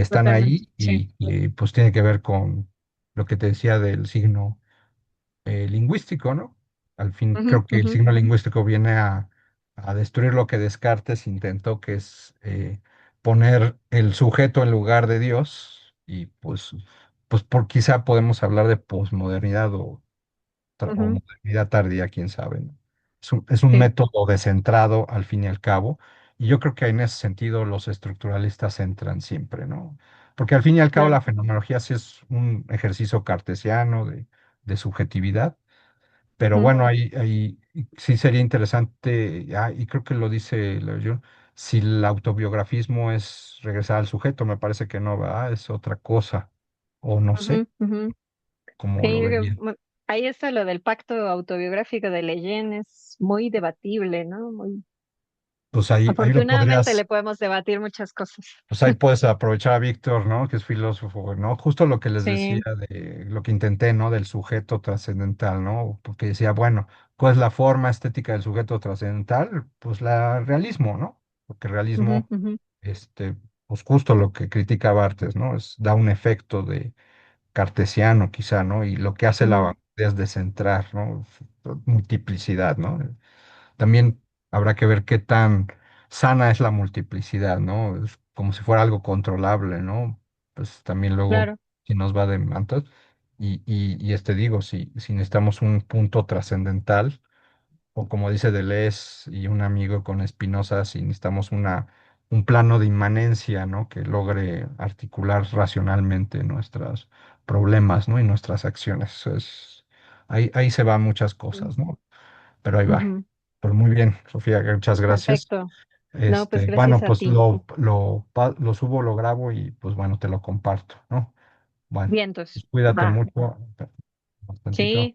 están totalmente, ahí sí. y, pues tiene que ver con lo que te decía del signo lingüístico, ¿no? Al fin, Ujú, creo que el ujú, signo lingüístico viene a destruir lo que Descartes intentó, que es poner el sujeto en lugar de Dios, y pues por quizá podemos hablar de posmodernidad o ujú, modernidad tardía, quién sabe, ¿no? Es un sí, método descentrado al fin y al cabo, y yo creo que en ese sentido los estructuralistas entran siempre, ¿no? Porque al fin y al cabo claro. la fenomenología sí es un ejercicio cartesiano de subjetividad, pero Ujú, bueno, ahí sí sería interesante, y creo que lo dice Jung, si el autobiografismo es regresar al sujeto, me parece que no va, es otra cosa, o no sé ujú, ujú. cómo Sí, lo yo ve creo bien. ahí está lo del pacto autobiográfico de Leyen, es muy debatible, ¿no? Muy, Pues ahí lo afortunadamente podrías, le podemos debatir muchas cosas. pues ahí puedes aprovechar a Víctor, ¿no? Que es filósofo, ¿no? Justo lo que les decía Sí, de lo que intenté, ¿no? Del sujeto trascendental, ¿no? Porque decía, bueno, ¿cuál es la forma estética del sujeto trascendental? Pues la realismo, ¿no? Porque el ujú, realismo, ujú, este, pues justo lo que critica Barthes, ¿no? Da un efecto de cartesiano quizá, ¿no? Y lo que hace la ujú, vanguardia es descentrar, ¿no? Multiplicidad, ¿no? También habrá que ver qué tan sana es la multiplicidad, ¿no? Es como si fuera algo controlable, ¿no? Pues también luego, claro. si nos va de mantas, digo, si necesitamos un punto trascendental, o como dice Deleuze y un amigo con Spinoza, si necesitamos un plano de inmanencia, ¿no? Que logre articular racionalmente nuestros problemas, ¿no? Y nuestras acciones. Ahí se van muchas Mm, cosas, ¿no? Pero ahí va. ujú, Pues muy bien, Sofía, muchas gracias. perfecto. No, pues gracias Bueno, a pues ti. lo subo, lo grabo y pues bueno, te lo comparto, ¿no? Bueno, Vientos, pues cuídate va. mucho. Sí, Bastantito.